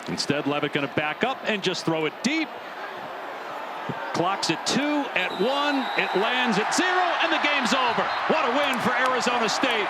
Instead, Levitt going to back up and just throw it deep. Clock's at 2, at 1, it lands at 0, and the game's over. What a win for Arizona State.